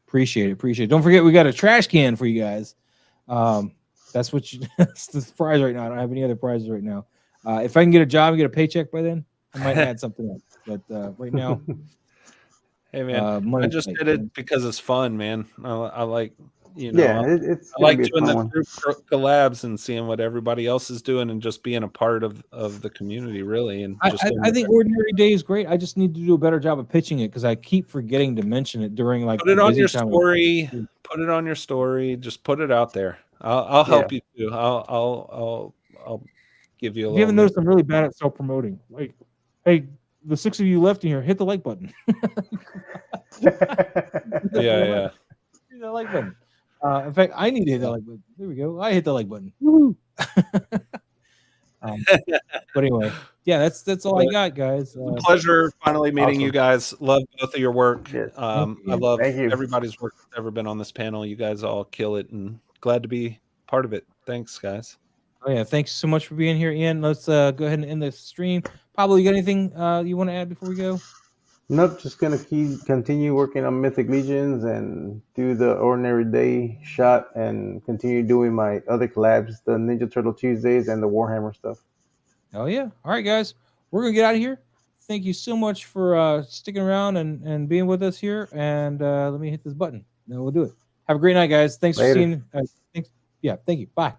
Appreciate it. Don't forget, we got a trash can for you guys. That's what that's the prize right now. I don't have any other prizes right now. If I can get a job and get a paycheck by then, I might add something else. But right now, hey man, I just did it because it's fun, man. I like, you know, yeah, I like doing the group collabs and seeing what everybody else is doing and just being a part of the community, really. And I think Ordinary Day is great. I just need to do a better job of pitching it because I keep forgetting to mention it during like. Put it on your story. Put it on your story. Just put it out there. I'll help you too. I'll give you a little. If you haven't noticed, I'm really bad at self-promoting. Like, hey, the 6 of you left in here, hit the like button. Yeah. Hit the like button. In fact, I need to hit the like button. There we go. I hit the like button. Woo! But anyway, yeah, that's all I got, guys. Pleasure finally meeting you guys. Love both of your work. Yes. I love everybody's work that's ever been on this panel. You guys all kill it, and glad to be part of it. Thanks, guys. Oh yeah, thanks so much for being here, Ian. Let's go ahead and end the stream. Pablo, you got anything you want to add before we go? Nope, just gonna continue working on Mythic Legions and do the Ordinary Day shot and continue doing my other collabs, the Ninja Turtle Tuesdays and the Warhammer stuff. Oh yeah. All right, guys. We're gonna get out of here. Thank you so much for sticking around and being with us here. And let me hit this button. Then we'll do it. Have a great night, guys. Thanks for seeing. Thanks. Yeah, thank you. Bye.